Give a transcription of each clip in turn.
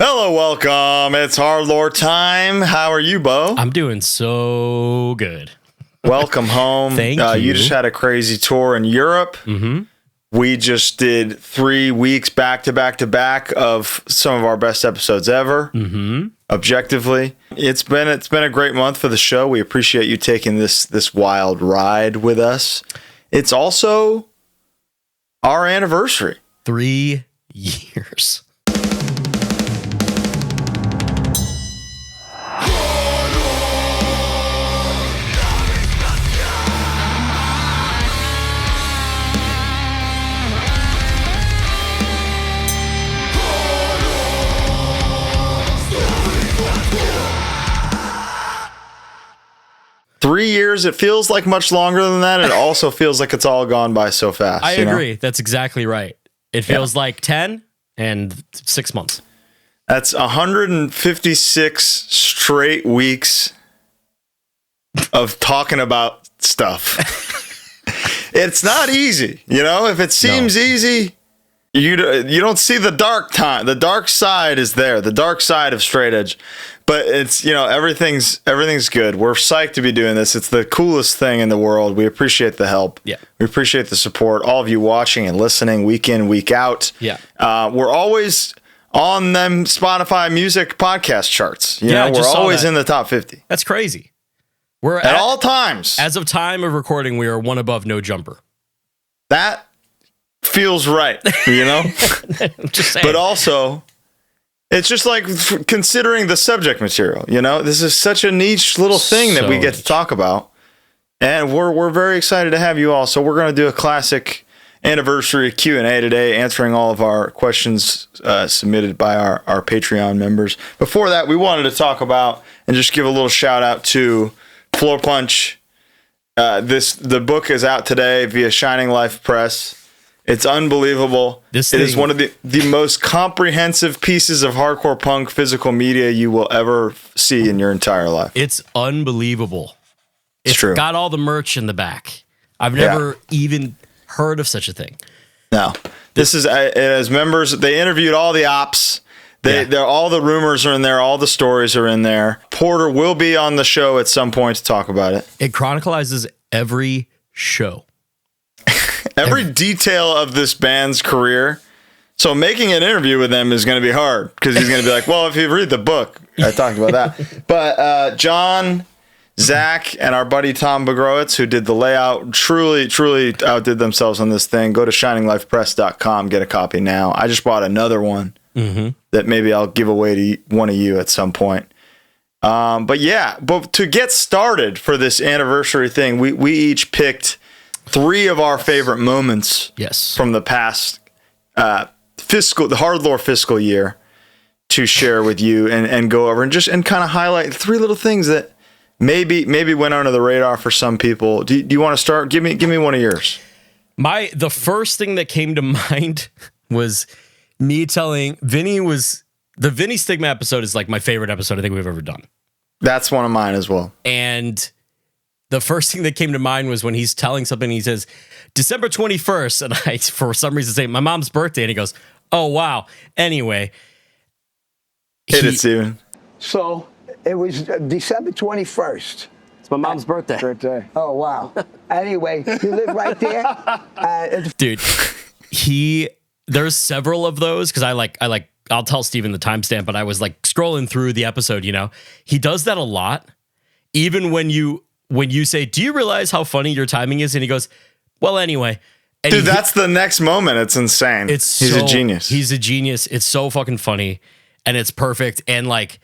Hello, welcome. It's HardLore time. How are you, Bo? I'm doing so good. Welcome home. Thank you. You just had a crazy tour in Europe. Mm-hmm. We just did 3 weeks back to back to back of some of our best episodes ever. Mm-hmm. Objectively, it's been a great month for the show. We appreciate you taking this wild ride with us. It's also our anniversary. 3 years. 3 years, it feels like much longer than that. It also feels like it's all gone by so fast. I agree. That's exactly right. It feels like 10 and 6 months. That's 156 straight weeks of talking about stuff. It's not easy. You know, if it seems easy, you don't see the dark time. The dark side is there, the dark side of Straight Edge. But it's, you know, everything's good. We're psyched to be doing this. It's the coolest thing in the world. We appreciate the help. Yeah. We appreciate the support. All of you watching and listening week in, week out. Yeah. We're always on them Spotify music podcast charts. You know, we're always in the top 50. That's crazy. We're at all times. As of time of recording, we are one above No Jumper. That feels right, you know? Just saying. But also, it's just like considering the subject material, you know? This is such a niche little thing that we get to talk about. And we're very excited to have you all. So we're going to do a classic anniversary Q&A today, answering all of our questions submitted by our Patreon members. Before that, we wanted to talk about and just give a little shout out to Floor Punch. The book is out today via Shining Life Press. It's unbelievable. It is one of the most comprehensive pieces of hardcore punk physical media you will ever see in your entire life. It's unbelievable. It's true. Got all the merch in the back. I've never even heard of such a thing. No. This is, as members, they interviewed all the ops. All the rumors are in there. All the stories are in there. Porter will be on the show at some point to talk about it. It chronicles every show. Every detail of this band's career. So making an interview with them is going to be hard because he's going to be like, well, if you read the book, I talked about that. But John, Zach, and our buddy Tom Begrowitz, who did the layout, truly outdid themselves on this thing. Go to shininglifepress.com, get a copy now. I just bought another one that maybe I'll give away to one of you at some point. But to get started for this anniversary thing, we each picked 3 of our favorite moments from the past the HardLore fiscal year to share with you and go over and kind of highlight 3 little things that maybe went under the radar for some people. Do you want to start? Give me one of yours. The first thing that came to mind was me telling Vinny the Vinny Stigma episode is like my favorite episode I think we've ever done. That's one of mine as well. And the first thing that came to mind was when he's telling something, he says, December 21st. And I, for some reason, say, my mom's birthday. And he goes, oh, wow. Anyway. Hit it, Steven. So it was December 21st. It's my mom's birthday. Oh, wow. Anyway, you live right there? Dude, there's several of those because I'll tell Steven the timestamp, but I was like scrolling through the episode, you know. He does that a lot. Even when you say, do you realize how funny your timing is? And he goes, well, anyway. And dude, that's the next moment. It's insane. He's a genius. He's a genius. It's so fucking funny and it's perfect. And like,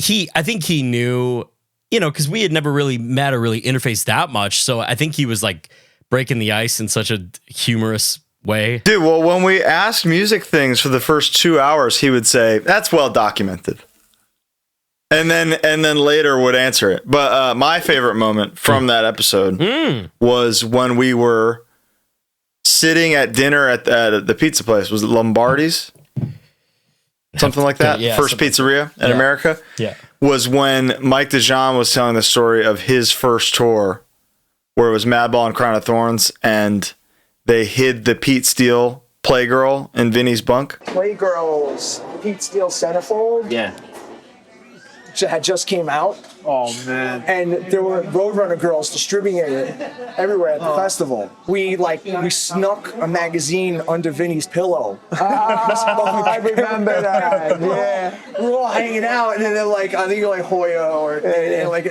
I think he knew, you know, because we had never really met or really interfaced that much. So I think he was like breaking the ice in such a humorous way. Dude, well, when we asked music things for the first 2 hours, he would say, that's well documented. And then later would answer it. But my favorite moment from that episode was when we were sitting at dinner at the pizza place. Was it Lombardi's? Something like that. Yeah, First pizzeria in America. Yeah. Was when Mike DeJean was telling the story of his first tour where it was Madball and Crown of Thorns and they hid the Pete Steele Playgirl in Vinny's bunk? Playgirl's Pete Steele Centerfold. Yeah. Had just came out. Oh, man. And there were Roadrunner girls distributing it everywhere at the festival. We snuck a magazine under Vinny's pillow. I remember that. Yeah. We were all hanging out, and then they're like, I think you're like Hoya or like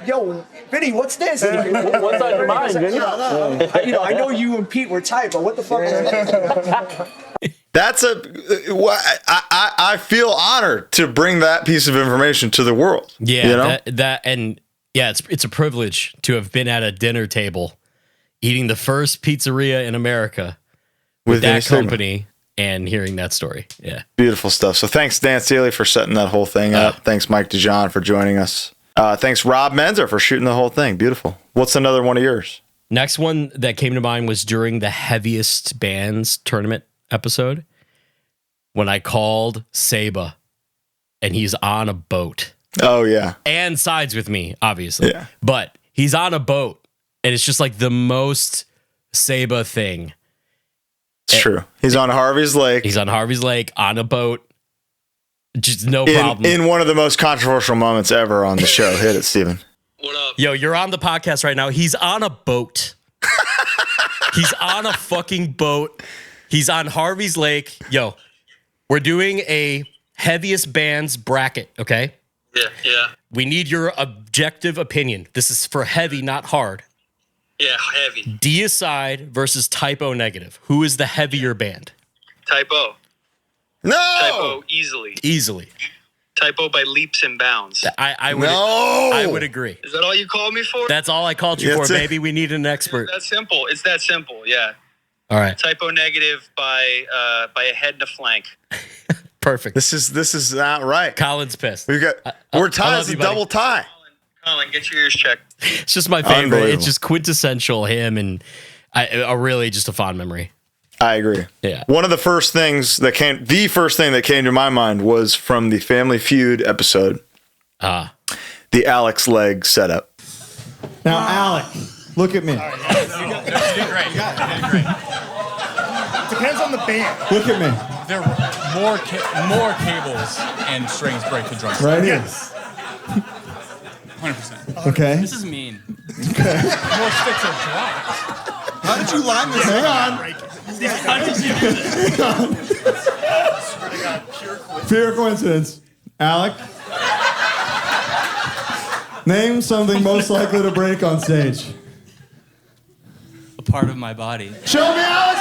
yo, Vinny, what's this? What's on your mind, Vinny? I know you and Pete were tight, but what the fuck is that? That's I feel honored to bring that piece of information to the world. Yeah, you know? It's a privilege to have been at a dinner table eating the first pizzeria in America with that company and hearing that story. Yeah. Beautiful stuff. So thanks, Dan Staley, for setting that whole thing up. Thanks, Mike DeJohn, for joining us. Thanks, Rob Menzer, for shooting the whole thing. Beautiful. What's another one of yours? Next one that came to mind was during the Heaviest Bands tournament episode when I called Saba and he's on a boat. Oh, yeah. And sides with me, obviously. Yeah. But he's on a boat and it's just like the most Saba thing. It's true. He's on Harvey's Lake. He's on Harvey's Lake on a boat. Just no problem. In one of the most controversial moments ever on the show. Hit it, Steven. What up? Yo, you're on the podcast right now. He's on a boat. He's on a fucking boat. He's on Harvey's Lake. Yo, we're doing a Heaviest Bands bracket, okay? Yeah. We need your objective opinion. This is for heavy, not hard. Yeah, heavy. Deicide versus Typo Negative. Who is the heavier band? Typo. No! Typo, easily. Easily. Typo by leaps and bounds. I would. No! I would agree. Is that all you called me for? That's all I called you That's for, it. baby. We need an expert. That's simple. It's that simple, yeah. All right. Typo negative by a head and a flank. Perfect. This is not right. Colin's pissed. We're I tied. love It's a you, buddy. double tie. Colin, get your ears checked. It's just my favorite. Unbelievable. It's just quintessential him and a really just a fond memory. I agree. Yeah. One of the first things that came to my mind was from the Family Feud episode. The Alex leg setup. Now, Alec, look at me. You did great. You did great. Depends on the band. Look at me. There are more cables and strings break the drums. Right here. Yes. 100%. Okay. This is mean. More sticks are dropped. How did you line this? Hang on. Pure coincidence. Alec, name something most likely to break on stage. A part of my body. Show me Alex!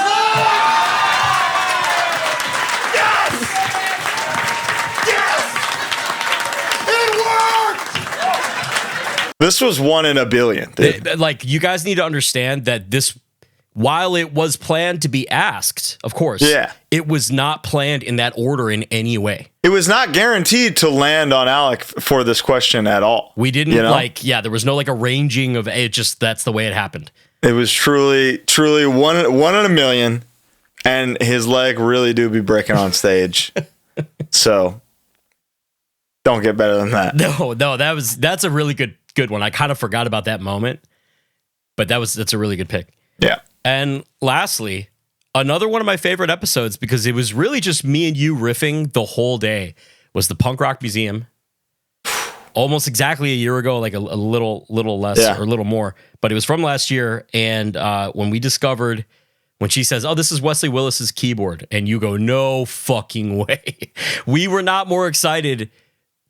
This was 1 in a billion. Dude. Like, you guys need to understand that this, while it was planned to be asked, of course, it was not planned in that order in any way. It was not guaranteed to land on Alec for this question at all. We didn't there was no like arranging of it. Just that's the way it happened. It was truly one in a million, and his leg really do be breaking on stage. So don't get better than that. No, that's a really good one. I kind of forgot about that moment, but that's a really good pick. Yeah. And lastly, another one of my favorite episodes, because it was really just me and you riffing the whole day, was the Punk Rock Museum. Almost exactly a year ago, like a little less or a little more, but it was from last year. And when we discovered, when she says, "Oh, this is Wesley Willis's keyboard," and you go, "No fucking way," we were not more excited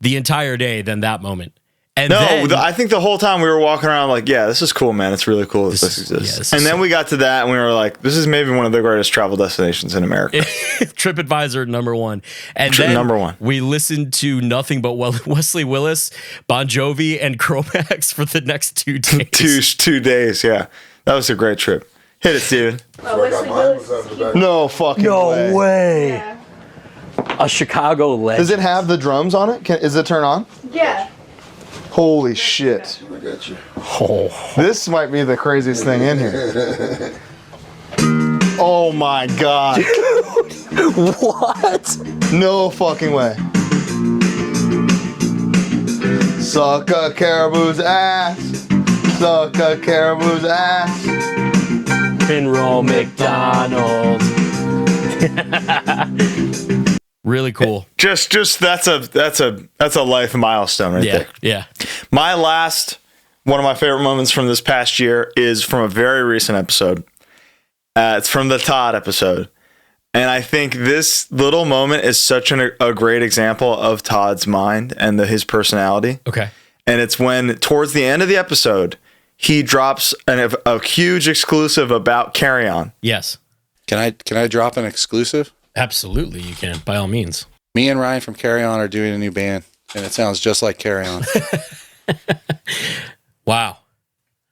the entire day than that moment. And I think the whole time we were walking around like, yeah, this is cool, man. It's really cool that this exists. And then we got to that and we were like, this is maybe one of the greatest travel destinations in America. TripAdvisor #1. And then #1. We listened to nothing but Wesley Willis, Bon Jovi, and Chromax for the next 2 days. two days, yeah. That was a great trip. Hit it, Steven. Wesley Willis. No fucking way. Yeah. A Chicago legend. Does it have the drums on it? Is it turn on? Yeah. Holy shit. I got you. Oh. This might be the craziest thing in here. Oh my God. What? No fucking way. Suck a caribou's ass. Suck a caribou's ass. Pinroll McDonald's. Really cool. Just that's a life milestone right there. Yeah. My last one of my favorite moments from this past year is from a very recent episode. It's from the Todd episode. And I think this little moment is such a great example of Todd's mind and his personality. Okay. And it's when towards the end of the episode, he drops a huge exclusive about Carry On. Yes. Can I drop an exclusive? Absolutely, you can, by all means. Me and Ryan from Carry On are doing a new band, and it sounds just like Carry On. Wow.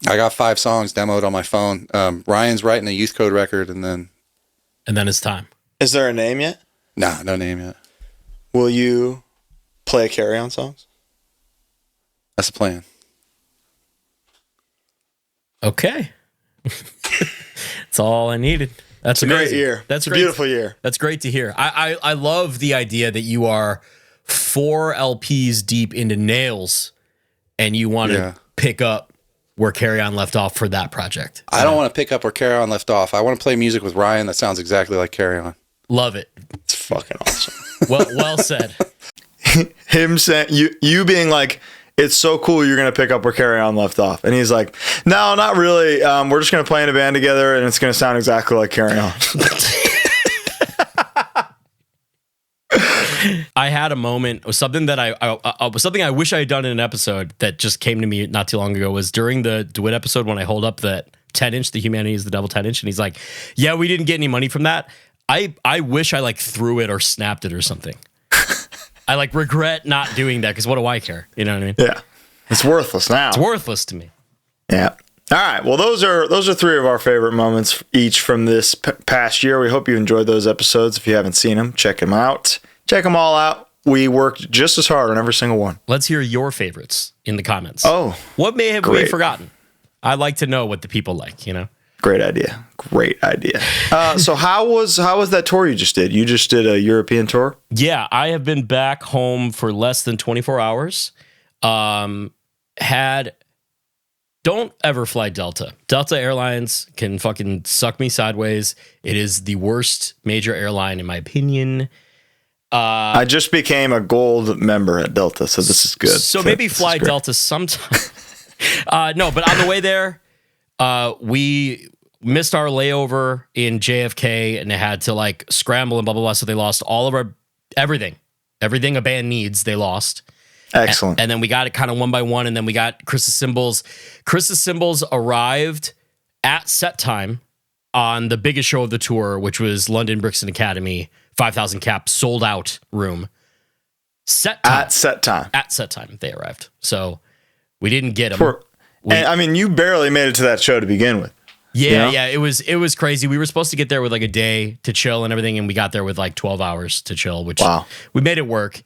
I got 5 songs demoed on my phone. Ryan's writing a Youth Code record, and then it's time. Is there a name yet? Nah, no name yet. Will you play Carry On songs? That's the plan. Okay. That's all I needed. That's a great amazing. year. That's a great. beautiful year. That's great to hear. I love the idea that you are 4 LPs deep into Nails and you want to pick up where Carry On left off for that project. I don't want to pick up where Carry On left off. I want to play music with Ryan that sounds exactly like Carry On. Love it. It's fucking awesome. Well said. Him saying you being like, it's so cool you're going to pick up where Carry On left off. And he's like, no, not really. We're just going to play in a band together and it's going to sound exactly like Carry On. I had a moment, something that I wish I had done in an episode that just came to me not too long ago was during the DeWitt episode when I hold up that 10-inch, the Humanity is the Devil 10-inch. And he's like, yeah, we didn't get any money from that. I wish I like threw it or snapped it or something. I like regret not doing that because what do I care? You know what I mean? Yeah. It's worthless now. It's worthless to me. Yeah. All right. Well, those are 3 of our favorite moments each from this past year. We hope you enjoyed those episodes. If you haven't seen them, check them out. Check them all out. We worked just as hard on every single one. Let's hear your favorites in the comments. Oh, what may have we forgotten? I'd like to know what the people like, you know? Great idea. So how was that tour you just did? You just did a European tour? Yeah, I have been back home for less than 24 hours. Don't ever fly Delta. Delta Airlines can fucking suck me sideways. It is the worst major airline in my opinion. I just became a gold member at Delta, so this is good. So maybe fly Delta sometime. No, but on the way there, we missed our layover in JFK and they had to like scramble and blah, blah, blah. So they lost all of our everything a band needs. They lost. Excellent. And then we got it kind of one by one. And then we got Chris's Cymbals. Chris's Cymbals arrived at set time on the biggest show of the tour, which was London Brixton Academy, 5,000 cap, sold out room. At set time, they arrived. So we didn't get them. And I mean, you barely made it to that show to begin with. Yeah, yeah, it was crazy. We were supposed to get there with like a day to chill and everything, and we got there with like 12 hours to chill, which we made it work.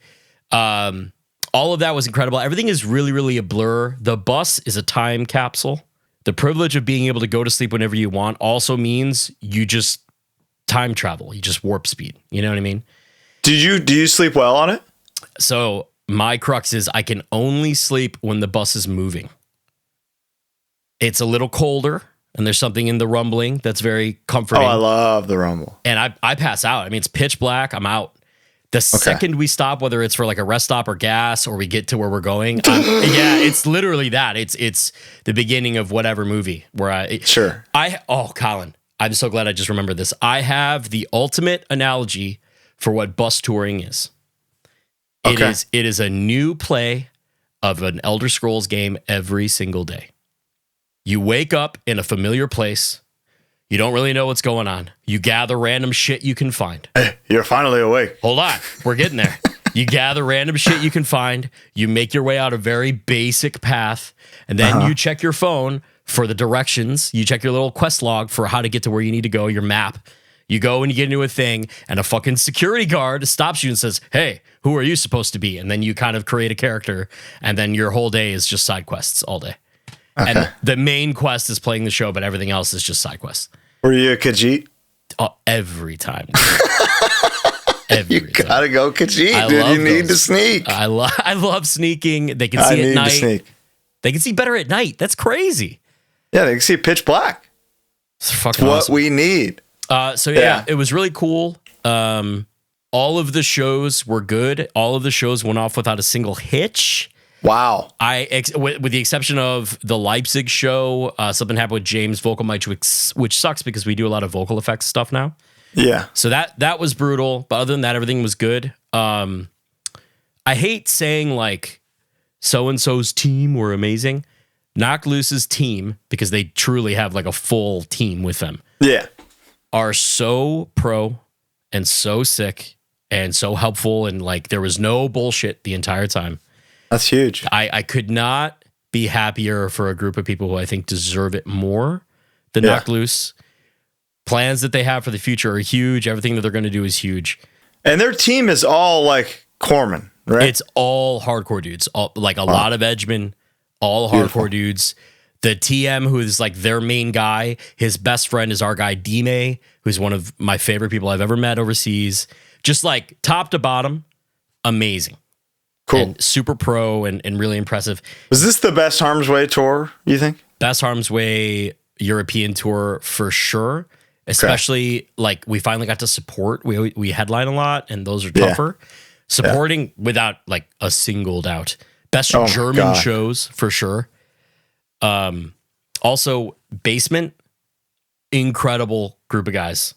All of that was incredible. Everything is really, really a blur. The bus is a time capsule. The privilege of being able to go to sleep whenever you want also means you just time travel. You just warp speed. You know what I mean? Do you sleep well on it? So my crux is I can only sleep when the bus is moving. It's a little colder. And there's something in the rumbling that's very comforting. Oh, I love the rumble. And I pass out. I mean, it's pitch black. I'm out. The second we stop, whether it's for like a rest stop or gas, or we get to where we're going, yeah, it's literally that. It's the beginning of whatever movie where Colin, I'm so glad I just remembered this. I have the ultimate analogy for what bus touring is. It is a new play of an Elder Scrolls game every single day. You wake up in a familiar place. You don't really know what's going on. You gather random shit you can find. Hey, you're finally awake. Hold on. We're getting there. You gather random shit you can find. You make your way out a very basic path. And then you check your phone for the directions. You check your little quest log for how to get to where you need to go, your map. You go and you get into a thing, and a fucking security guard stops you and says, hey, who are you supposed to be? And then you kind of create a character, and then your whole day is just side quests all day. Okay. And the main quest is playing the show, but everything else is just side quests. Were you a Khajiit? Oh, every time. You gotta go Khajiit, dude. You need to sneak. I love sneaking. They can see at night. Sneak. They can see better at night. That's crazy. Yeah, they can see pitch black. It's fucking what awesome. We need. So yeah, it was really cool. All of the shows were good. All of the shows went off without a single hitch. Wow. With the exception of the Leipzig show, something happened with James' vocal mic, which sucks because we do a lot of vocal effects stuff now. Yeah. So that was brutal. But other than that, everything was good. I hate saying like so-and-so's team were amazing. Knock Loose's team, because they truly have like a full team with them. Yeah. Are so pro and so sick and so helpful. And like there was no bullshit the entire time. That's huge. I could not be happier for a group of people who I think deserve it more than Knock Loose. Plans that they have for the future are huge. Everything that they're going to do is huge. And their team is all like Corman, right? It's all hardcore dudes. Like a lot of edgemen, all hardcore dudes. The TM, who is like their main guy, his best friend is our guy Dime, who's one of my favorite people I've ever met overseas. Just like top to bottom, amazing. Cool. And super pro and really impressive. Was this the best Harm's Way tour, you think? Best Harm's Way European tour for sure. Especially like we finally got to support. We headline a lot and those are tougher. Supporting without like a single doubt. Best German shows for sure. Also Basement, incredible group of guys.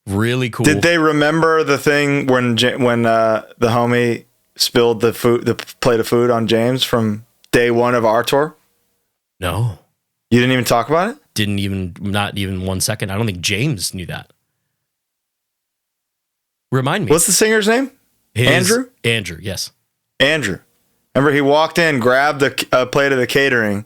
Really cool. Did they remember the thing when the homie spilled the plate of food on James from day one of our tour? No. You didn't even talk about it? Not even 1 second. I don't think James knew that. Remind me. What's the singer's name? Andrew? Andrew, yes. Andrew. Remember, he walked in, grabbed a plate of the catering,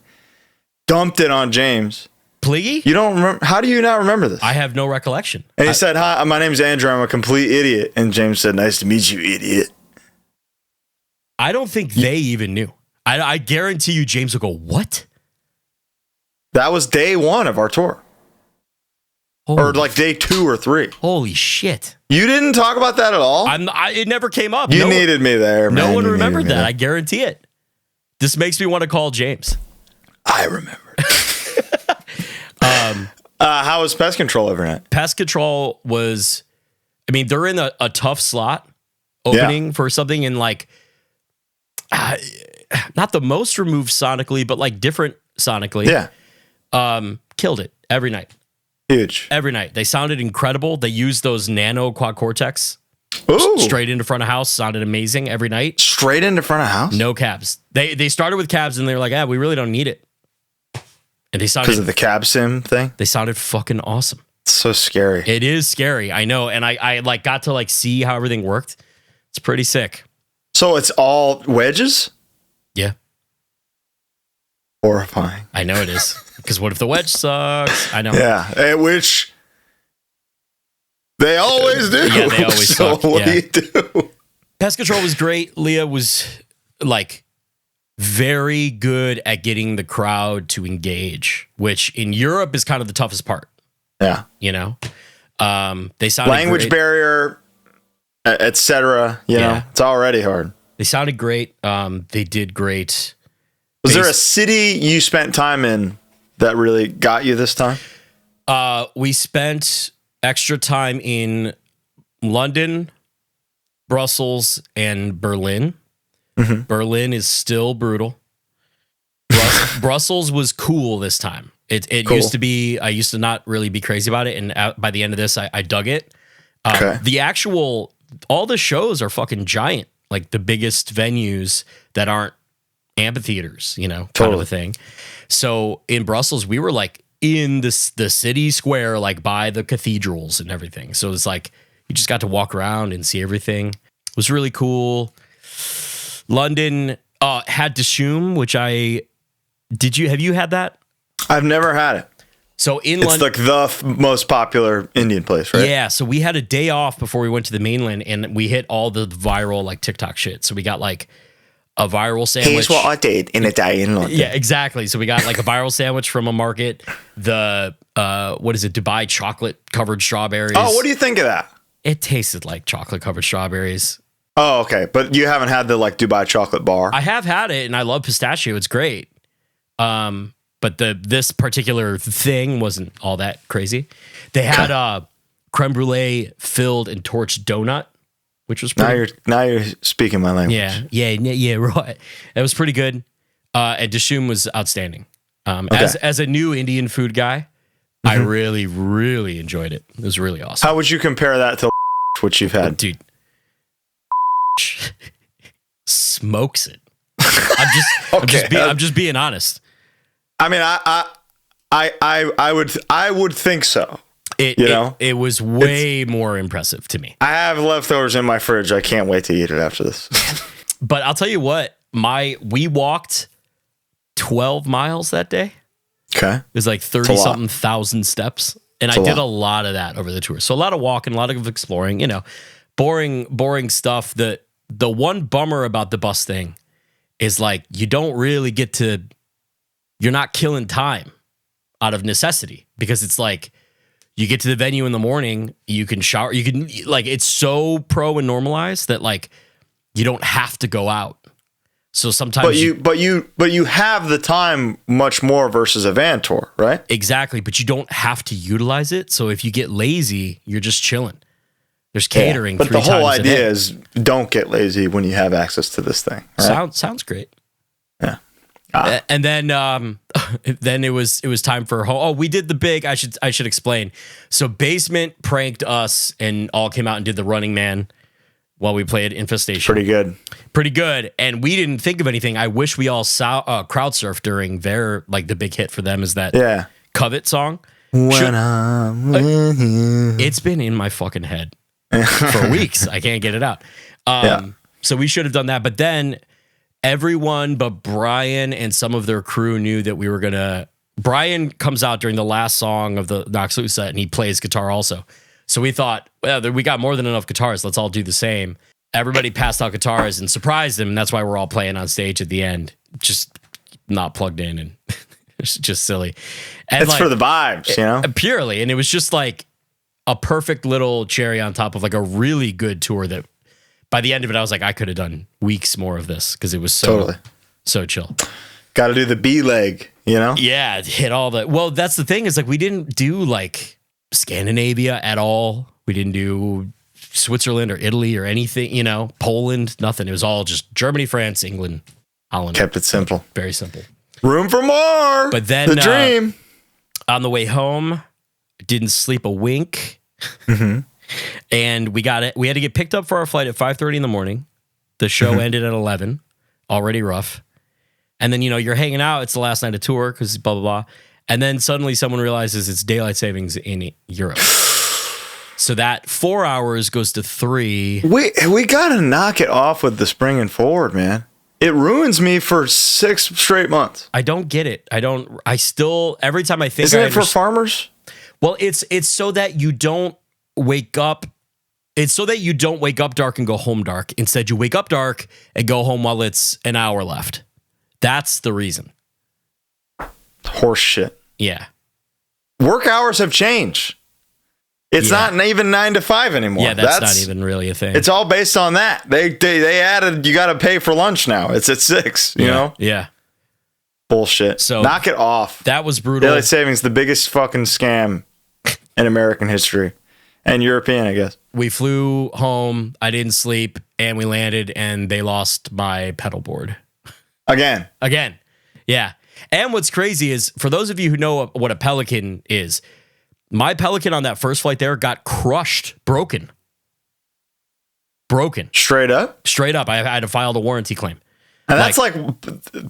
dumped it on James. Pliggy? You don't remember? How do you not remember this? I have no recollection. And he said, "Hi, my name's Andrew. I'm a complete idiot." And James said, "Nice to meet you, idiot." I don't think they even knew. I guarantee you James will go, "What?" That was day one of our tour. Or like day 2 or 3. Holy shit. You didn't talk about that at all? It never came up. You needed me there, man. No one remembered that. I guarantee it. This makes me want to call James. I remember. How was Pest Control every night? Pest Control was, I mean, they're in a tough slot opening for something in like, not the most removed sonically, but like different sonically. Yeah. Killed it every night. Huge. Every night. They sounded incredible. They used those nano quad cortex. Ooh. Straight into front of house. Sounded amazing every night. Straight into front of house? No cabs. They started with cabs and they were like, we really don't need it. And they sounded, because of the cab sim thing? They sounded fucking awesome. It's so scary. It is scary. I know. And I like got to like see how everything worked. It's pretty sick. So it's all wedges? Yeah. Horrifying. I know it is. Because what if the wedge sucks? I know. Yeah. Which they always do. Yeah, they always so suck. what do you do? Pest Control was great. Leah was like very good at getting the crowd to engage, which in Europe is kind of the toughest part. Yeah. You know? They sounded language great. barrier, etc. You know, it's already hard. They sounded great. They did great. Was there a city you spent time in that really got you this time? We spent extra time in London, Brussels, and Berlin. Mm-hmm. Berlin is still brutal. Brussels was cool this time. It cool. used to be, I used to not really be crazy about it. And by the end of this, I dug it. All the shows are fucking giant. Like the biggest venues that aren't amphitheaters, you know, kind of a thing. So in Brussels, we were like in the city square, like by the cathedrals and everything. So it's like you just got to walk around and see everything. It was really cool. London had Dishoom, which have you had that? I've never had it. So in it's London, like the most popular Indian place, right? Yeah. So we had a day off before we went to the mainland, and we hit all the viral like TikTok shit. So we got like a viral sandwich. Here's what I did in a day in London. Yeah, exactly. So we got like a viral sandwich from a market. The what is it? Dubai chocolate covered strawberries. Oh, what do you think of that? It tasted like chocolate covered strawberries. Oh, okay. But you haven't had the like Dubai chocolate bar. I have had it, and I love pistachio. It's great. But this particular thing wasn't all that crazy. They had creme brulee filled and torched donut, which was pretty. Now you're speaking my language. Yeah, right. That was pretty good. And Dishoom was outstanding. As a new Indian food guy, I really, really enjoyed it. It was really awesome. How would you compare that to what you've had? Dude, smokes it. I'm just being honest. I mean, I would think so. It was way more impressive to me. I have leftovers in my fridge. I can't wait to eat it after this. But I'll tell you what, we walked 12 miles that day. Okay. It was like 30 something thousand steps. And I did a lot of that over the tour. So a lot of walking, a lot of exploring, boring stuff. The one bummer about the bus thing is like, you don't really you're not killing time out of necessity, because it's like, you get to the venue in the morning, you can shower, it's so pro and normalized that like, you don't have to go out. So sometimes but you have the time much more versus a van tour, right? Exactly, but you don't have to utilize it. So if you get lazy, you're just chilling. There's catering. But the whole idea is don't get lazy when you have access to this thing. Right? Sounds great. Yeah. And then it was time for home. Oh, we did the big. I should explain. So Basement pranked us and all came out and did the Running Man while we played Infestation. Pretty good. And we didn't think of anything. I wish we all crowd surfed during their, like, the big hit for them is that Covet song. I'm with you. It's been in my fucking head for weeks. I can't get it out. So we should have done that. But then everyone but Brian and some of their crew knew that we were going to... Brian comes out during the last song of the Knox Loose set, and he plays guitar also. So we thought, well, we got more than enough guitars. Let's all do the same. Everybody passed out guitars and surprised him. And that's why we're all playing on stage at the end. Just not plugged in, and it's just silly. And it's for the vibes, Purely. And it was just like a perfect little cherry on top of like a really good tour that by the end of it, I was like, I could have done weeks more of this because it was so chill. Got to do the B leg, Yeah, hit all the... Well, that's the thing is like we didn't do like Scandinavia at all. We didn't do Switzerland or Italy or anything, Poland, nothing. It was all just Germany, France, England, Holland. Kept it simple. Very simple. Room for more. But then the dream. On the way home, didn't sleep a wink. And we had to get picked up for our flight at 5:30 in the morning. The show ended at 11, already rough. And then, you're hanging out. It's the last night of tour because blah, blah, blah. And then suddenly someone realizes it's daylight savings in Europe. So that 4 hours goes to 3. We got to knock it off with the springing forward, man. It ruins me for 6 straight months. I don't get it. I still, every time I think... Isn't it for farmers? Well, it's so that you don't wake up. It's so that you don't wake up dark and go home dark. Instead, you wake up dark and go home while it's an hour left. That's the reason. Horse shit. Yeah. Work hours have changed. It's not even 9 to 5 anymore. Yeah, that's not even really a thing. It's all based on that. They added, you got to pay for lunch now. It's at 6, you know? Yeah. Bullshit. So knock it off. That was brutal. Daylight savings, the biggest fucking scam in American history and European, I guess. We flew home. I didn't sleep, and we landed, and they lost my pedal board. Again. Yeah. And what's crazy is, for those of you who know what a Pelican is, my Pelican on that first flight there got crushed, broken. Straight up? I had to file the warranty claim. And that's like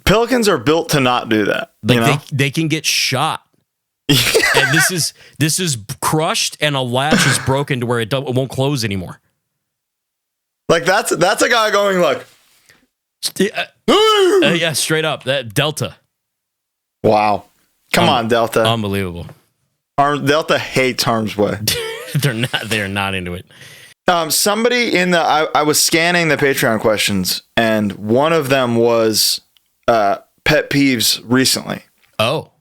Pelicans are built to not do that. Like they can get shot. And this is crushed, and a latch is broken to where it won't close anymore. Like that's a guy going like, yeah, straight up. That Delta. Wow. Come on, Delta. Unbelievable. Delta hates harm's way. They're not into it. Somebody I was scanning the Patreon questions, and one of them was pet peeves recently. Oh.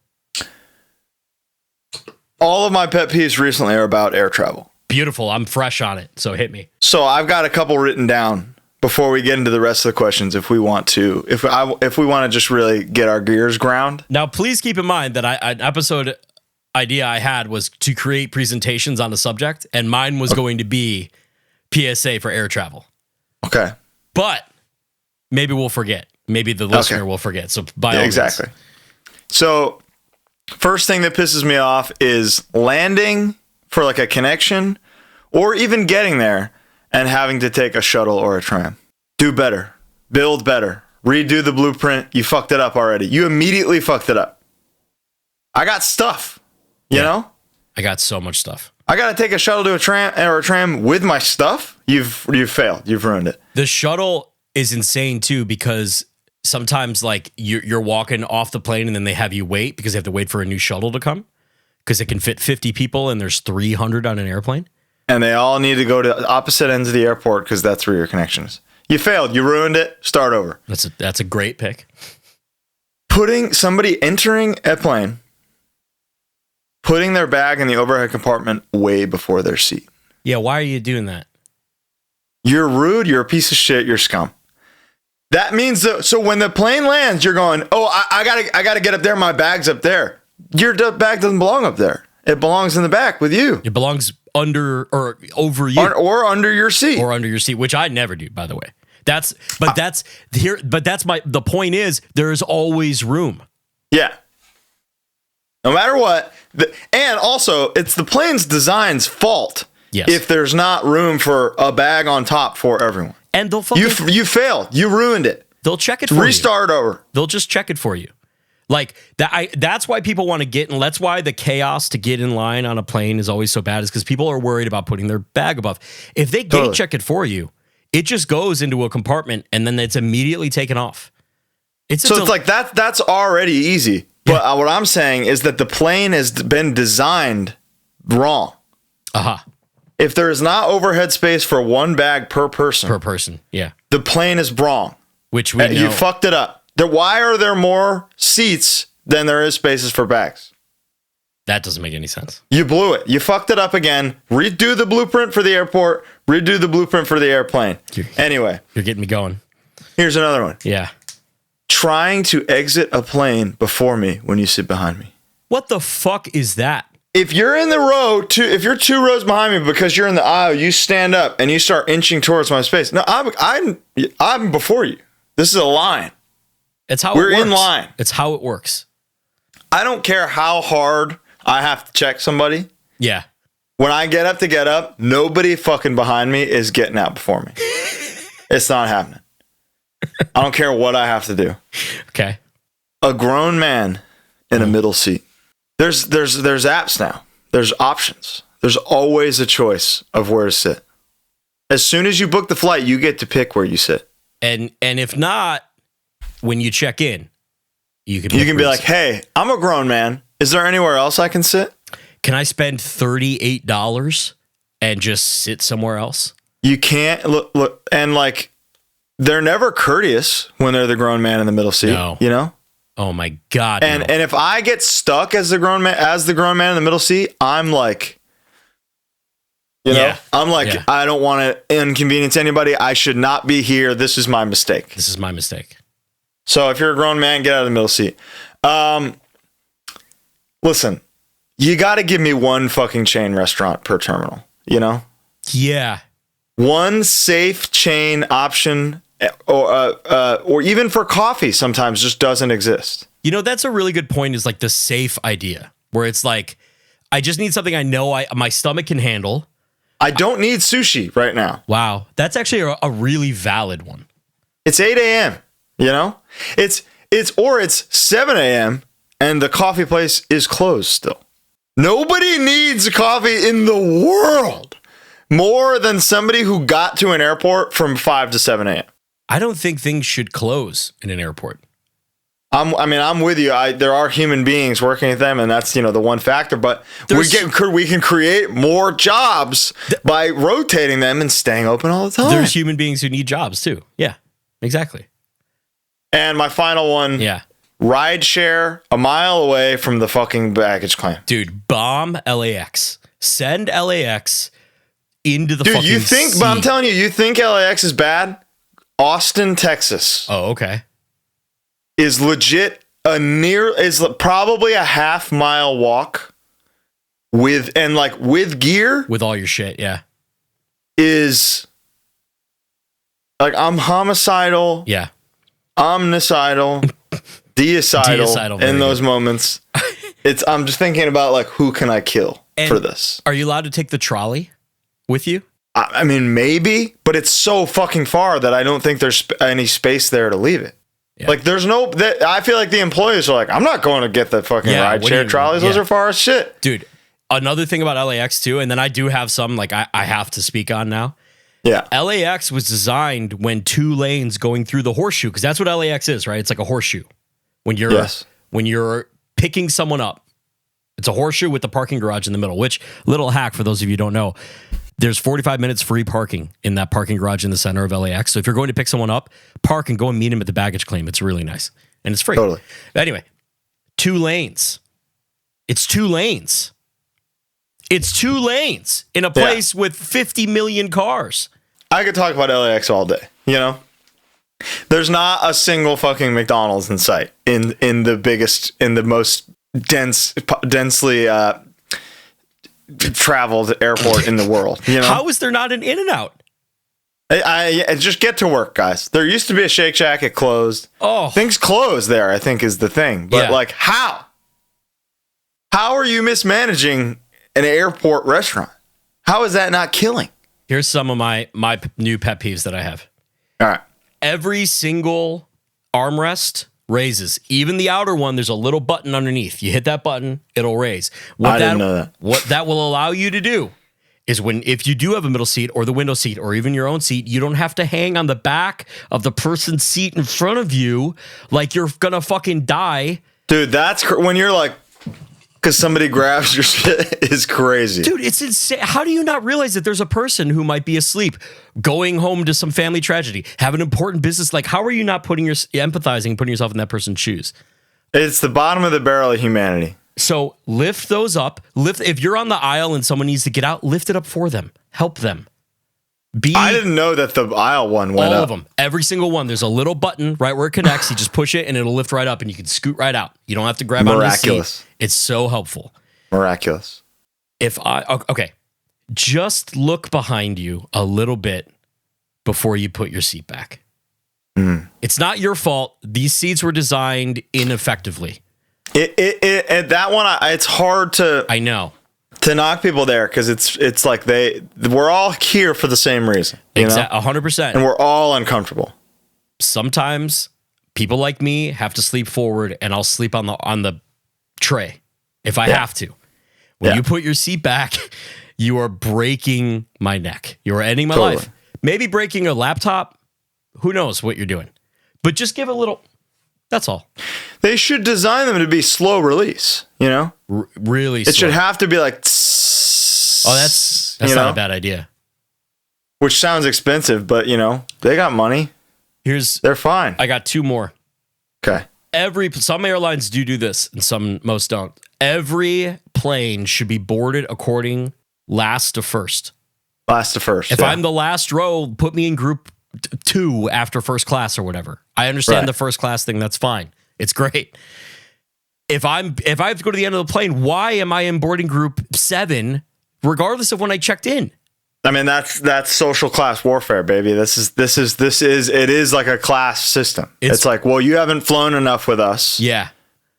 All of my pet peeves recently are about air travel. Beautiful. I'm fresh on it, so hit me. So I've got a couple written down before we get into the rest of the questions. If we want to, if we want to just really get our gears ground. Now, please keep in mind that an episode idea I had was to create presentations on the subject, and mine was going to be PSA for air travel. Okay. But maybe we'll forget. Maybe the listener will forget. So by all means. Exactly. So first thing that pisses me off is landing for like a connection or even getting there and having to take a shuttle or a tram. Do better. Build better. Redo the blueprint. You fucked it up already. You immediately fucked it up. I got stuff, you know? I got so much stuff. I got to take a shuttle to a tram with my stuff. You've failed. You've ruined it. The shuttle is insane too, because sometimes like you're walking off the plane and then they have you wait because they have to wait for a new shuttle to come because it can fit 50 people and there's 300 on an airplane. And they all need to go to opposite ends of the airport because that's where your connection is. You failed. You ruined it. Start over. That's a great pick. Putting somebody entering a plane, putting their bag in the overhead compartment way before their seat. Yeah, why are you doing that? You're rude. You're a piece of shit. You're scum. That means so when the plane lands, you're going, oh, I gotta get up there. My bag's up there. Your bag doesn't belong up there. It belongs in the back with you. It belongs under or over you, or under your seat, which I never do, by the way. The point is there is always room. Yeah. No matter what, and also it's the plane's design's fault. Yes. If there's not room for a bag on top for everyone. And they'll you failed. You ruined it. They'll check it for you. Restart over. They'll just check it for you. Like that's why people want to get, and that's why the chaos to get in line on a plane is always so bad, is because people are worried about putting their bag above. If they gate check it for you, it just goes into a compartment and then it's immediately taken off. It's like that's already easy. But what I'm saying is that the plane has been designed wrong. If there is not overhead space for one bag per person, yeah, the plane is wrong. Which we know. You fucked it up. Why are there more seats than there is spaces for bags? That doesn't make any sense. You blew it. You fucked it up again. Redo the blueprint for the airport. Redo the blueprint for the airplane. Anyway. You're getting me going. Here's another one. Yeah. Trying to exit a plane before me when you sit behind me. What the fuck is that? If you're in the row, if you're 2 rows behind me because you're in the aisle, you stand up and you start inching towards my space. No, I'm before you. This is a line. It's how we're it works. In line. It's how it works. I don't care how hard I have to check somebody. Yeah. When I get up, nobody fucking behind me is getting out before me. It's not happening. I don't care what I have to do. Okay. A grown man in a middle seat. There's apps now. There's options. There's always a choice of where to sit. As soon as you book the flight, you get to pick where you sit. And if not, when you check in, you can be like, hey, I'm a grown man. Is there anywhere else I can sit? Can I spend $38 and just sit somewhere else? You can't look, and like, they're never courteous when they're the grown man in the middle seat. No. You know? Oh my God. And if I get stuck as the grown man in the middle seat, I'm like, I don't want to inconvenience anybody. I should not be here. This is my mistake. So if you're a grown man, get out of the middle seat. Listen, you got to give me one fucking chain restaurant per terminal, you know? Yeah. One safe chain option, or even for coffee sometimes just doesn't exist. You know, that's a really good point, is like the safe idea, where it's like, I just need something I know my stomach can handle. I don't need sushi right now. Wow. That's actually a really valid one. It's 8 a.m., you know? It's 7 a.m. and the coffee place is closed still. Nobody needs coffee in the world more than somebody who got to an airport from 5 to 7 a.m. I don't think things should close in an airport. I'm with you. There are human beings working at them, and that's, the one factor. But we can create more jobs by rotating them and staying open all the time. There's human beings who need jobs too. Yeah, exactly. And my final one. Yeah. Ride share a mile away from the fucking baggage claim. Dude, bomb LAX. Send LAX into the fucking sea. But I'm telling you think LAX is bad? Austin, Texas. Oh, okay. Is legit is probably a half-mile walk with gear with all your shit. Yeah. is like I'm homicidal, Yeah. omnicidal, deicidal very in those moments. I'm just thinking about like who can I kill for this? Are you allowed to take the trolley with you? I mean, maybe, but it's so fucking far that I don't think there's any space there to leave it. Yeah. Like, there's no. I feel like the employees are like, I'm not going to get the fucking ride share trolleys. Those are far as shit, dude. Another thing about LAX too, and then I do have some like I have to speak on now. Yeah, LAX was designed when 2 lanes going through the horseshoe, because that's what LAX is, right? It's like a horseshoe. When you're picking someone up, it's a horseshoe with the parking garage in the middle. Which, little hack for those of you who don't know, there's 45 minutes free parking in that parking garage in the center of LAX. So if you're going to pick someone up, park and go and meet him at the baggage claim. It's really nice and it's free. Totally. Anyway, 2 lanes. It's 2 lanes. It's 2 lanes in a place with 50 million cars. I could talk about LAX all day. You know, there's not a single fucking McDonald's in sight in the most densely traveled airport in the world. You know, how is there not an In-N-Out? I just get to work, guys. There used to be a Shake Shack. It closed. Oh, things closed there, I think, is the thing. But like, how are you mismanaging an airport restaurant? How is that not killing? Here's some of my new pet peeves that I have. All right. Every single armrest raises. Even the outer one, there's a little button underneath. You hit that button, it'll raise. I didn't know that. What that will allow you to do is if you do have a middle seat or the window seat or even your own seat, you don't have to hang on the back of the person's seat in front of you like you're gonna fucking die. Dude, that's when you're like, because somebody grabs your shit is crazy. Dude, it's insane. How do you not realize that there's a person who might be asleep, going home to some family tragedy, have an important business? Like, how are you not putting yourself in that person's shoes? It's the bottom of the barrel of humanity. So lift those up. If you're on the aisle and someone needs to get out, lift it up for them. Help them. I didn't know that the aisle one went up. All of them. Every single one. There's a little button right where it connects. You just push it and it'll lift right up and you can scoot right out. You don't have to grab onto the seat. It's so helpful. Miraculous. Just look behind you a little bit before you put your seat back. It's not your fault. These seats were designed ineffectively. That one, it's hard to. I know. To knock people there, because it's like we're all here for the same reason. Exactly, 100%. And we're all uncomfortable. Sometimes people like me have to sleep forward, and I'll sleep on the tray if I have to. When you put your seat back, you are breaking my neck. You are ending my life. Maybe breaking a laptop. Who knows what you're doing? But just give it a little. That's all. They should design them to be slow release, you know? Really It should have to be like... Oh, that's not a bad idea. Which sounds expensive, but, you know, they got money. They're fine. I got 2 more. Okay. Some airlines do this, and most don't. Every plane should be boarded according last to first. Last to first, If I'm the last row, put me in group 2 after first class or whatever. I understand the first class thing. That's fine. It's great. If I have to go to the end of the plane, why am I in boarding group 7, regardless of when I checked in? I mean, that's social class warfare, baby. It is like a class system. It's like, well, you haven't flown enough with us. Yeah.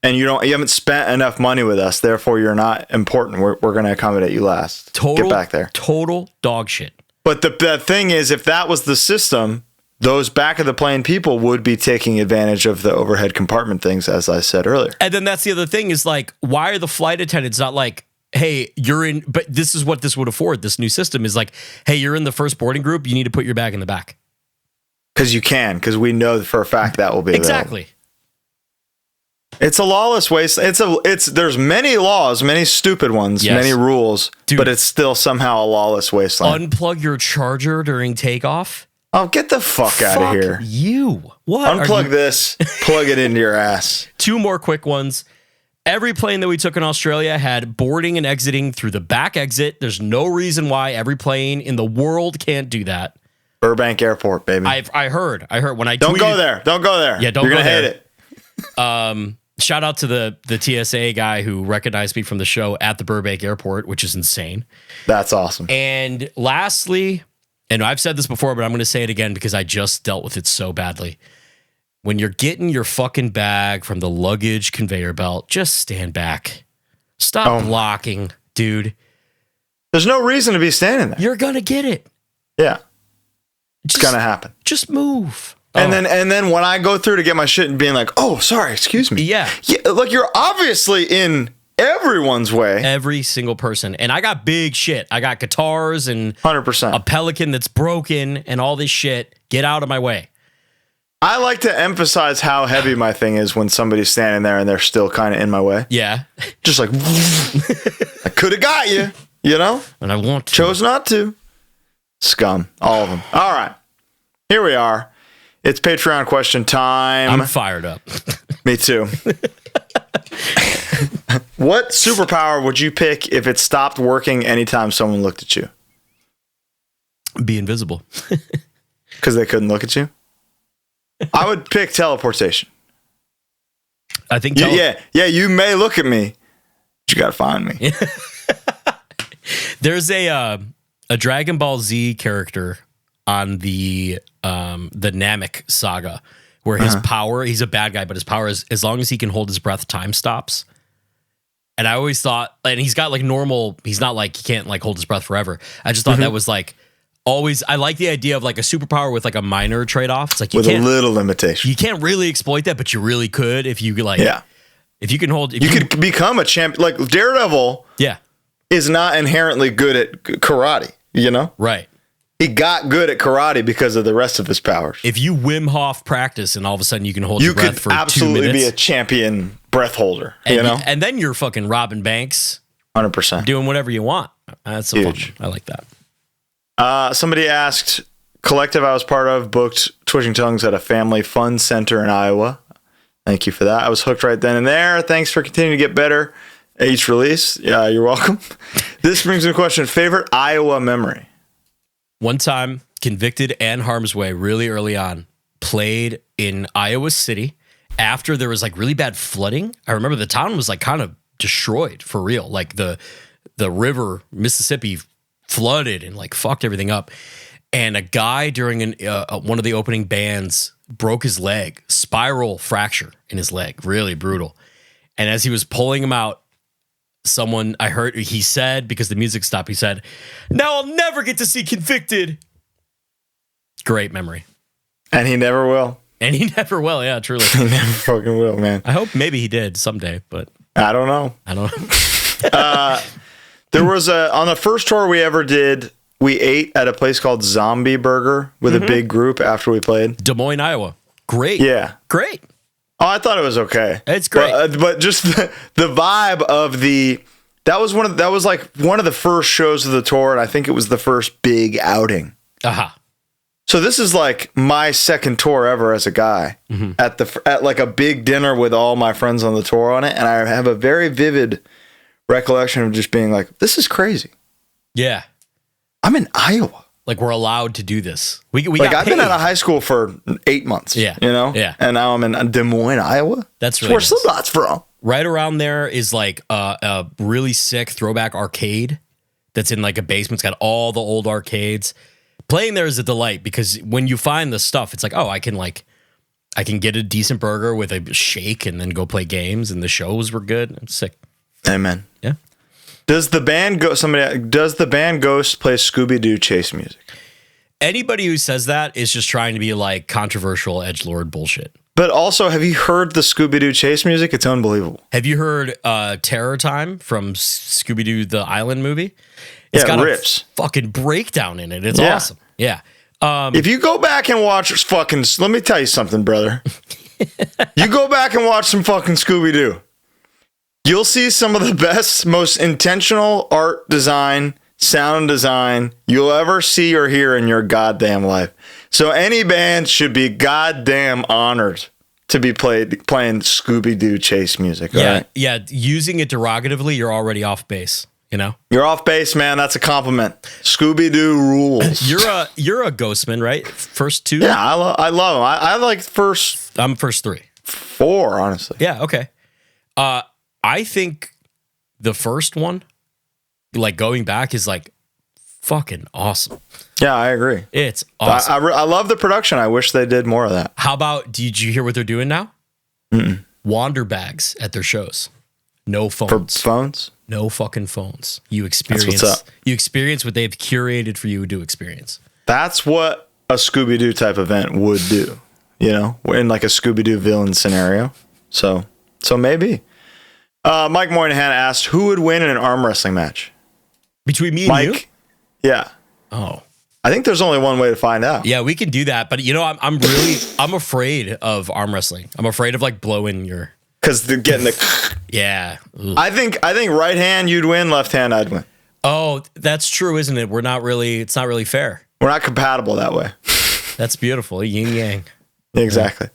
And you haven't spent enough money with us, therefore you're not important. We're going to accommodate you last. Get back there. Total dog shit. But the thing is, if that was the system, those back of the plane people would be taking advantage of the overhead compartment things, as I said earlier. And then that's the other thing is like, why are the flight attendants not like, hey, you're in, but this is what this would afford. This new system is like, hey, you're in the first boarding group. You need to put your bag in the back. Because we know for a fact that will be available. Exactly. It's a lawless waste. There's many laws, many stupid ones, many rules, but it's still somehow a lawless wasteland. Unplug your charger during takeoff. Oh, get the fuck out of here. You. What? Unplug this, plug it into your ass. 2 more quick ones. Every plane that we took in Australia had boarding and exiting through the back exit. There's no reason why every plane in the world can't do that. Burbank Airport, baby. I heard when I Don't go there. Don't go there. Yeah, don't You're go gonna there. hate it. shout out to the TSA guy who recognized me from the show at the Burbank airport, which is insane. That's awesome. And lastly, and I've said this before, but I'm going to say it again because I just dealt with it so badly. When you're getting your fucking bag from the luggage conveyor belt, just stand back. Stop blocking, dude. There's no reason to be standing there. You're going to get it. Yeah. It's going to happen. Just move. And then when I go through to get my shit and being like, oh, sorry, excuse me. Yeah. Like you're obviously in everyone's way. Every single person. And I got big shit. I got guitars and 100%. a Pelican that's broken and all this shit. Get out of my way. I like to emphasize how heavy my thing is when somebody's standing there and they're still kind of in my way. Yeah. Just like, I could have got you, you know? And I want to. Chose not to. Scum. All of them. All right. Here we are. It's Patreon question time. I'm fired up. Me too. What superpower would you pick if it stopped working anytime someone looked at you? Be invisible. Because they couldn't look at you? I would pick teleportation. I think yeah, you may look at me, but you got to find me. There's a Dragon Ball Z character on the Namek saga where his power, he's a bad guy, but his power is as long as he can hold his breath, time stops. And I always thought, and he's got like normal, he's not like, he can't like hold his breath forever. I just thought that was like, always, I like the idea of like a superpower with like a minor trade-off. It's like with a little limitation. You can't really exploit that, but you really could if you like. Yeah. If you can hold, you could become a champion. Like Daredevil. Yeah. Is not inherently good at karate. You know. Right. He got good at karate because of the rest of his powers. If you Wim Hof practice and all of a sudden you can hold your breath for 2 minutes, you could absolutely be a champion breath holder. And, you know, and then you're fucking Robin Banks. 100%. Doing whatever you want. That's so huge. Fun. I like that. Somebody asked, collective I was part of booked Twitching Tongues at a family fun center in Iowa. Thank you for that. I was hooked right then and there. Thanks for continuing to get better at each release. Yeah, you're welcome. This brings me to a question. Favorite Iowa memory? One time, Convicted and Harm's Way, really early on, played in Iowa City after there was like really bad flooding. I remember the town was like kind of destroyed for real. Like the river, Mississippi, flooded and like fucked everything up. And a guy during one of the opening bands broke his leg, spiral fracture in his leg, really brutal. And as he was pulling him out, I heard, he said, because the music stopped, he said, "Now I'll never get to see Convicted." Great memory. And he never will. And he never will, yeah, truly. He never fucking will, man. I hope maybe he did someday, but I don't know. There was on the first tour we ever did, we ate at a place called Zombie Burger with a big group after we played. Des Moines, Iowa. Great. Yeah. Great. Oh, I thought it was okay. It's great. But just the vibe of that was like one of the first shows of the tour, and I think it was the first big outing. Aha. So this is like my second tour ever as a guy at like a big dinner with all my friends on the tour on it, and I have a very vivid recollection of just being like, this is crazy. Yeah. I'm in Iowa. Like we're allowed to do this. We like got I've paid. been out of high school for 8 months. Yeah. You know? Yeah. And now I'm in Des Moines, Iowa. That's where nice. Slipknot's from. Right around there is like a really sick throwback arcade that's in like a basement. It's got all the old arcades. Playing there is a delight because when you find the stuff, it's like, oh, I can get a decent burger with a shake and then go play games, and the shows were good. It's sick. Amen. Yeah. Does the band Ghost play Scooby-Doo chase music? Anybody who says that is just trying to be like controversial edgelord bullshit. But also, have you heard the Scooby-Doo chase music? It's unbelievable. Have you heard Terror Time from Scooby-Doo the Island movie? It's got riffs. a fucking breakdown in it. It's awesome. Yeah. If you go back and watch let me tell you something, brother. You go back and watch some fucking Scooby-Doo. You'll see some of the best, most intentional art design, sound design you'll ever see or hear in your goddamn life. So any band should be goddamn honored to be playing Scooby-Doo chase music. Yeah, right? yeah. Using it derogatively, you're already off base. You know, you're off base, man. That's a compliment. Scooby-Doo rules. You're a Ghostman, right? First two. Yeah, I love them. I like first. I'm first 3. 4, honestly. Yeah. Okay. I think the first one, like going back, is like fucking awesome. Yeah, I agree. It's awesome. I love the production. I wish they did more of that. How about, did you hear what they're doing now? Wander bags at their shows. No phones. For phones? No fucking phones. You what's experience up. you experience what they've curated for you to experience. That's what a Scooby-Doo type event would do, you know, in like a Scooby-Doo villain scenario. So maybe. Mike Moynihan asked, who would win in an arm wrestling match? Between me and you? Yeah. Oh. I think there's only one way to find out. Yeah, we can do that. But you know, I'm afraid of arm wrestling. I'm afraid of like blowing your, because they're getting the. Yeah. Ugh. I think right hand you'd win, left hand I'd win. Oh, that's true, isn't it? It's not really fair. We're not compatible that way. That's beautiful. Yin yang. Exactly.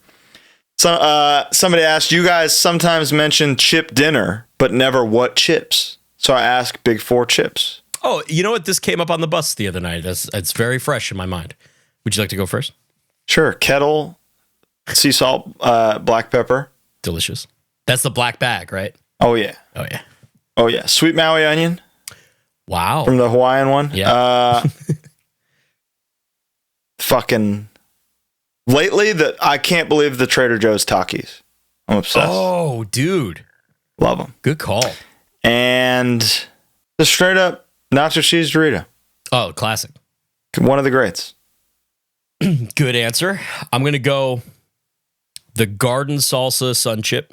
So somebody asked, you guys sometimes mention chip dinner, but never what chips. So I asked Big Four chips. Oh, you know what? This came up on the bus the other night. It's very fresh in my mind. Would you like to go first? Sure. Kettle, sea salt, black pepper. Delicious. That's the black bag, right? Oh, yeah. Oh, yeah. Oh, yeah. Sweet Maui onion. Wow. From the Hawaiian one. Yeah. Fucking lately, I can't believe the Trader Joe's Takis. I'm obsessed. Oh, dude. Love them. Good call. And the straight up nacho cheese Dorito. Oh, classic. One of the greats. Good answer. I'm going to go the garden salsa sun chip.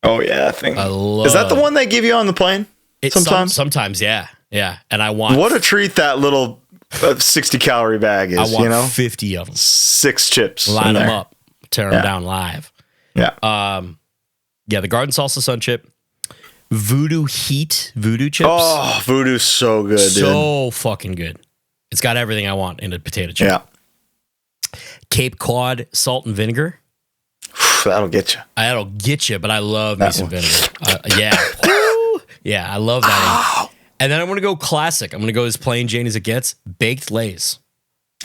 Oh, yeah. That thing. Is that the one they give you on the plane? Sometimes? Sometimes, yeah. Yeah. And I want. What a treat that little 60 calorie bag is. I want, you know, 50 of them. 6 chips. Line them up. Tear them down live. Yeah. Yeah. The garden salsa sun chip. Voodoo chips. Oh, Voodoo's so good, dude. So fucking good. It's got everything I want in a potato chip. Yeah. Cape Cod salt and vinegar. That'll get you. That'll get you, but I love me some vinegar. Yeah. Yeah, I love that. And then I'm going to go classic. I'm going to go as plain Jane as it gets. Baked Lays.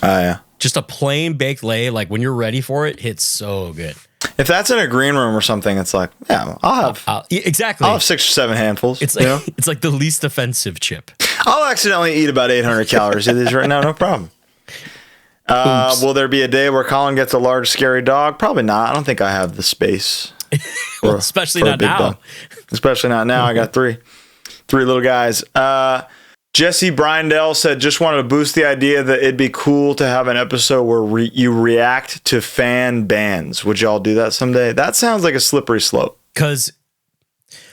Oh, yeah. Just a plain baked lay, like when you're ready for it, hits so good. If that's in a green room or something, it's like, yeah, I'll have exactly. I'll have 6 or 7 handfuls. It's like, you know? It's like the least offensive chip. I'll accidentally eat about 800 calories of these right now, no problem. Will there be a day where Colin gets a large, scary dog? Probably not. I don't think I have the space. Well, especially not now. Dog. Especially not now. I got 3 little guys. Jesse Brindell said, just wanted to boost the idea that it'd be cool to have an episode where you react to fan bands. Would y'all do that someday? That sounds like a slippery slope. Because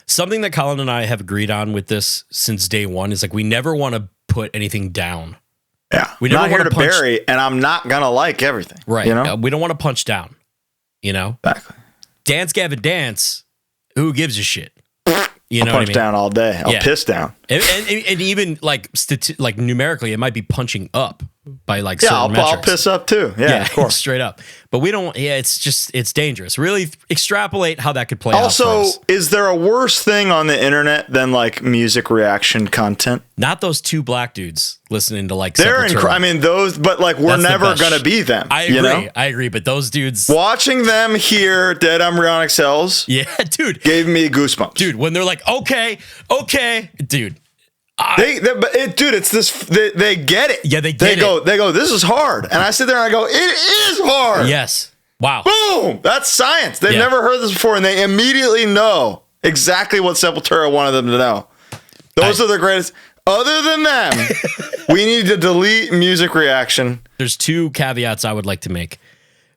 something that Colin and I have agreed on with this since day one is like, we never want to put anything down. Yeah. We never not here to punch, bury, and I'm not going to like everything. Right. You know? We don't want to punch down. You know? Exactly. Dance, Gavin, dance. Who gives a shit? You know I'll punch what I mean? down all day. I'll piss down. And even like numerically, it might be punching up by like certain I'll metrics. piss up too. Yeah, of course. Straight up. But we don't. Yeah, it's dangerous. Really extrapolate how that could play out. Also, is there a worse thing on the internet than like music reaction content? Not those 2 black dudes listening to like. They're I mean, those, but like we're never gonna be them. I agree. You know? I agree. But those dudes watching them hear Dead Embryonic Cells, dude, gave me goosebumps. Dude, when they're like, okay, dude. Dude, it's this. They get it. Yeah, they get it. They go. This is hard, and I sit there and I go, it is hard. Yes. Wow. Boom. That's science. They've never heard this before, and they immediately know exactly what Sepultura wanted them to know. Those are the greatest. Other than them, we need to delete music reaction. There's 2 caveats I would like to make.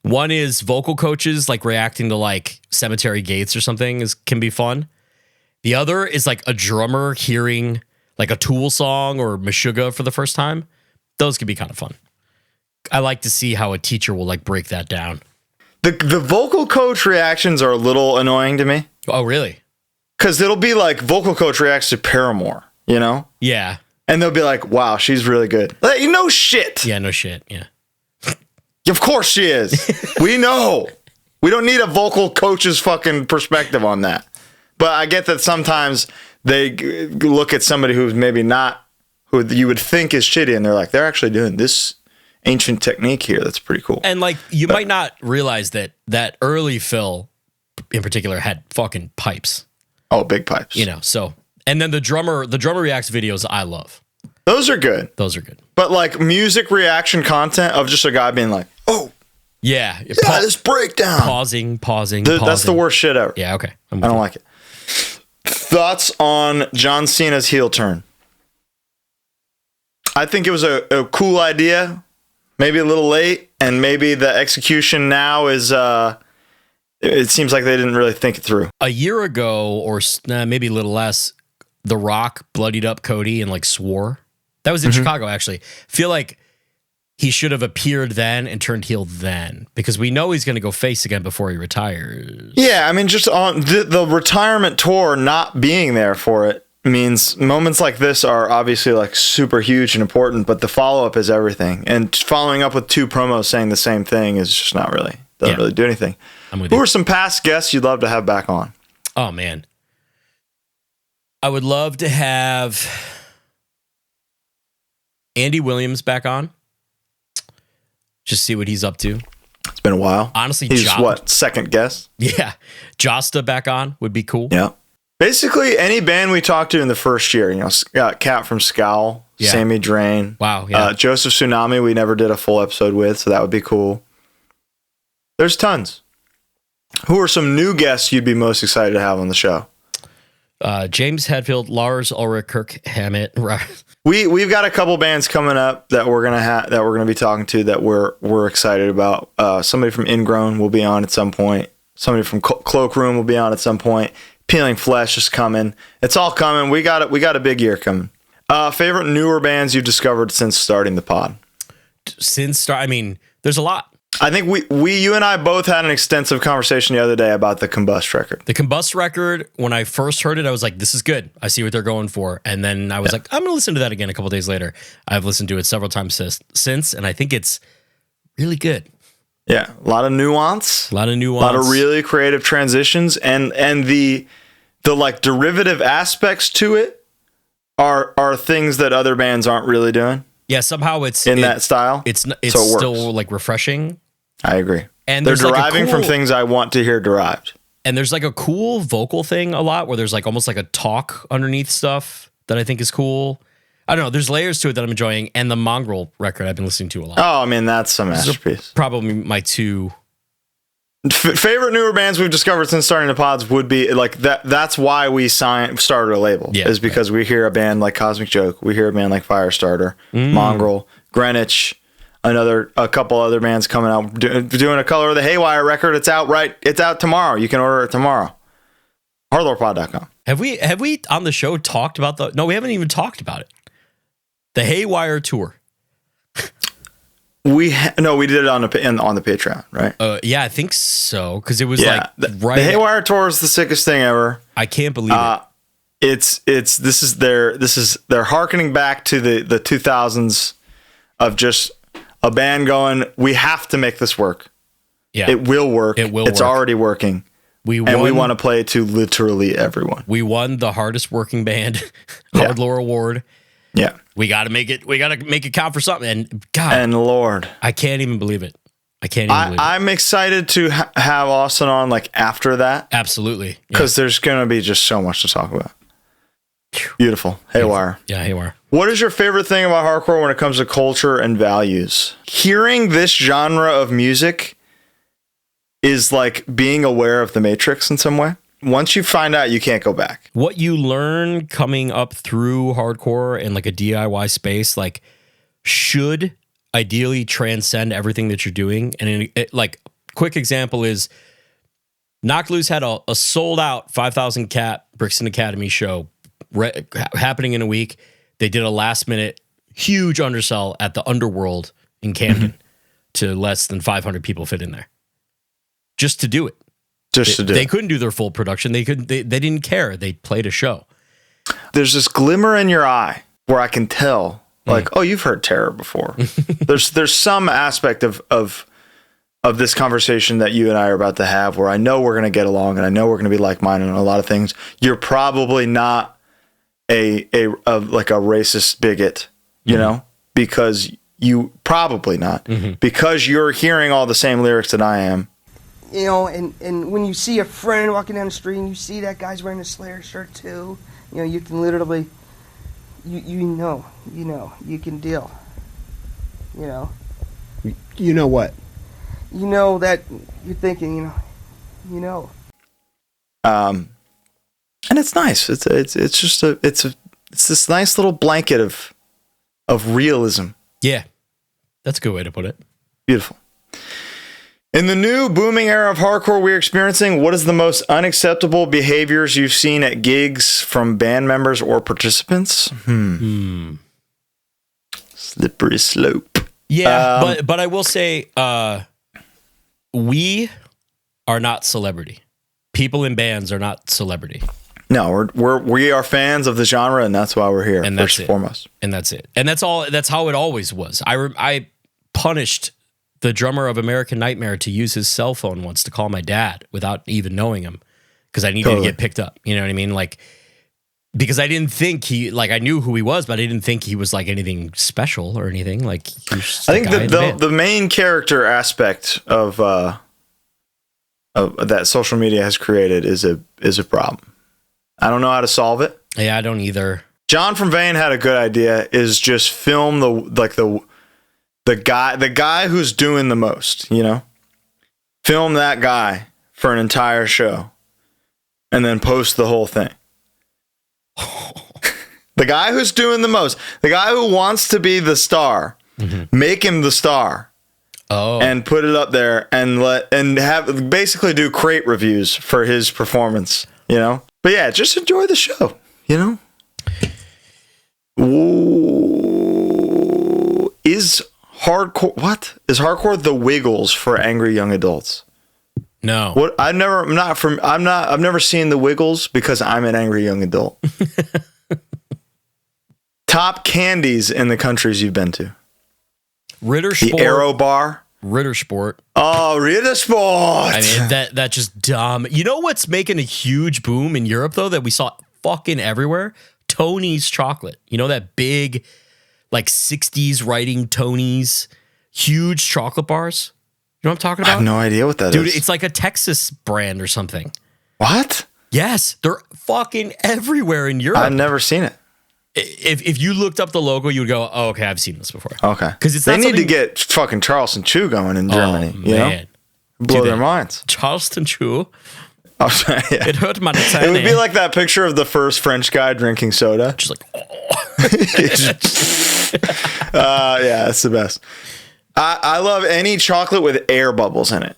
One is vocal coaches like reacting to like Cemetery Gates or something can be fun. The other is like a drummer hearing like a Tool song or Meshuggah for the first time. Those could be kind of fun. I like to see how a teacher will like break that down. The vocal coach reactions are a little annoying to me. Oh, really? Because it'll be like vocal coach reacts to Paramore, you know? Yeah. And they'll be like, wow, she's really good. Like, you know shit. Yeah, no shit. Yeah. Of course she is. We know. We don't need a vocal coach's fucking perspective on that. But I get that sometimes they look at somebody who's maybe not, who you would think is shitty, and they're like, they're actually doing this ancient technique here. That's pretty cool. And like, you might not realize that early Phil in particular had fucking pipes. Oh, big pipes. You know, so and then the drummer reacts videos I love. Those are good. Those are good. But like music reaction content of just a guy being like, oh, yeah, this breakdown. Pausing. That's the worst shit ever. Yeah, okay. I don't like it. Thoughts on John Cena's heel turn? I think it was a cool idea, maybe a little late, and maybe the execution now is, it seems like they didn't really think it through. A year ago, or maybe a little less, The Rock bloodied up Cody and like swore. That was in Chicago, actually. Feel like he should have appeared then and turned heel then, because we know he's going to go face again before he retires. Yeah, I mean, just on the retirement tour, not being there for it means moments like this are obviously like super huge and important, but the follow-up is everything. And following up with 2 promos saying the same thing is just not really, doesn't really do anything. Who are some past guests you'd love to have back on? Oh, man. I would love to have Andy Williams back on. Just see what he's up to. It's been a while. Honestly, he's second guest? Yeah. Josta back on would be cool. Yeah. Basically, any band we talked to in the first year, got Cat from Scowl, Sammy Drain. Wow. Yeah. Joseph Tsunami, we never did a full episode with, so that would be cool. There's tons. Who are some new guests you'd be most excited to have on the show? James Hetfield, Lars Ulrich, Kirk Hammett. We've got a couple bands coming up that we're gonna be talking to that we're excited about. Somebody from Ingrown will be on at some point. Somebody from Cloakroom will be on at some point. Peeling Flesh is coming. It's all coming. We got a big year coming. Favorite newer bands you've discovered since starting the pod? I mean, there's a lot. I think you and I both had an extensive conversation the other day about the Combust record. The Combust record, when I first heard it, I was like, this is good. I see what they're going for. And then I was like, I'm going to listen to that again a couple days later. I've listened to it several times since, and I think it's really good. Yeah, a lot of nuance. A lot of really creative transitions, and the like derivative aspects to it are things that other bands aren't really doing. Yeah, somehow it's in that style. It's so it still like refreshing. I agree. And they're deriving from things I want to hear derived. And there's like a cool vocal thing a lot where there's like almost like a talk underneath stuff that I think is cool. I don't know. There's layers to it that I'm enjoying. And the Mongrel record I've been listening to a lot. Oh, I mean, that's a masterpiece. Probably my 2 favorite newer bands we've discovered since starting the pods would be like that. That's why we started a label, is because we hear a band like Cosmic Joke, we hear a band like Firestarter, Mongrel, Greenwich, a couple other bands coming out doing a Color of the Haywire record. It's out tomorrow. You can order it tomorrow. HardLorePod.com. Have we on the show talked about no, we haven't even talked about it. The Haywire tour. We did it on the Patreon, right? Yeah, I think so, because it was the Haywire tour is the sickest thing ever. I can't believe it. They're hearkening back to the 2000s of just a band going, we have to make this work. Yeah, it will work. It's already working. We want to play it to literally everyone. We won the hardest working band HardLore Award. Yeah. We got to make it count for something. And God. And Lord. I can't even believe it. I'm excited to have Austin on like after that. Absolutely. Because there's going to be just so much to talk about. Beautiful. Haywire. Yeah, Haywire. What is your favorite thing about hardcore when it comes to culture and values? Hearing this genre of music is like being aware of the Matrix in some way. Once you find out, you can't go back. What you learn coming up through hardcore and like a DIY space, like should ideally transcend everything that you're doing. And like quick example is Knocked Loose had a sold out 5,000 cat Brixton Academy show happening in a week. They did a last minute huge undersell at the Underworld in Camden to less than 500 people fit in there just to do it. They couldn't do their full production. They didn't care. They played a show. There's this glimmer in your eye where I can tell, like, oh, you've heard Terror before. there's some aspect of this conversation that you and I are about to have where I know we're going to get along and I know we're going to be like-minded on a lot of things. You're probably not a racist bigot, you know, because you probably not because you're hearing all the same lyrics that I am. you know, and when you see a friend walking down the street and you see that guy's wearing a Slayer shirt too, you know, you can literally, you know, you can deal, you know. You know what? You know that you're thinking, you know. And it's nice. It's this nice little blanket of realism. Yeah, that's a good way to put it. Beautiful. In the new booming era of hardcore we're experiencing, what is the most unacceptable behaviors you've seen at gigs from band members or participants? Slippery slope. Yeah, but I will say, we are not celebrity. People in bands are not celebrity. No, we are fans of the genre, and that's why we're here. And first and foremost. And that's it. And that's all. That's how it always was. I punished the drummer of American Nightmare to use his cell phone once to call my dad without even knowing him because I needed to get picked up. You know what I mean? Like, because I didn't think I knew who he was, but I didn't think he was like anything special or anything. Like, he was just I think the main character aspect of that social media has created is a problem. I don't know how to solve it. Yeah, I don't either. John from Vane had a good idea: is just film the guy who's doing the most. You know, film that guy for an entire show, and then post the whole thing. The guy who's doing the most, the guy who wants to be the star, make him the star. And put it up there and have basically do crate reviews for his performance, you know? But yeah, just enjoy the show, you know? Ooh, is hardcore the Wiggles for angry young adults? No. What I've never seen the Wiggles because I'm an angry young adult. Top candies in the countries you've been to. Ritter Sport. The Aero Bar. Ritter Sport. Oh, Ritter Sport. I mean, that just dumb. You know what's making a huge boom in Europe, though, that we saw fucking everywhere? Tony's chocolate. You know that big, like, 60s writing Tony's huge chocolate bars? You know what I'm talking about? I have no idea what that is. Dude, it's like a Texas brand or something. What? Yes, they're fucking everywhere in Europe. I've never seen it. If you looked up the logo, you would go, "Oh, okay, I've seen this before." Okay, because they need to get fucking Charleston Chew going in Germany. You know, blow their minds. Charleston Chew. Oh, sorry, yeah. It hurt my. It would be like that picture of the first French guy drinking soda. Just like, yeah, it's the best. I love any chocolate with air bubbles in it.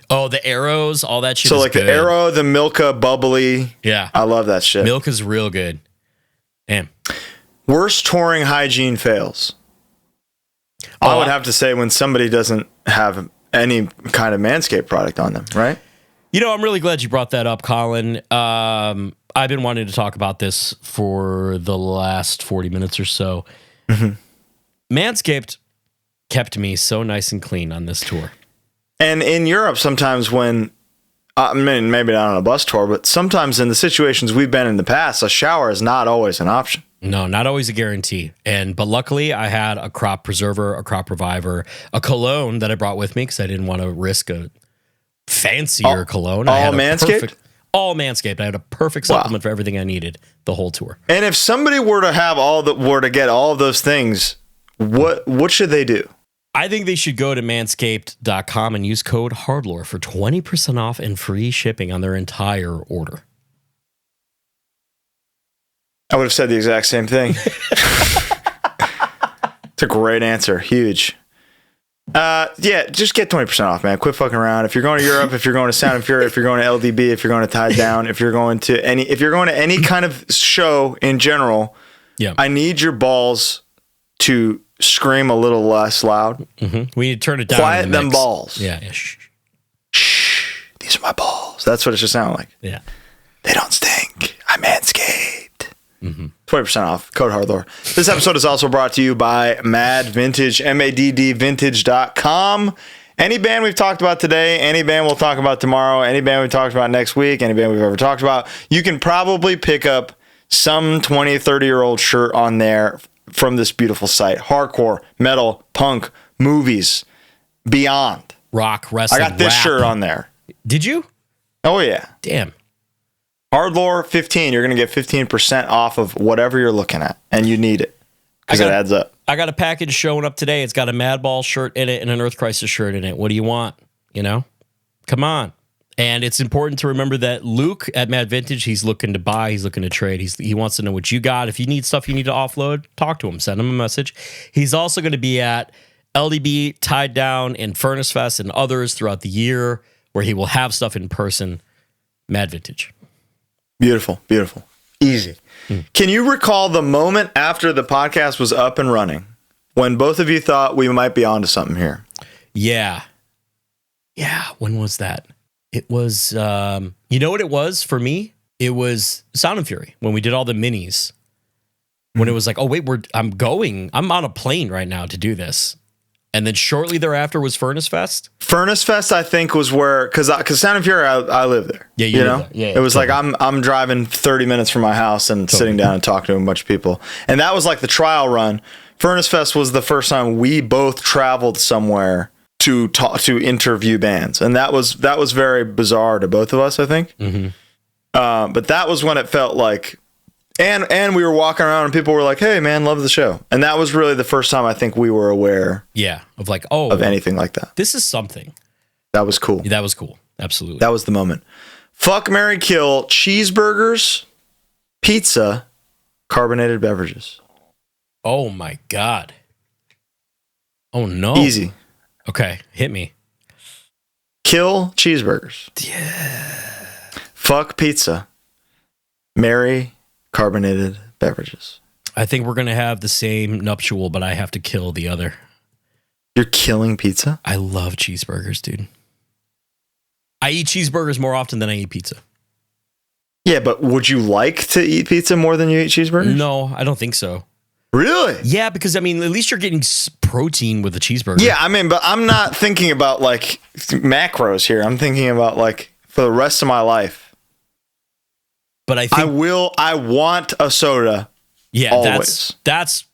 Oh, the arrows, all that shit. So is like good. the Aero, the Milka bubbly. Yeah, I love that shit. Milka's real good. Damn. Worst touring hygiene fails. I would have to say when somebody doesn't have any kind of Manscaped product on them, right? You know, I'm really glad you brought that up, Colin. I've been wanting to talk about this for the last 40 minutes or so. Manscaped kept me so nice and clean on this tour. And in Europe, sometimes when, I mean, maybe not on a bus tour, but sometimes in the situations we've been in the past, a shower is not always an option. No, not always a guarantee. But luckily, I had a crop preserver, a crop reviver, a cologne that I brought with me because I didn't want to risk a fancier cologne. All Manscaped? All Manscaped. I had a perfect supplement for everything I needed the whole tour. And if somebody were to have get all of those things, what should they do? I think they should go to manscaped.com and use code HardLore for 20% off and free shipping on their entire order. I would have said the exact same thing. It's a great answer. Huge. Yeah, just get 20% off, man. Quit fucking around. If you're going to Europe, if you're going to Sound and Fury, if you're going to LDB, if you're going to Tied Down, if you're going to any kind of show in general, I need your balls to scream a little less loud. We need to turn it down. Quiet them balls. Yeah. Shh. These are my balls. That's what it should sound like. Yeah. They don't stink. I'm Manscaped. 20% off. Code HardLore. This episode is also brought to you by Mad Vintage, MADDvintage.com. Any band we've talked about today, any band we'll talk about tomorrow, any band we talked about next week, any band we've ever talked about, you can probably pick up some 20, 30-year-old shirt on there from this beautiful site. Hardcore, metal, punk, movies, beyond. Rock, wrestling, I got this shirt on there. Did you? Oh yeah. Damn. HardLore 15. You're gonna get 15% off of whatever you're looking at, and you need it because it adds up. I got a package showing up today. It's got a Madball shirt in it and an Earth Crisis shirt in it. What do you want? You know, come on. And it's important to remember that Luke at Mad Vintage, he's looking to buy, he's looking to trade. He wants to know what you got. If you need stuff you need to offload, talk to him, send him a message. He's also going to be at LDB, Tied Down, and Furnace Fest and others throughout the year where he will have stuff in person. Mad Vintage. Beautiful, beautiful. Easy. Can you recall the moment after the podcast was up and running when both of you thought we might be onto something here? Yeah. Yeah. When was that? It was, you know what it was for me? It was Sound and Fury when we did all the minis. When it was like, oh, wait, I'm on a plane right now to do this. And then shortly thereafter was Furnace Fest. Furnace Fest, I think, was where, because Sound and Fury, I live there. Yeah, you know? There. Yeah, it was totally. Like I'm driving 30 minutes from my house and sitting down and talking to a bunch of people. And that was like the trial run. Furnace Fest was the first time we both traveled somewhere to talk, to interview bands, and that was very bizarre to both of us, I think. Mm-hmm. But that was when it felt like, and we were walking around and people were like, "Hey, man, love the show," and that was really the first time I think we were aware, of like, oh, of anything like that. This is something. That was cool. That was cool. Absolutely. That was the moment. Fuck, marry, kill: cheeseburgers, pizza, carbonated beverages. Oh my God. Oh no. Easy. Okay, hit me. Kill cheeseburgers. Yeah. Fuck pizza. Marry carbonated beverages. I think we're going to have the same nuptial, but I have to kill the other. You're killing pizza? I love cheeseburgers, dude. I eat cheeseburgers more often than I eat pizza. Yeah, but would you like to eat pizza more than you eat cheeseburgers? No, I don't think so. Really? Yeah, because I mean, at least you're getting protein with a cheeseburger. Yeah, I mean, but I'm not thinking about like macros here. I'm thinking about like for the rest of my life. But I think I want a soda. Yeah, always. That's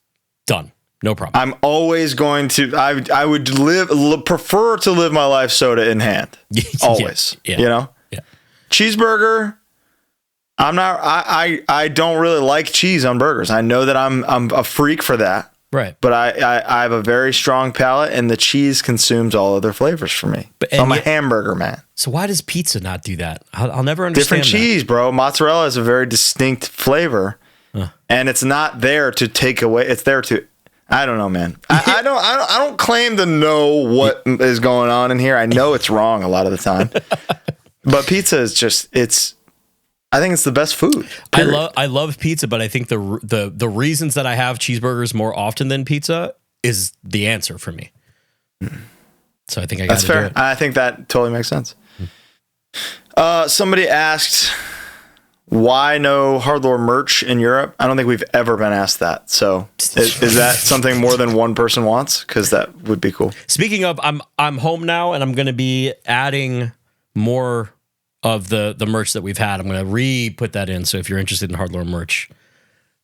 done. No problem. I'm always going to. I would prefer to live my life soda in hand. Always. Yeah. You know. Yeah. Cheeseburger. I'm not. I don't really like cheese on burgers. I know that I'm a freak for that. Right. But I have a very strong palate, and the cheese consumes all other flavors for me. So I'm a hamburger man. So why does pizza not do that? I'll never understand. Different cheese, bro. Mozzarella is a very distinct flavor, and it's not there to take away. It's there to. I don't know, man. I don't claim to know what is going on in here. I know it's wrong a lot of the time, but pizza is just I think it's the best food. Period. I love pizza, but I think the reasons that I have cheeseburgers more often than pizza is the answer for me. So I think That's fair. I think that totally makes sense. Somebody asked, why no HardLore merch in Europe? I don't think we've ever been asked that. So is that something more than one person wants? Because that would be cool. Speaking of, I'm home now, and I'm going to be adding more of the merch that we've had. I'm going to re-put that in. So if you're interested in HardLore merch,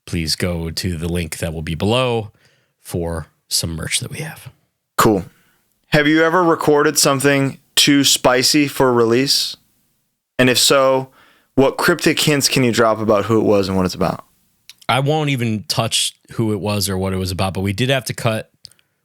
please go to the link that will be below for some merch that we have. Cool. Have you ever recorded something too spicy for release? And if so, what cryptic hints can you drop about who it was and what it's about? I won't even touch who it was or what it was about, but we did have to cut.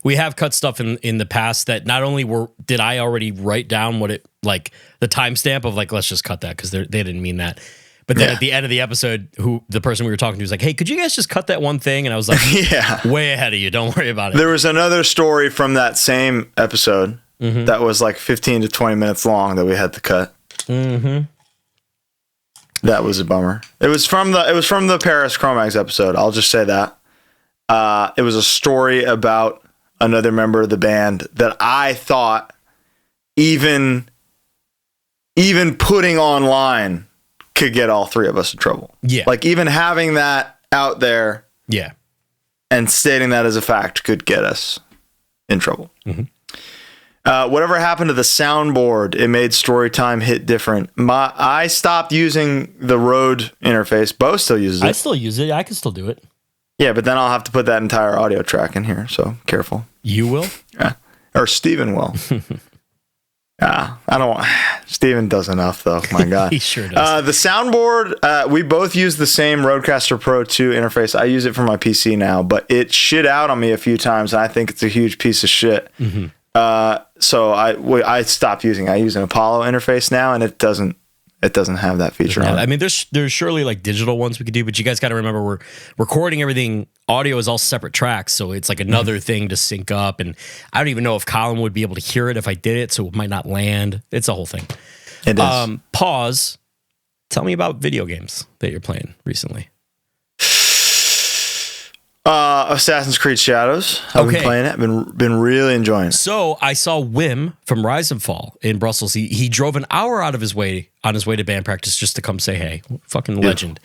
We have cut stuff in the past that not only did I already write down what it, like the timestamp of like, let's just cut that because they didn't mean that. But then at the end of the episode, the person we were talking to was like, hey, could you guys just cut that one thing? And I was like, yeah, way ahead of you. Don't worry about it. There was another story from that same episode that was like 15 to 20 minutes long that we had to cut. Mm-hmm. That was a bummer. It was from the Paris Chromax episode. I'll just say that. It was a story about another member of the band that I thought even putting online could get all three of us in trouble. Yeah. Like even having that out there. Yeah. And stating that as a fact could get us in trouble. Mm-hmm. Whatever happened to the soundboard, it made Storytime hit different. I stopped using the Rode interface. Bo still uses it. I still use it. I can still do it. Yeah, but then I'll have to put that entire audio track in here, so careful. You will? Yeah. Or Steven will. I don't want. Steven does enough though. My God, He sure does. The soundboard. We both use the same Rodecaster Pro 2 interface. I use it for my PC now, but it shit out on me a few times, and I think it's a huge piece of shit. So I stopped using. I use an Apollo interface now, and it doesn't have that feature on it. I mean, there's surely like digital ones we could do, but you guys got to remember we're recording everything. Audio is all separate tracks, so it's like another thing to sync up. And I don't even know if Colin would be able to hear it if I did it, so it might not land. It's a whole thing. It is. Pause. Tell me about video games that you're playing recently. Assassin's Creed Shadows. I've been playing it. I've been really enjoying it. So I saw Wim from Rise and Fall in Brussels. He drove an hour out of his way on his way to band practice just to come say hey. Fucking legend.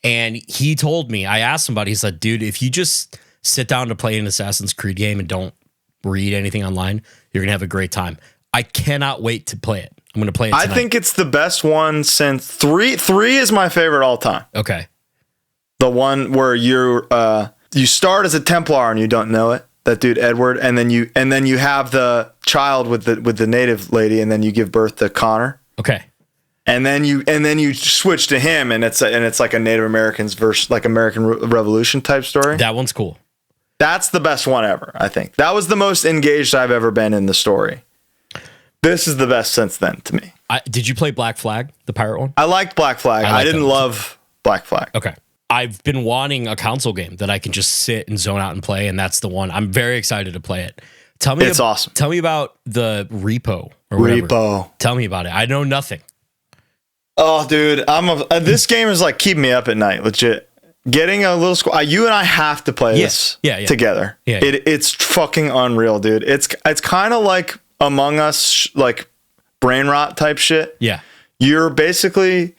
And he told me, I asked somebody, he said, dude, if you just sit down to play an Assassin's Creed game and don't read anything online, you're gonna have a great time. I cannot wait to play it. I'm gonna play it tonight. I think it's the best one since 3 is my favorite all time. Okay. The one where you start as a Templar and you don't know it, that dude Edward, and then you have the child with the native lady, and then you give birth to Connor. Okay. And then you switch to him, and it's like a Native Americans versus like American Revolution type story. That one's cool. That's the best one ever, I think. That was the most engaged I've ever been in the story. This is the best since then to me. Did you play Black Flag, the pirate one? I liked Black Flag. I didn't love Black Flag. Okay. I've been wanting a console game that I can just sit and zone out and play, and that's the one. I'm very excited to play it. Tell me, it's awesome. Tell me about the repo or whatever. Repo. Tell me about it. I know nothing. Oh, dude, this game is like keeping me up at night. Legit, getting a little squad. You and I have to play this together. Yeah. It's fucking unreal, dude. It's kind of like Among Us, like brain rot type shit. Yeah, you're basically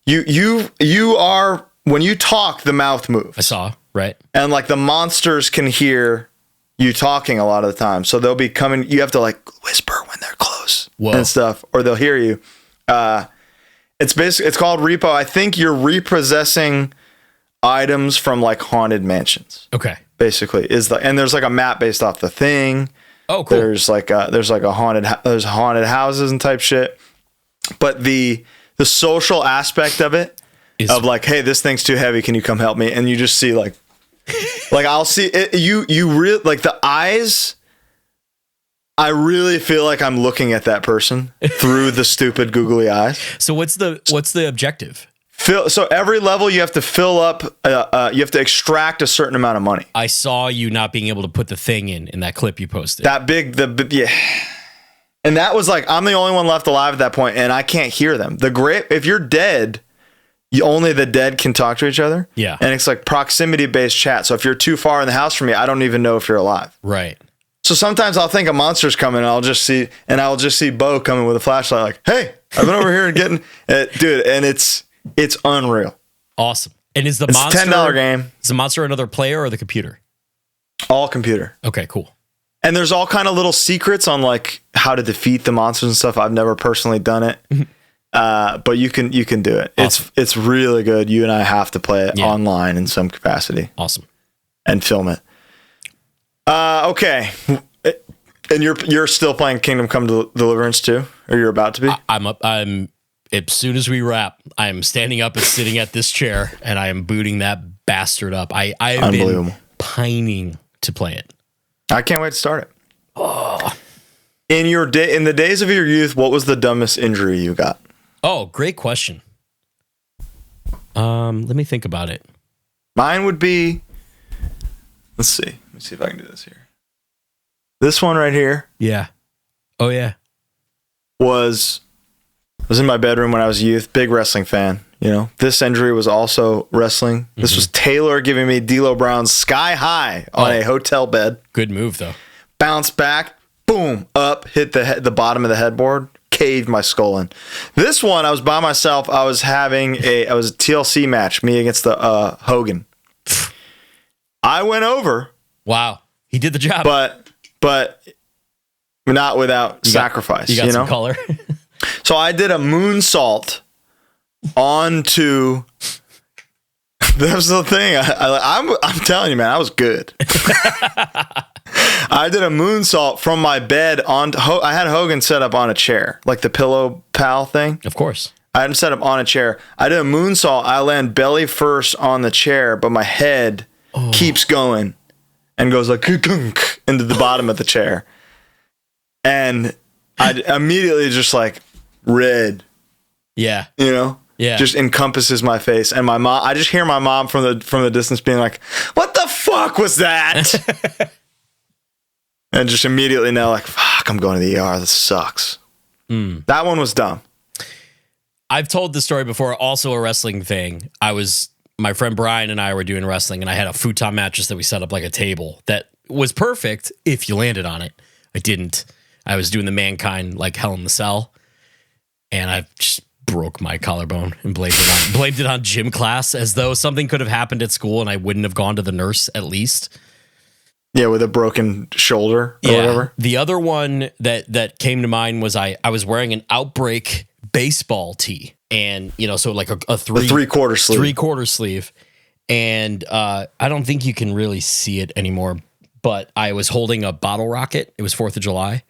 you are. When you talk, the mouth moves. I saw, right? And like the monsters can hear you talking a lot of the time. So they'll be coming, you have to like whisper when they're close and stuff, or they'll hear you. It's called Repo. I think you're repossessing items from like haunted mansions. Okay. Basically and there's like a map based off the thing. Oh, cool. There's haunted houses and type shit. But the social aspect of it, of like, hey, this thing's too heavy. Can you come help me? And you just see like I'll see it. You really like the eyes. I really feel like I'm looking at that person through the stupid googly eyes. So what's the objective? So every level you have to fill up. You have to extract a certain amount of money. I saw you not being able to put the thing in that clip you posted. Yeah. And that was like, I'm the only one left alive at that point, and I can't hear them. If you're dead, only the dead can talk to each other. Yeah. And it's like proximity-based chat. So if you're too far in the house from me, I don't even know if you're alive. Right. So sometimes I'll think a monster's coming, and I'll just see Bo coming with a flashlight like, hey, I've been over here and getting it. Dude, and it's unreal. Awesome. And is the it's monster a $10 game. Is the monster another player or the computer? All computer. Okay, cool. And there's all kind of little secrets on like how to defeat the monsters and stuff. I've never personally done it. But you can do it. Awesome. It's really good. You and I have to play it online in some capacity. Awesome. And film it. Okay. And you're still playing Kingdom Come Deliverance too, or you're about to be? I'm as soon as we wrap, I'm standing up and sitting at this chair, and I am booting that bastard up. I've been pining to play it. I can't wait to start it. Oh. In the days of your youth, what was the dumbest injury you got? Oh, great question. Let me think about it. Mine would be, let's see. Let me see if I can do this here. This one right here. Yeah. Oh yeah. Was in my bedroom when I was a youth. Big wrestling fan. You know, this injury was also wrestling. Mm-hmm. This was Taylor giving me D'Lo Brown's Sky High on a hotel bed. Good move though. Bounce back, boom, up, hit the bottom of the headboard, caved my skull in. This one, I was by myself. I was a TLC match, me against the Hogan. I went over. Wow, he did the job. But not without sacrifice. You got some color. So I did a moonsault onto. That was the thing. I'm telling you, man, I was good. I did a moonsault from my bed on. I had Hogan set up on a chair, like the pillow pal thing. Of course. I had him set up on a chair. I did a moonsault. I land belly first on the chair, but my head keeps going and goes like into the bottom of the chair. And I immediately just like red. Yeah. You know? Yeah. Just encompasses my face. And my mom, I just hear my mom from the distance being like, "What the fuck was that?" And just immediately know like, fuck, I'm going to the ER. This sucks. That one was dumb. I've told this story before, also a wrestling thing. My friend Brian and I were doing wrestling, and I had a futon mattress that we set up like a table that was perfect if you landed on it. I didn't. I was doing the Mankind like Hell in the Cell, and I just broke my collarbone and blamed it on gym class, as though something could have happened at school and I wouldn't have gone to the nurse at least. Yeah, with a broken shoulder or whatever. The other one that came to mind was I was wearing an Outbreak baseball tee, and so like a three-quarter sleeve. And I don't think you can really see it anymore, but I was holding a bottle rocket. It was 4th of July.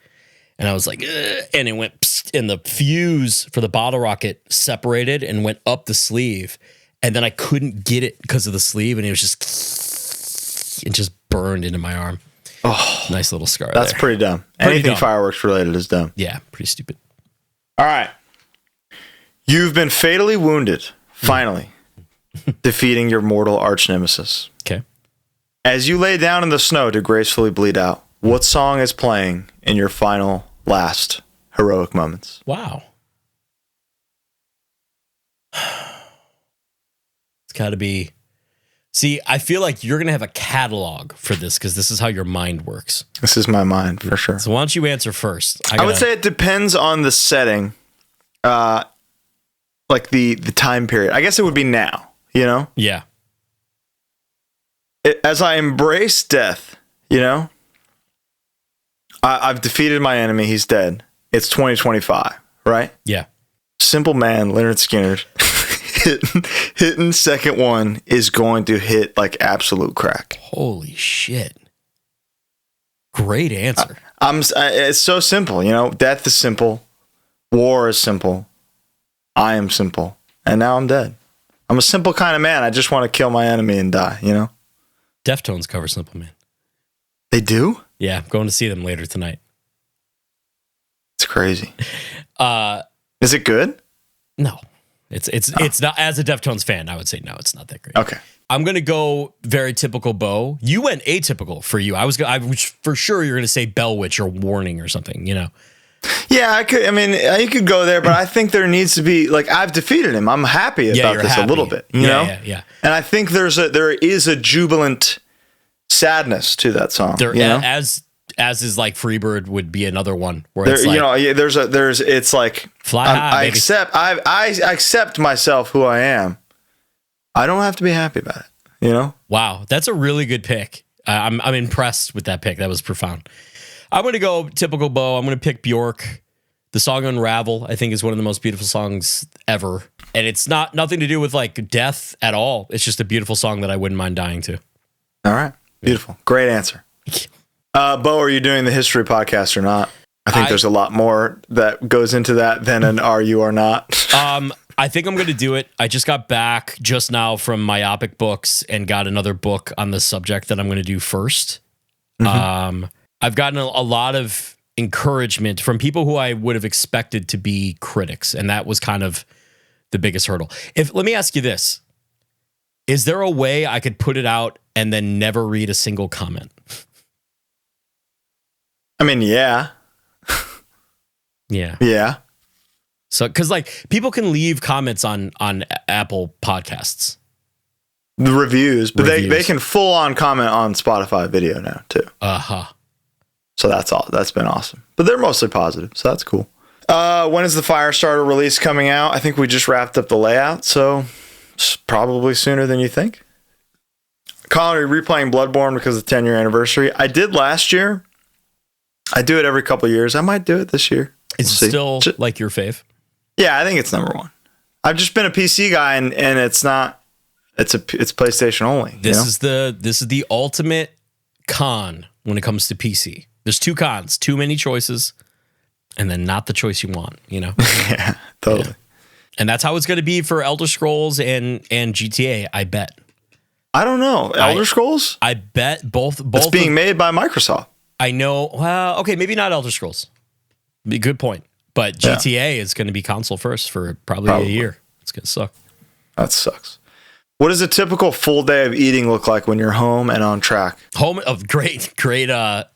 And I was like, ugh, and it went, psst, and the fuse for the bottle rocket separated and went up the sleeve. And then I couldn't get it because of the sleeve, and it was just burned into my arm. Oh, nice little scar. That's there. pretty dumb. Anything fireworks related is dumb. Yeah, pretty stupid. All right. You've been fatally wounded, finally, defeating your mortal arch nemesis. Okay. As you lay down in the snow to gracefully bleed out, what song is playing in your final, last heroic moments? Wow. It's got to be... See, I feel like you're going to have a catalog for this because this is how your mind works. This is my mind, for sure. So why don't you answer first? I would say it depends on the setting, like the time period. I guess it would be now, you know? Yeah. As I embrace death, you know? I've defeated my enemy. He's dead. It's 2025, right? Yeah. Simple man, Leonard Skinner, hitting second one is going to hit like absolute crack. Holy shit. Great answer. It's so simple, you know? Death is simple. War is simple. I am simple. And now I'm dead. I'm a simple kind of man. I just want to kill my enemy and die, you know? Deftones cover Simple Man. They do? Yeah, I'm going to see them later tonight. It's crazy. Is it good? No. It's not, as a Deftones fan, I would say no, it's not that great. Okay. I'm going to go very typical Bo. You went atypical for you. I was for sure you're going to say Bell Witch or Warning or something, you know. Yeah, I could. I mean, you could go there, but I think there needs to be like I've defeated him. I'm happy about this a little bit, you know. Yeah. And I think there is a jubilant sadness to that song. There, you know? as is like Freebird would be another one where it's like, you know, it's like fly high. I accept myself who I am. I don't have to be happy about it, you know. Wow, that's a really good pick. I'm impressed with that pick. That was profound. I'm going to go typical Bo. I'm going to pick Bjork. The song Unravel, I think, is one of the most beautiful songs ever. And it's nothing to do with like death at all. It's just a beautiful song that I wouldn't mind dying to. All right. Beautiful. Great answer. Bo, are you doing the history podcast or not? I think there's a lot more that goes into that than an are you or not. I think I'm going to do it. I just got back just now from Myopic Books and got another book on the subject that I'm going to do first. Mm-hmm. I've gotten a lot of encouragement from people who I would have expected to be critics, and that was kind of the biggest hurdle. Let me ask you this. Is there a way I could put it out and then never read a single comment? I mean, yeah. Yeah. Yeah. So, because like people can leave comments on Apple Podcasts. The reviews, but they can full on comment on Spotify video now too. Uh-huh. So that's been awesome. But they're mostly positive, so that's cool. When is the Firestarter release coming out? I think we just wrapped up the layout, so it's probably sooner than you think. Colin, are you replaying Bloodborne because of the 10-year anniversary? I did last year. I do it every couple of years. I might do it this year. Is it still like your fave? Yeah, I think it's number one. I've just been a PC guy, and it's not. It's PlayStation only. This is the ultimate con when it comes to PC. There's two cons, too many choices, and then not the choice you want, you know? Yeah, totally. Yeah. And that's how it's going to be for Elder Scrolls and GTA, I bet. I don't know. Elder Scrolls? I bet both. It's being made by Microsoft. I know. Well, okay, maybe not Elder Scrolls. Good point. But GTA is going to be console first for probably a year. It's going to suck. That sucks. What does a typical full day of eating look like when you're home and on track? Home of great. The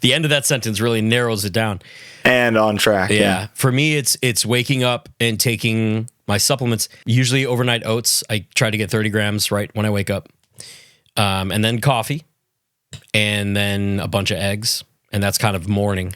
end of that sentence really narrows it down. And on track. Yeah. For me, it's waking up and taking my supplements. Usually overnight oats. I try to get 30 grams right when I wake up, and then coffee, and then a bunch of eggs, and that's kind of morning.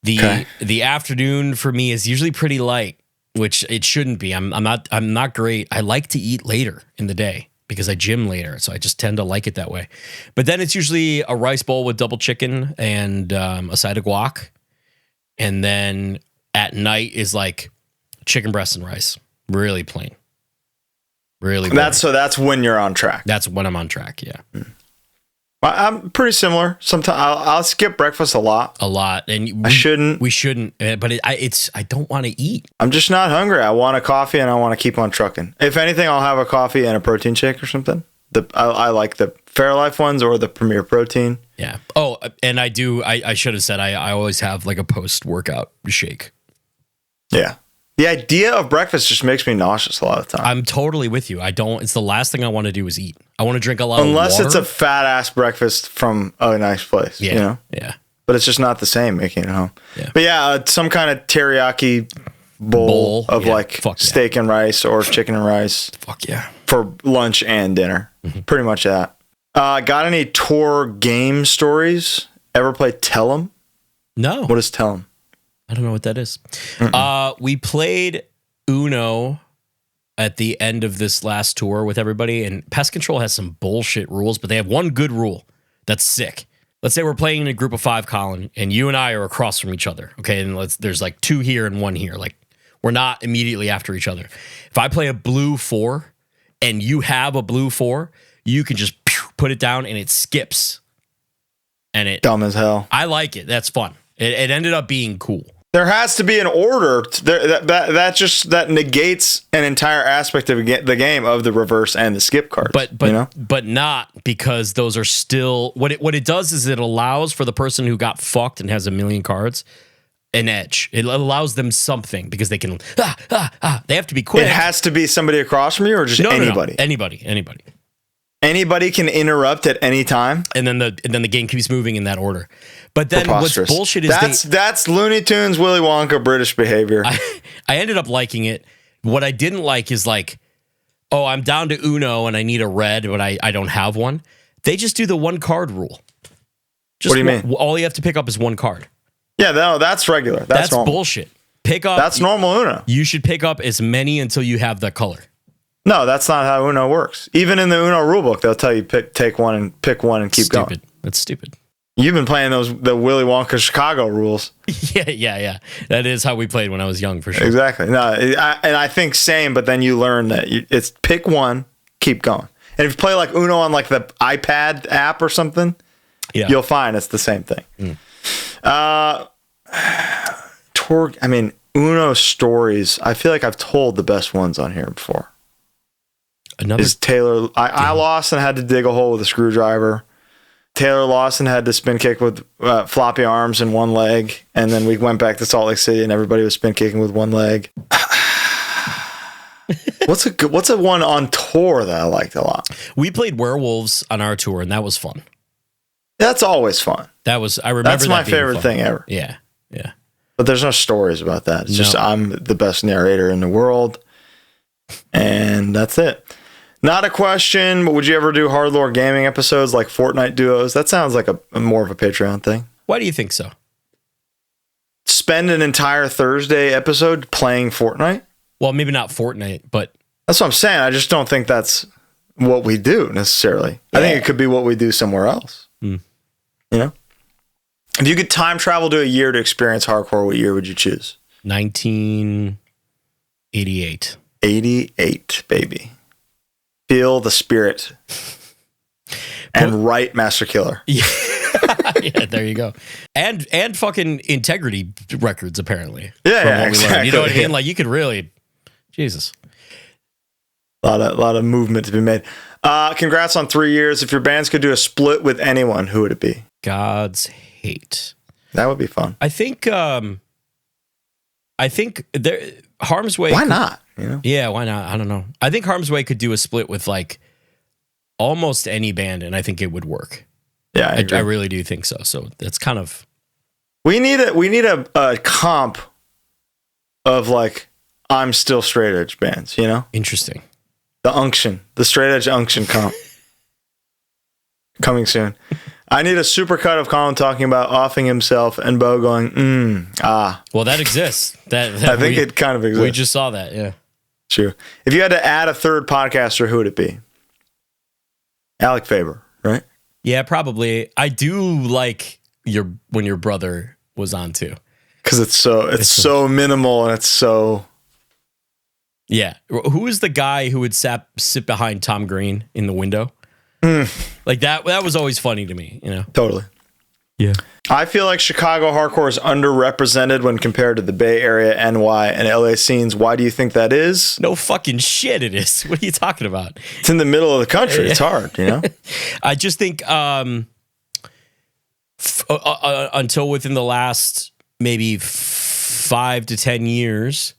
The afternoon for me is usually pretty light, which it shouldn't be. I'm not great. I like to eat later in the day because I gym later, so I just tend to like it that way. But then it's usually a rice bowl with double chicken and a side of guac, and then at night is like chicken breast and rice, really plain. Really, that's when you're on track. That's when I'm on track. Yeah. I'm pretty similar. Sometimes I'll skip breakfast a lot, and I shouldn't. We shouldn't, but I don't want to eat. I'm just not hungry. I want a coffee and I want to keep on trucking. If anything, I'll have a coffee and a protein shake or something. I like the Fairlife ones or the Premier Protein. Yeah. Oh, and I do. I should have said I always have like a post workout shake. Yeah. The idea of breakfast just makes me nauseous a lot of the time. I'm totally with you. It's the last thing I want to do is eat. I want to drink a lot of water. Unless it's a fat ass breakfast from a nice place. Yeah. You know? Yeah. But it's just not the same making it at home. Yeah. But yeah, some kind of teriyaki bowl of steak and rice or chicken and rice. Fuck yeah. For lunch and dinner. Mm-hmm. Pretty much that. Got any tour game stories? Ever play Tell 'em? No. What is Tell 'em? I don't know what that is. We played Uno at the end of this last tour with everybody, and Pest Control has some bullshit rules, but they have one good rule that's sick. Let's say we're playing in a group of 5, Colin, and you and I are across from each other. Okay, and there's like 2 here and 1 here. Like we're not immediately after each other. If I play a blue 4 and you have a blue 4, you can just put it down and it skips. And it dumb as hell. I like it. That's fun. It ended up being cool. There has to be an order that negates an entire aspect of the game of the reverse and the skip cards. But not because those are still what it does is it allows for the person who got fucked and has a million cards an edge. It allows them something because they can they have to be quick. It has to be somebody across from you or just anybody. No. Anybody. Anybody can interrupt at any time, and then the game keeps moving in that order. But then what's bullshit is that's Looney Tunes, Willy Wonka, British behavior. I ended up liking it. What I didn't like is like, oh, I'm down to Uno and I need a red, but I don't have one. They just do the 1 card rule. What do you mean? All you have to pick up is 1 card. Yeah, no, that's regular. That's normal. Bullshit. Pick up. That's normal Uno. You should pick up as many until you have the color. No, that's not how Uno works. Even in the Uno rulebook, they'll tell you pick one and keep going. That's stupid. You've been playing the Willy Wonka Chicago rules. Yeah. That is how we played when I was young, for sure. Exactly. No, and I think same, but then you learn that it's pick one, keep going. And if you play like Uno on like the iPad app or something, you'll find it's the same thing. Uno stories. I feel like I've told the best ones on here before. Is Taylor? I lost and had to dig a hole with a screwdriver. Taylor Lawson had to spin kick with floppy arms and 1 leg, and then we went back to Salt Lake City and everybody was spin kicking with 1 leg. What's a one on tour that I liked a lot? We played Werewolves on our tour, and that was fun. That's always fun. I remember that's my favorite thing ever. Yeah. But there's no stories about that. It's just I'm the best narrator in the world, and that's it. Not a question, but would you ever do HardLore gaming episodes like Fortnite duos? That sounds like a more of a Patreon thing. Why do you think so? Spend an entire Thursday episode playing Fortnite? Well, maybe not Fortnite, but... That's what I'm saying. I just don't think that's what we do necessarily. Yeah. I think it could be what we do somewhere else. You know? If you could time travel to a year to experience hardcore, what year would you choose? 1988. 88, baby. Feel the spirit. and write Master Killer. Yeah, there you go. And fucking integrity records, apparently. Yeah, exactly. You know what I mean? Yeah. Like, you could really, Jesus. A lot of movement to be made. Congrats on 3 years. If your bands could do a split with anyone, who would it be? God's Hate. That would be fun. I think there Harm's Way. Why not? You know? Yeah, why not? I don't know. I think Harm's Way could do a split with like almost any band, and I think it would work. Yeah, I really do think so. So that's kind of we need a comp of like I'm Still Straight Edge bands. You know, interesting. The Straight Edge Unction comp coming soon. I need a super cut of Colin talking about offing himself and Bo going, Well, that exists. That I think it kind of exists. We just saw that, yeah. True. If you had to add a third podcaster, who would it be? Alec Faber, right? Yeah, probably. I do like when your brother was on too. Because it's so minimal and it's so... Yeah. Who is the guy who would sit behind Tom Green in the window? Like that was always funny to me, you know? Totally. Yeah. I feel like Chicago hardcore is underrepresented when compared to the Bay Area, NY, and LA scenes. Why do you think that is? No fucking shit it is. What are you talking about? It's in the middle of the country. It's hard, you know? I just think until within the last maybe 5 to 10 years,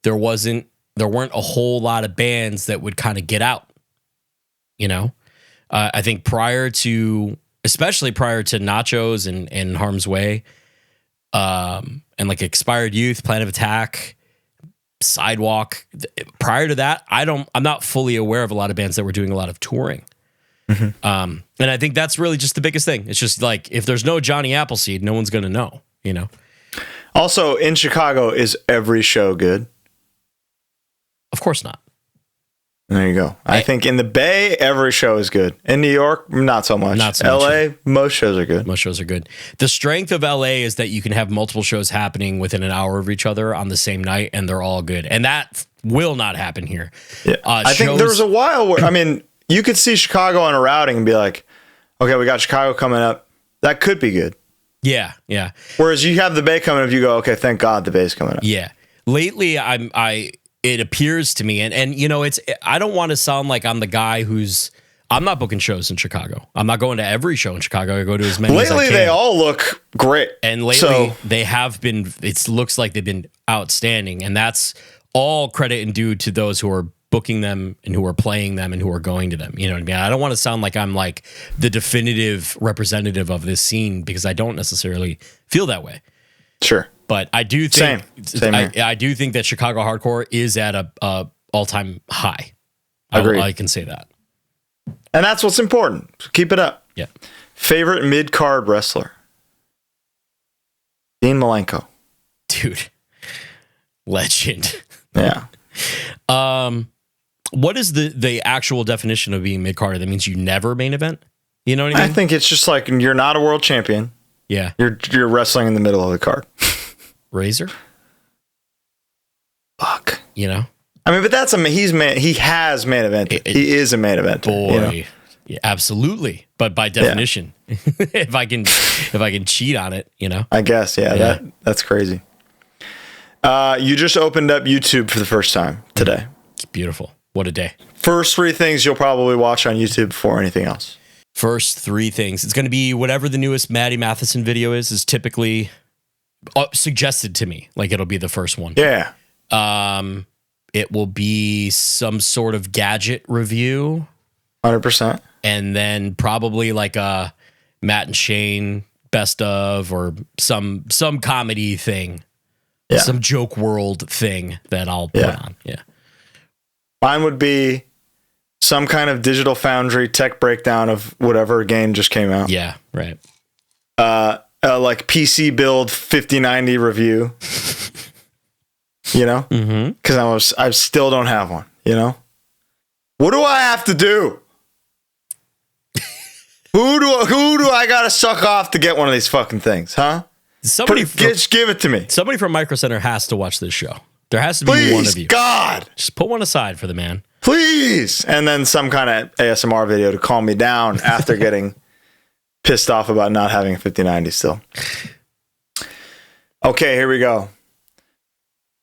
there weren't a whole lot of bands that would kind of get out, you know? I think especially prior to Nachos and Harm's Way, and like Expired Youth, Plan of Attack, Sidewalk. Prior to that, I'm not fully aware of a lot of bands that were doing a lot of touring. And I think that's really just the biggest thing. It's just like, if there's no Johnny Appleseed, no one's going to know, you know? Also, in Chicago, is every show good? Of course not. There you go. I think in the Bay, every show is good. In New York, not so much. Not so much. LA, most shows are good. Most shows are good. The strength of LA is that you can have multiple shows happening within an hour of each other on the same night, and they're all good. And that will not happen here. Yeah. I think there was a while where, I mean, you could see Chicago on a routing and be like, okay, we got Chicago coming up. That could be good. Yeah, yeah. Whereas you have the Bay coming up, you go, okay, thank God the Bay's coming up. Yeah. Lately, it appears to me, and you know, I don't want to sound like I'm the guy I'm not booking shows in Chicago. I'm not going to every show in Chicago. I go to as many as I Lately, can. they all look great. And lately, they have been, it looks like they've been outstanding. And that's all credit and due to those who are booking them and who are playing them and who are going to them. You know what I mean? I don't want to sound like I'm like the definitive representative of this scene, because I don't necessarily feel that way. Sure. But I do think Same I do think that Chicago hardcore is at a all-time high. Agreed. I can say that. And that's what's important. So keep it up. Yeah. Favorite mid-card wrestler? Dean Malenko. Dude. Legend. Yeah. What is the actual definition of being mid-card? That means you never main event? You know what I mean? I think it's just like you're not a world champion. Yeah. You're wrestling in the middle of the card. Razor? Fuck. You know? I mean, but that's he has main evented. He is a main eventer. Boy. You know? Yeah, absolutely. But by definition, if I can cheat on it, you know? I guess, yeah. That's crazy. You just opened up YouTube for the first time today. It's beautiful. What a day. First 3 things you'll probably watch on YouTube before anything else. First 3 things. It's going to be whatever the newest Maddie Matheson video is typically suggested to me. Like, it'll be the first one. Yeah. It will be some sort of gadget review. 100%. And then probably like a Matt and Shane best of, or some comedy thing. Yeah. Some joke world thing that I'll put on. Yeah. Mine would be some kind of Digital Foundry tech breakdown of whatever game just came out. Yeah, right. Like PC build 5090 review. You know? Because I still don't have one, you know? What do I have to do? Who do I gotta suck off to get one of these fucking things, huh? Just give it to me. Somebody from Micro Center has to watch this show. There has to be one of you. God. Just put one aside for the man. please, and then some kind of ASMR video to calm me down after getting pissed off about not having a 5090 still. Okay, here we go.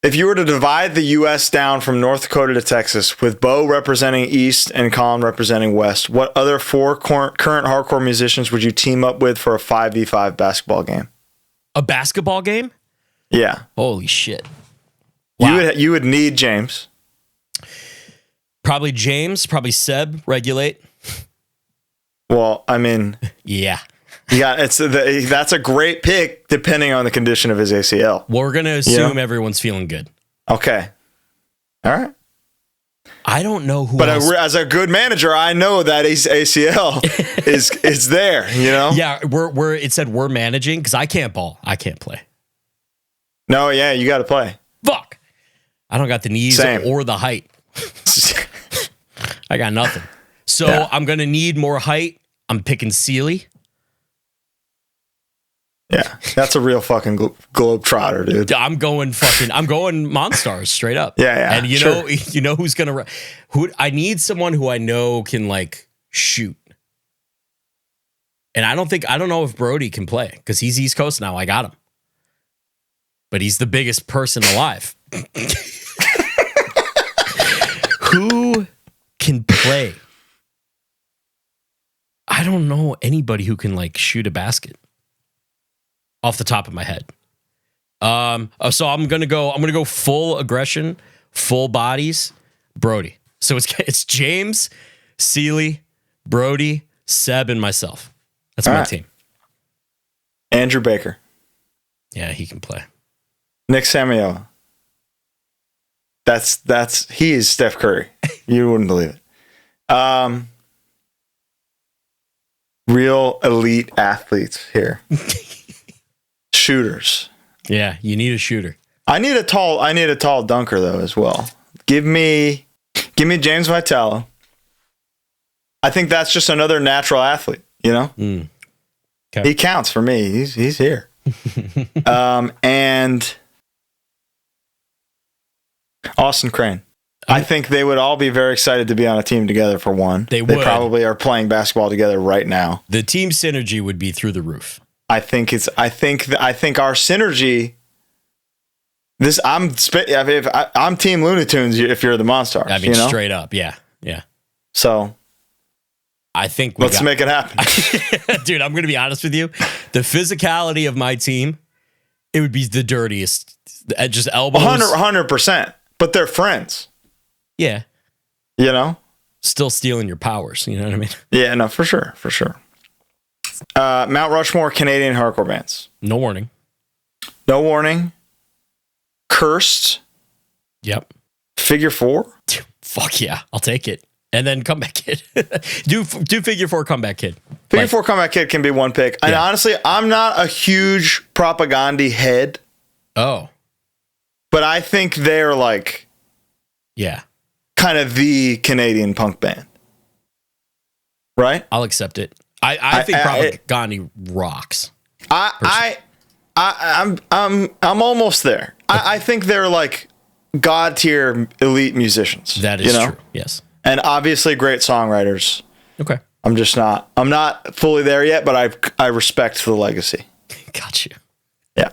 If you were to divide the U.S. down from North Dakota to Texas, with Bo representing East and Colin representing West, what other 4 current hardcore musicians would you team up with for a 5v5 basketball game? A basketball game? Yeah. Holy shit. Wow. You would need James. Probably James, probably Seb, Regulate. Well, I mean... yeah. Yeah, that's a great pick depending on the condition of his ACL. We're going to assume everyone's feeling good. Okay. All right. I don't know who but else. As a good manager, I know that his ACL is there, you know? Yeah, it said we're managing because I can't ball. I can't play. No, yeah, you got to play. Fuck. I don't got the knees Same. or the height. I got nothing. So I'm going to need more height. I'm picking Sealy. Yeah, that's a real fucking globetrotter, dude. I'm going Monstars straight up. Yeah. And you know who's gonna I need someone who I know can like shoot. And I don't know if Brody can play because he's East Coast now. I got him, but he's the biggest person alive. Who can play? I don't know anybody who can like shoot a basket. Off the top of my head. So I'm gonna go full aggression, full bodies, Brody. So it's James, Sealy, Brody, Seb, and myself. That's my team. Andrew Baker. Yeah, he can play. Nick Samioa. He is Steph Curry. You wouldn't believe it. Real elite athletes here. Shooters. Yeah, you need a shooter. I need a tall dunker though as well. Give me James Vitello. I think that's just another natural athlete, you know? Okay. He counts for me. He's here. And Austin Crane. I think they would all be very excited to be on a team together for one. They probably are playing basketball together right now. The team synergy would be through the roof. I think our synergy. I'm Team Looney Tunes. If you're the Monstars, I mean, straight up, yeah. So, I think let's make it happen, dude. I'm gonna be honest with you. The physicality of my team, it would be the dirtiest. Just elbows, 100%. But they're friends. Yeah, you know, still stealing your powers. You know what I mean? Yeah, no, for sure. Mount Rushmore Canadian hardcore bands. No warning. Cursed. Yep. Figure 4. Fuck yeah, I'll take it. And then Comeback Kid. do Figure 4 Comeback Kid. Figure 4 Comeback Kid can be one pick. Yeah. And honestly, I'm not a huge Propaganda head. Oh. But I think they're like, kind of the Canadian punk band. Right? I'll accept it. I think Propaganda rocks. I'm almost there. I think they're like god tier elite musicians. That is true. Yes. And obviously great songwriters. Okay. I'm not fully there yet, but I respect the legacy. Got you. Yeah.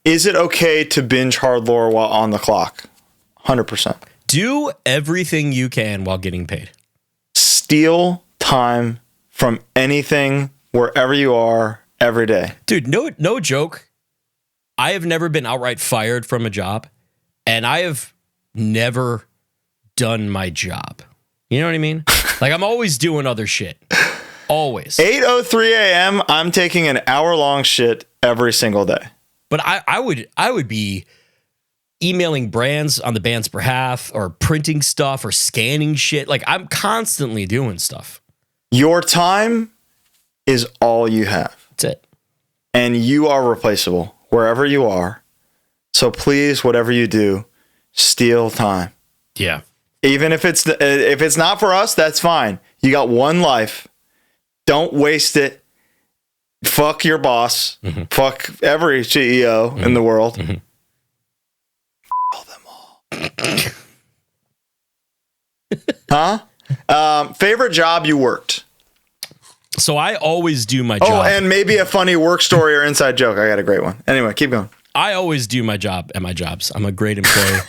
Is it okay to binge HardLore while on the clock? 100%. Do everything you can while getting paid. Steal time from anything, wherever you are, every day. Dude, no joke. I have never been outright fired from a job, and I have never done my job. You know what I mean? Like, I'm always doing other shit. Always. 8:03 a.m., I'm taking an hour-long shit every single day. But I would be emailing brands on the band's behalf or printing stuff or scanning shit. Like, I'm constantly doing stuff. Your time is all you have. That's it. And you are replaceable wherever you are. So please, whatever you do, steal time. Yeah. Even if it's not for us, that's fine. You got one life. Don't waste it. Fuck your boss. Mm-hmm. Fuck every CEO in the world. Mm-hmm. All them all. Huh? Favorite job you worked? So I always do my Oh, job. and maybe a funny work story or inside joke. I got a great one. Anyway, keep going. I always do my job at my jobs. I'm a great employee.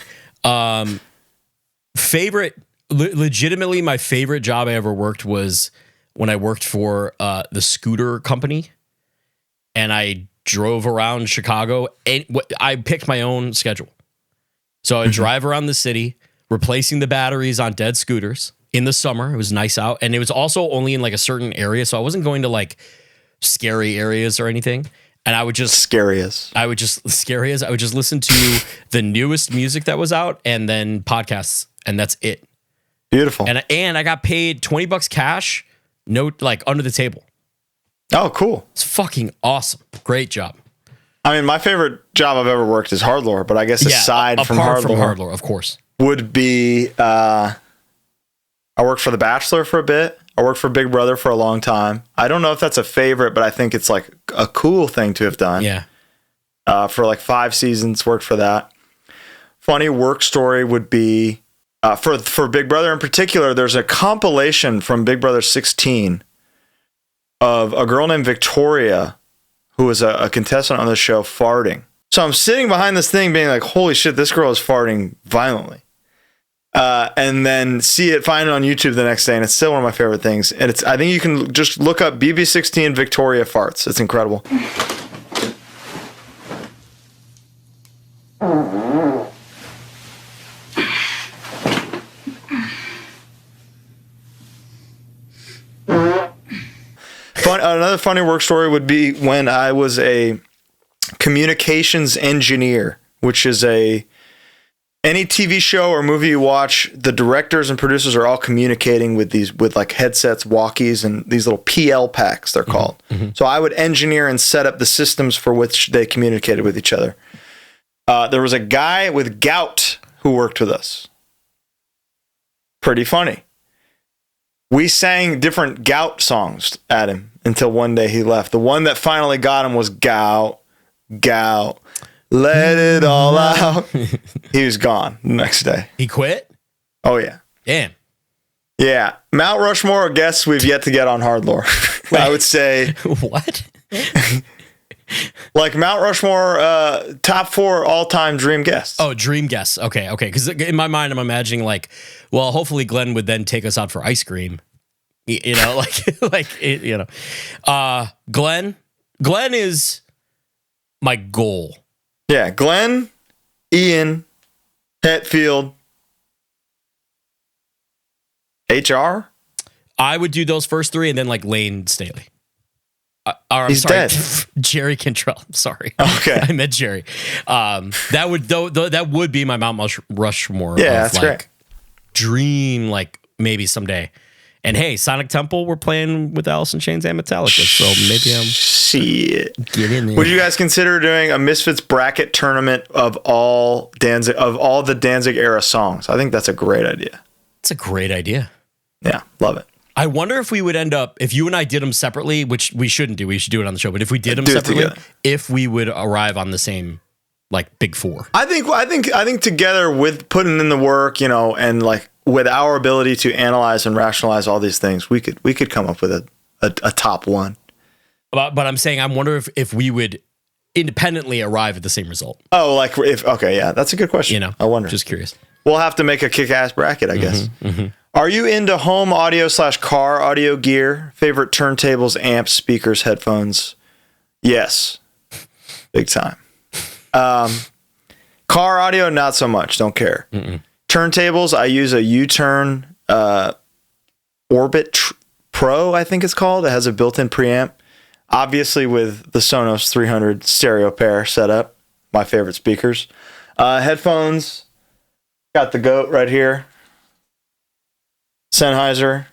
Legitimately, my favorite job I ever worked was when I worked for the scooter company, and I drove around Chicago. And I picked my own schedule, so I would drive around the city, replacing the batteries on dead scooters in the summer. It was nice out, and it was also only in like a certain area, so I wasn't going to like scary areas or anything. And I would just I would just listen to the newest music that was out, and then podcasts, and that's it. Beautiful. And I got paid $20 cash, no, like under the table. Oh, cool. It's fucking awesome. Great job. I mean, my favorite job I've ever worked is HardLore, but I guess aside from HardLore, of course, would be I worked for The Bachelor for a bit. I worked for Big Brother for a long time. I don't know if that's a favorite, but I think it's like a cool thing to have done. Yeah. For like 5 seasons, worked for that. Funny work story would be for Big Brother in particular. There's a compilation from Big Brother 16 of a girl named Victoria, who was a contestant on the show, farting. So I'm sitting behind this thing being like, holy shit, this girl is farting violently. And then find it on YouTube the next day, and it's still one of my favorite things. And I think you can just look up BB16 Victoria farts. It's incredible. Another funny work story would be when I was a communications engineer, which is any TV show or movie you watch, the directors and producers are all communicating with like headsets, walkies, and these little PL packs, they're called. Mm-hmm. So I would engineer and set up the systems for which they communicated with each other. There was a guy with gout who worked with us. Pretty funny. We sang different gout songs at him until one day he left. The one that finally got him was Gout, Gout. Let it all out. He was gone the next day. He quit? Oh, yeah. Damn. Yeah. Mount Rushmore guests we've yet to get on HardLore. I would say. What? Like Mount Rushmore, top 4 all-time dream guests. Oh, dream guests. Okay. Because in my mind, I'm imagining like, well, hopefully Glenn would then take us out for ice cream. You know, Glenn is my goal. Yeah, Glenn, Ian, Hetfield, HR. I would do those first 3 and then like Lane Staley. He's dead. Jerry Cantrell. I'm sorry. Okay. I meant Jerry. That would be my Mount Rushmore. Yeah, that's great. Dream, like maybe someday. And hey, Sonic Temple, we're playing with Alice in Chains and Metallica, so maybe I'm get in there. Would you guys consider doing a Misfits bracket tournament of all the Danzig era songs? I think that's a great idea. It's a great idea. Yeah, love it. I wonder if we would end up, if you and I did them separately, which we shouldn't do, we should do it on the show, but if we did them separately, if we would arrive on the same like big 4. I think together with putting in the work, and like with our ability to analyze and rationalize all these things, we could come up with a top 1. But I'm saying, I wonder if we would independently arrive at the same result. Oh, like okay, yeah, that's a good question. I wonder. Just curious. We'll have to make a kick-ass bracket, I guess. Mm-hmm. Are you into home audio / car audio gear? Favorite turntables, amps, speakers, headphones? Yes, big time. Car audio, not so much. Don't care. Mm-mm. Turntables, I use a U-Turn Orbit Pro, I think it's called. It has a built-in preamp. Obviously with the Sonos 300 stereo pair setup. My favorite speakers. Headphones, got the GOAT right here. Sennheiser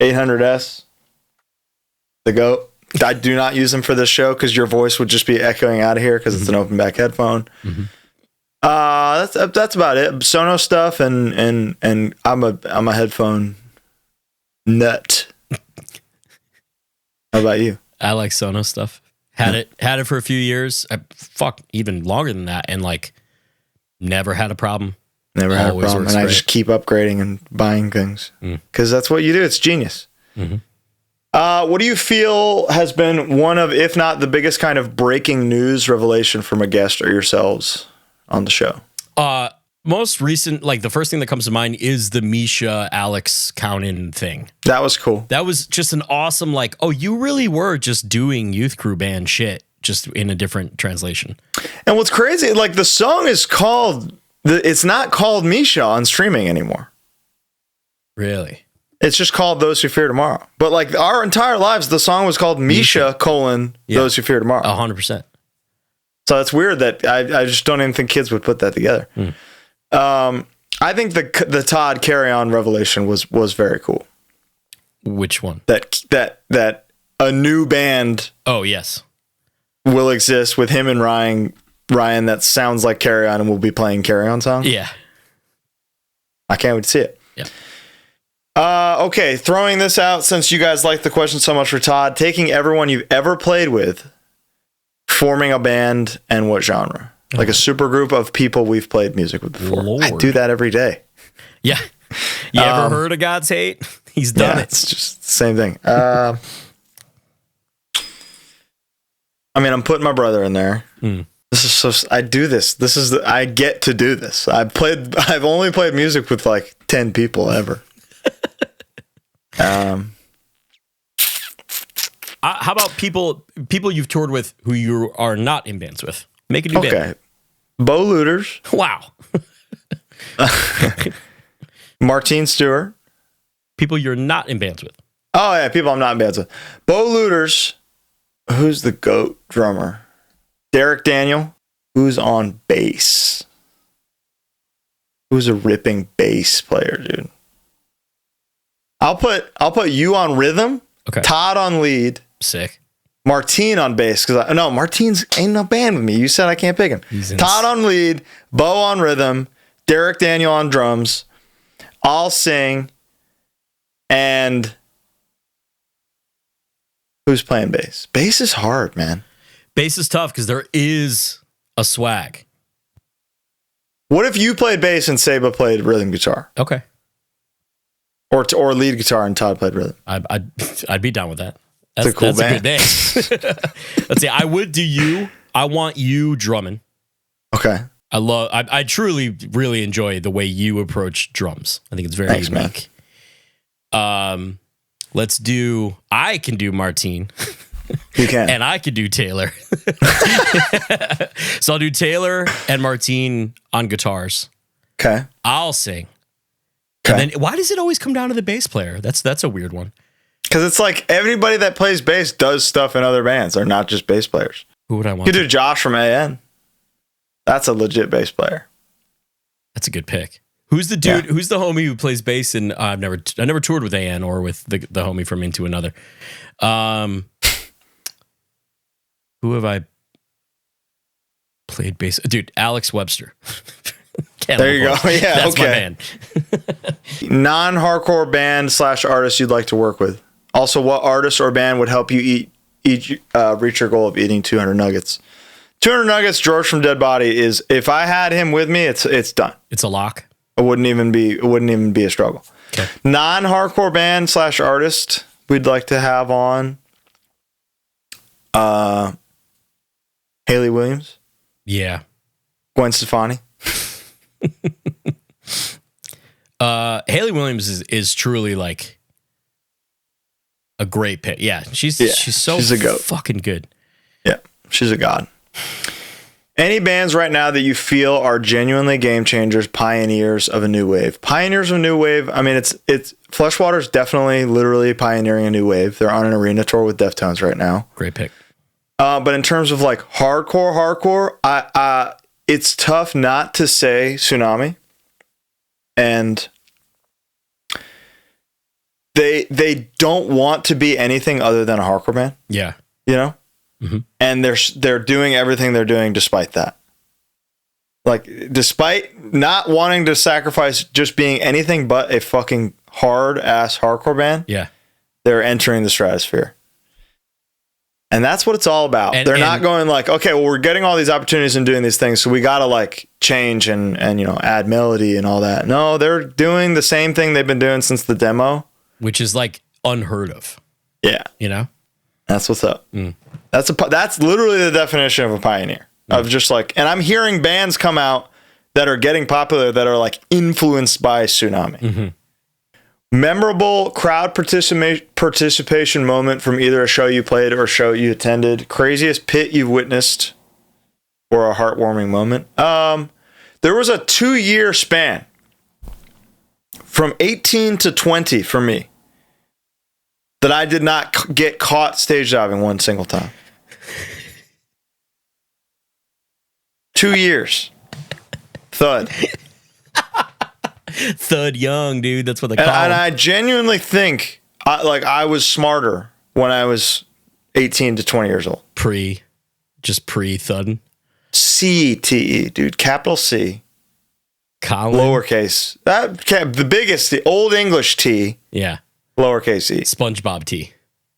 800S. The GOAT. I do not use them for this show because your voice would just be echoing out of here because it's an open back headphone. Mm-hmm. That's about it. Sonos stuff and I'm a headphone nut. How about you? I like Sonos stuff. Had it for a few years. Even longer than that, and like never had a problem. Never had a Always problem. works And I great. just keep upgrading and buying things because that's what you do. It's genius. What do you feel has been one of, if not the biggest kind of breaking news revelation from a guest or yourselves on the show? Most recent, like the first thing that comes to mind is the Misha Alex count-in thing. That was cool. That was just an awesome, like, oh, you really were just doing youth crew band shit, just in a different translation. And what's crazy, like the song is called, it's not called Misha on streaming anymore. Really? It's just called Those Who Fear Tomorrow. But like our entire lives, the song was called Misha, Those Who Fear Tomorrow. 100%. So it's weird that I just don't even think kids would put that together. I think the Todd Carry On revelation was very cool. Which one? That a new band. Oh, yes. Will exist with him and Ryan that sounds like Carry On and will be playing Carry On songs. Yeah. I can't wait to see it. Yeah. Okay, throwing this out since you guys like the question so much for Todd, taking everyone you've ever played with, forming a band, and what genre? Like a super group of people we've played music with before. Lord. I do that every day. Yeah. You ever heard of God's Hate? He's done it. It's just the same thing. I mean, I'm putting my brother in there. This is so. I do this. I get to do this. I've only played music with like 10 people ever. How about people you've toured with who you are not in bands with? Make a new band. Okay. Bo Looters. Wow. Martine Stewart. People you're not in bands with. Oh yeah, people I'm not in bands with. Bo Looters. Who's the GOAT drummer? Derek Daniel. Who's on bass? Who's a ripping bass player, dude? I'll put you on rhythm. Okay. Todd on lead. Sick. Martine on bass because Martine's ain't no band with me. You said I can't pick him. Todd on lead. Bo on rhythm. Derek Daniel on drums. I'll sing. And who's playing bass? Bass is hard, man. Bass is tough because there is a swag. What if you played bass and Seba played rhythm guitar? Okay. Or lead guitar and Todd played rhythm. I'd be down with that. That's a cool band. A good day. Let's see. I would do you. I want you drumming. Okay. I truly really enjoy the way you approach drums. I think it's very unique. Man. I can do Martine. You can. And I could do Taylor. So I'll do Taylor and Martine on guitars. Okay. I'll sing. Okay. And then why does it always come down to the bass player? That's a weird one. Because it's like everybody that plays bass does stuff in other bands. They're not just bass players. Who would I want? You could do Josh from AN. That's a legit bass player. That's a good pick. Who's the dude? Yeah. Who's the homie who plays bass? And I never toured with AN or with the homie from Into Another. Who have I played bass? Dude, Alex Webster. There you go. Yeah, that's okay. my band. Non-hardcore band / artist you'd like to work with. Also, what artist or band would help you reach your goal of eating 200 nuggets? 200 nuggets. George from Dead Body is. If I had him with me, it's done. It's a lock. It wouldn't even be a struggle. Okay. Non-hardcore band / artist we'd like to have on. Haley Williams. Yeah. Gwen Stefani. Haley Williams is truly like a great pick. Yeah, she's a goat. Fucking good. Yeah, she's a god. Any bands right now that you feel are genuinely game changers, pioneers of a new wave? Pioneers of a new wave. I mean, it's Fleshwater's definitely literally pioneering a new wave. They're on an arena tour with Deftones right now. Great pick. But in terms of like hardcore, it's tough not to say Tsunami. And they don't want to be anything other than a hardcore band. Yeah. You know? Mm-hmm. And they're doing everything they're doing despite that. Like, despite not wanting to sacrifice just being anything but a fucking hard-ass hardcore band, yeah, they're entering the stratosphere. And that's what it's all about. They're not going like, okay, well, we're getting all these opportunities and doing these things, so we got to like change and add melody and all that. No, they're doing the same thing they've been doing since the demo, which is like unheard of. Yeah, that's what's up. That's literally the definition of a pioneer. Of just like, and I'm hearing bands come out that are getting popular that are like influenced by Tsunami. Memorable crowd participation moment from either a show you played or a show you attended. Craziest pit you've witnessed or a heartwarming moment. There was a 2-year span from 18 to 20 for me that I did not get caught stage diving one single time. 2 years. Thud. Thud Young, dude. That's what they call him. And him. I genuinely think I was smarter when I was 18 to 20 years old. Just pre-thudding. CTE, dude. Capital C. Colin. Lowercase. The biggest, the Old English T. Yeah. Lowercase E. SpongeBob T.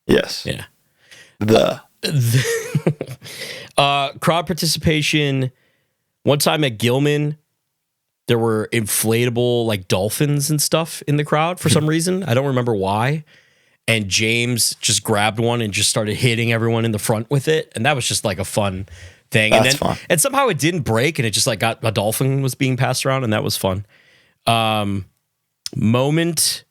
Yes. Yeah. Crowd participation. One time at Gilman, there were inflatable like dolphins and stuff in the crowd for some reason. I don't remember why. And James just grabbed one and just started hitting everyone in the front with it. And that was just like a fun thing. That's fun. And somehow it didn't break and it just like got a dolphin was being passed around and that was fun. Moment,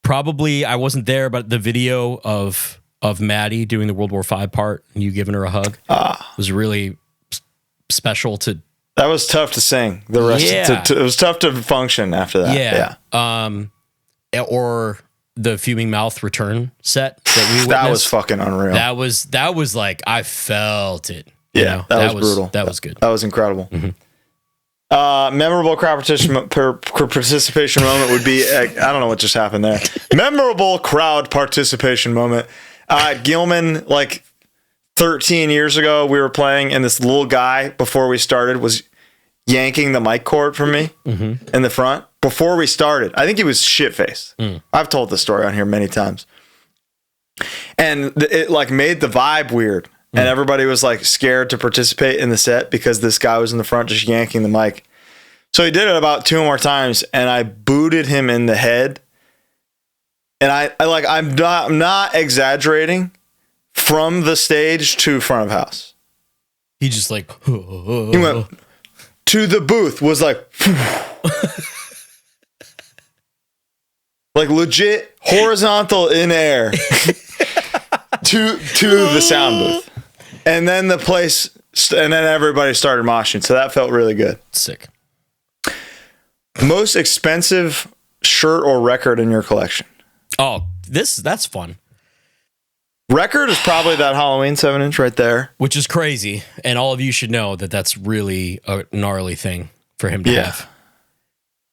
probably I wasn't there, but the video of Maddie doing the World War V part and you giving her a hug was really special to. That was tough to sing. The rest, it was tough to function after that. Yeah. Or the Fuming Mouth return set that we witnessed. That was fucking unreal. That was like I felt it. Yeah, that was brutal. That was good. That was incredible. Memorable crowd participation moment would be I don't know what just happened there. Memorable crowd participation moment. Gilman, like 13 years ago, we were playing, and this little guy before we started was yanking the mic cord from me in the front before we started. I think he was shit-faced. I've told this story on here many times. And it like made the vibe weird. And everybody was like scared to participate in the set because this guy was in the front just yanking the mic. So he did it about 2 more times, and I booted him in the head. And I'm not exaggerating, from the stage to front of house. He just like he went to the booth, was like like legit horizontal in air to the sound booth. And then the place and then everybody started moshing. So that felt really good. Sick. Most expensive shirt or record in your collection? Oh, that's fun. Record is probably that Halloween 7-inch right there. Which is crazy. And all of you should know that that's really a gnarly thing for him to have.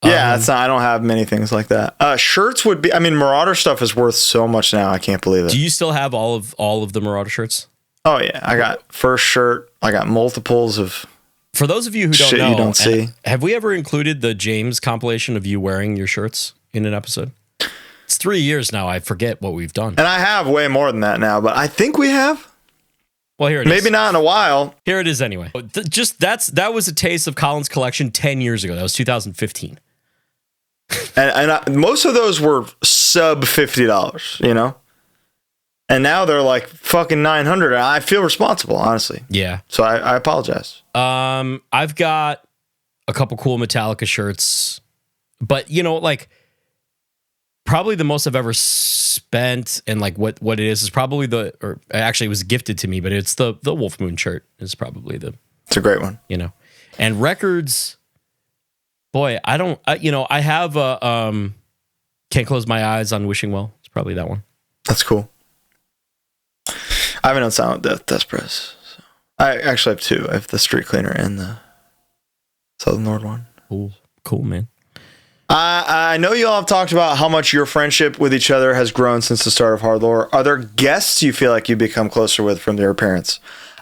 Yeah, I don't have many things like that. Shirts would be, Marauder stuff is worth so much now. I can't believe it. Do you still have all of the Marauder shirts? Oh, yeah. I got first shirt. I got multiples of. For those of you who don't shit know, you don't see. Have we ever included the James compilation of you wearing your shirts in an episode? It's 3 years now. I forget what we've done. And I have way more than that now, but I think we have. Well, here it is. Maybe not in a while. Here it is anyway. That was a taste of Colin's collection 10 years ago. That was 2015. And most of those were sub $50, you know? And now they're like fucking 900. And I feel responsible, honestly. Yeah. So I apologize. I've got a couple cool Metallica shirts, but like probably the most I've ever spent and like what it is probably or actually it was gifted to me, but it's the Wolf Moon shirt is probably it's a great one, and records. Boy, I have a Can't Close My Eyes on Wishing Well. It's probably that one. That's cool. I haven't done Silent Death Press. So. I actually have 2. I have the Street Cleaner and the Southern Lord one. Cool, man. I know you all have talked about how much your friendship with each other has grown since the start of HardLore. Are there guests you feel like you become closer with from their appearance?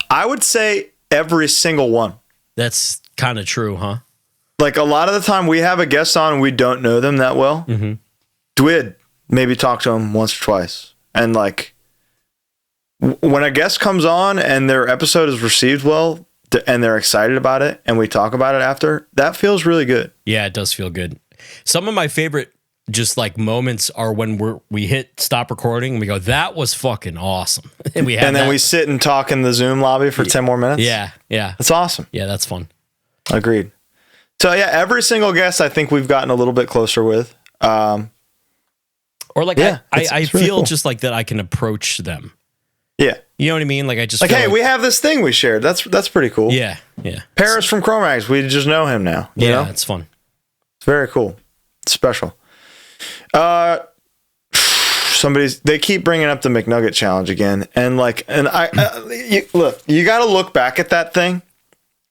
I would say every single one. That's kind of true, huh? Like a lot of the time we have a guest on and we don't know them that well. Dwid, maybe talk to them once or twice. And like when a guest comes on and their episode is received well and they're excited about it and we talk about it after, that feels really good. Yeah, it does feel good. Some of my favorite just like moments are when we hit stop recording and we go, that was fucking awesome. And then we sit and talk in the Zoom lobby for 10 more minutes. Yeah. That's awesome. Yeah, that's fun. Agreed. So yeah, every single guest I think we've gotten a little bit closer with. I it's really feel cool. just like that I can approach them. Yeah. You know what I mean? Like I just like, feel hey, we have this thing we shared. That's pretty cool. Yeah. Paris from Chromax, we just know him now. You know? It's fun. It's very cool. It's special. They keep bringing up the McNugget challenge again, and you got to look back at that thing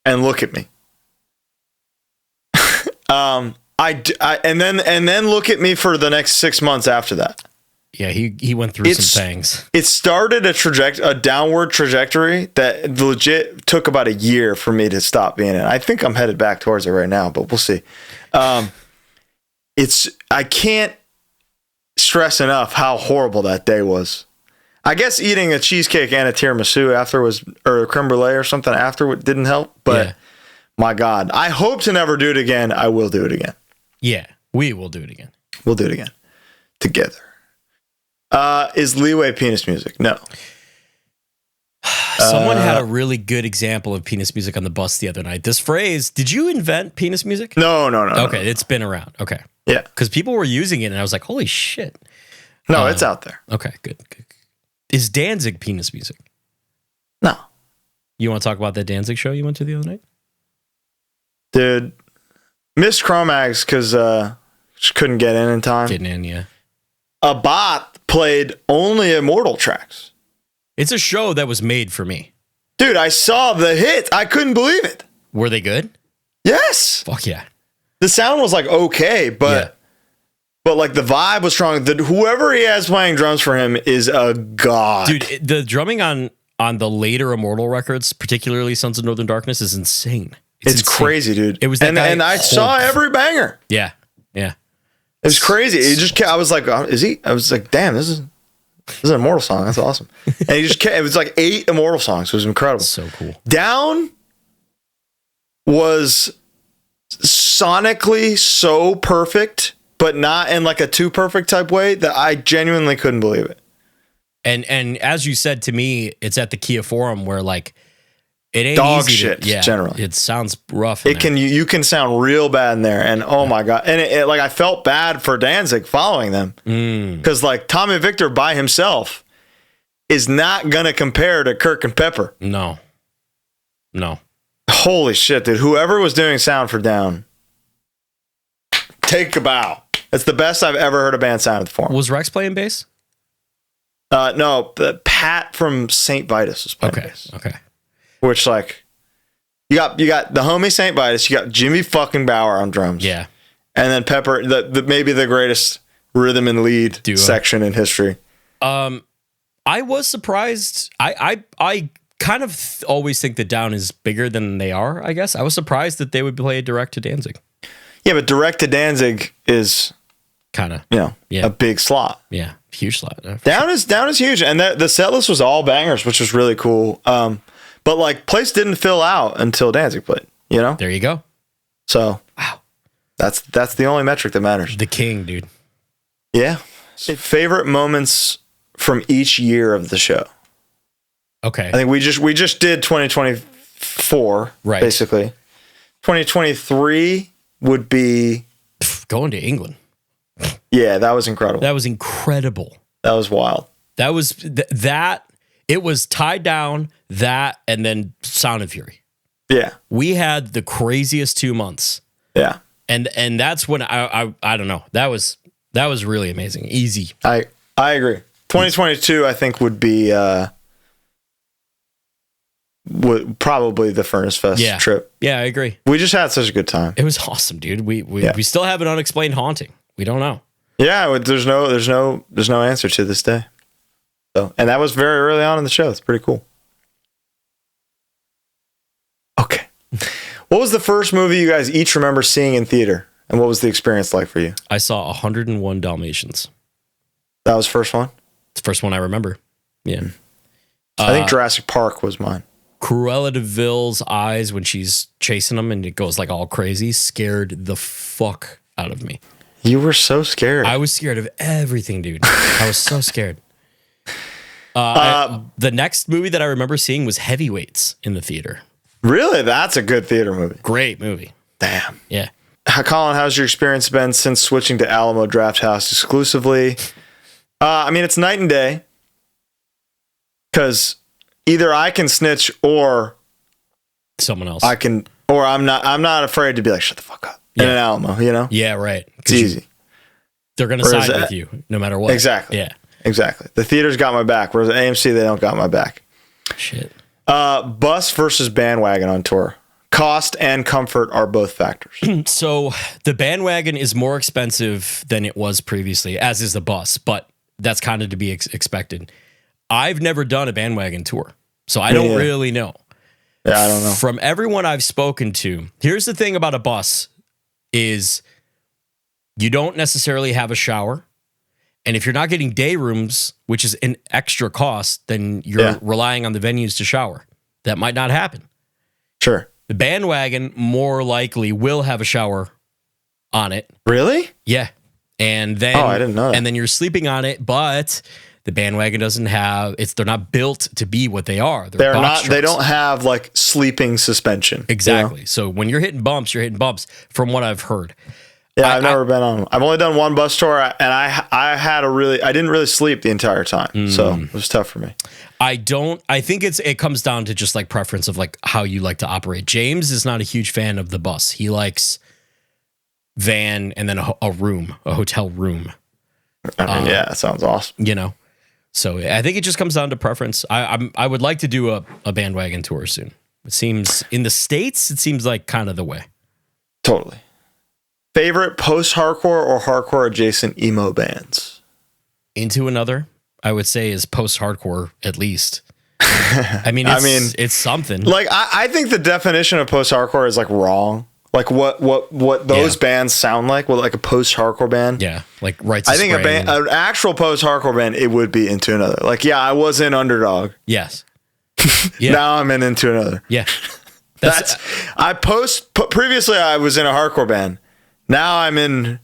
and look at me. And then look at me for the next 6 months after that. Yeah, he went through some things. It started a downward trajectory that legit took about a year for me to stop being in. I think I'm headed back towards it right now, but we'll see. I can't stress enough how horrible that day was. I guess eating a cheesecake and a tiramisu or a creme brulee or something after didn't help, but my God, I hope to never do it again. I will do it again. Yeah, we will do it again. We'll do it again together. Is leeway penis music? No. Someone had a really good example of penis music on the bus the other night. This phrase, did you invent penis music? No. Okay, it's been around. Okay. Yeah. Because people were using it and I was like, holy shit. No, it's out there. Okay, good. Is Danzig penis music? No. You want to talk about that Danzig show you went to the other night? Dude, missed Chromax because she couldn't get in time. Getting in, yeah. A bot played only Immortal tracks. It's a show that was made for me. Dude, I saw the hit. I couldn't believe it. Were they good? Yes. Fuck yeah. The sound was like okay, but like the vibe was strong. Whoever he has playing drums for him is a god. Dude, the drumming on the later Immortal records, particularly Sons of Northern Darkness, is insane. It's crazy, dued. It was that guy, and I saw every banger. Yeah. It was crazy. It just I was like, is he? I was like, damn, this is an Immortal song. That's awesome. And he just it was like 8 Immortal songs. It was incredible. So cool. Down was sonically so perfect, but not in like a too perfect type way that I genuinely couldn't believe it. And as you said to me, it's at the Kia Forum where like it ain't dog easy shit. Generally, it sounds rough. It can you can sound real bad in there, and oh my god, and it like I felt bad for Danzig following them because like Tommy Victor by himself is not gonna compare to Kirk and Pepper. No. Holy shit, dude! Whoever was doing sound for Down, take a bow. It's the best I've ever heard a band sound at the Forum. Was Rex playing bass? No, Pat from St. Vitus was playing bass. Okay. Which like you got the homie St. Vitus, you got Jimmy fucking Bauer on drums. Yeah. And then Pepper, the maybe the greatest rhythm and lead duo section in history. I was surprised. I kind of always think that Down is bigger than they are, I guess. I was surprised that they would play direct to Danzig. Yeah, but direct to Danzig is kind of a big slot. Yeah, huge slot. Down is huge, and the set list was all bangers, which was really cool. But like place didn't fill out until Danzig played. You know, there you go. So wow, that's the only metric that matters. The king, dude. Yeah. Favorite moments from each year of the show. Okay. I think we just did 2024, right? Basically, 2023 would be going to England. Yeah, that was incredible. That was incredible. That was wild. That was that. It was tied down that, and then Sound and Fury. Yeah, we had the craziest 2 months. Yeah, and that's when I don't know. That was really amazing. Easy. I agree. 2022, I think would be probably the Furnace Fest trip. Yeah, I agree. We just had such a good time. It was awesome, dude. We still have an unexplained haunting. We don't know. Yeah, there's no answer to this day. So, and that was very early on in the show. It's pretty cool. Okay. What was the first movie you guys each remember seeing in theater? And what was the experience like for you? I saw 101 Dalmatians. That was the first one? It's the first one I remember. Yeah. I think Jurassic Park was mine. Cruella de Vil's eyes when she's chasing them and it goes like all crazy scared the fuck out of me. You were so scared. I was scared of everything, dude. I was so scared. The next movie that I remember seeing was Heavyweights in the theater. Really? That's a good theater movie. Great movie. Damn. Yeah. Colin, how's your experience been since switching to Alamo Drafthouse exclusively? I mean, it's night and day. Because either I can snitch or someone else. I can, or I'm not afraid to be like, shut the fuck up. In an Alamo, you know? Yeah, right. It's easy. They're going to side with you no matter what. Exactly. Yeah. Exactly. The theater's got my back, whereas at AMC, they don't got my back. Shit. Bus versus bandwagon on tour. Cost and comfort are both factors. So the bandwagon is more expensive than it was previously, as is the bus, but that's kind of to be expected. I've never done a bandwagon tour, so I don't really know. Yeah, I don't know. From everyone I've spoken to, here's the thing about a bus is you don't necessarily have a shower. And if you're not getting day rooms, which is an extra cost, then you're relying on the venues to shower. That might not happen. Sure. The bandwagon more likely will have a shower on it. Really? Yeah. And then I didn't know that. And then you're sleeping on it, but the bandwagon doesn't have they're not built to be what they are. They're box not they trucks. don't have like sleeping suspension. Exactly. You know? So when you're hitting bumps, from what I've heard. Yeah, I've never been on. I've only done one bus tour, and I didn't really sleep the entire time, so it was tough for me. I think it comes down to just like preference of like how you like to operate. James is not a huge fan of the bus. He likes van and then a hotel room. I mean, that sounds awesome. You know, so I think it just comes down to preference. I would like to do a bandwagon tour soon. It seems in the States, it seems like kind of the way. Totally. Favorite post-hardcore or hardcore adjacent emo bands? Into Another, I would say, is post-hardcore at least. I mean, it's something. Like I think the definition of post-hardcore is like wrong. Like what those bands sound like? Well, like a post-hardcore band. Yeah, like Rites. I think an actual post-hardcore band, it would be Into Another. Like, yeah, I was in Underdog. Yes. Yeah. Now I'm in Into Another. Yeah. Previously I was in a hardcore band. Now I'm in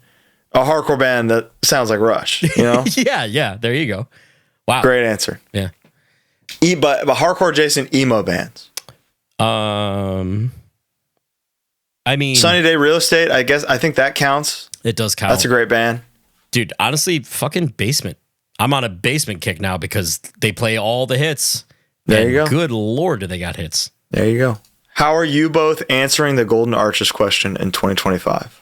a hardcore band that sounds like Rush, you know? yeah. There you go. Wow. Great answer. Yeah. But hardcore adjacent emo bands. I mean, Sunny Day Real Estate, I think that counts. It does count. That's a great band. Dude, honestly, fucking Basement. I'm on a Basement kick now because they play all the hits. There you go. Good Lord, do they got hits. There you go. How are you both answering the Golden Arches question in 2025?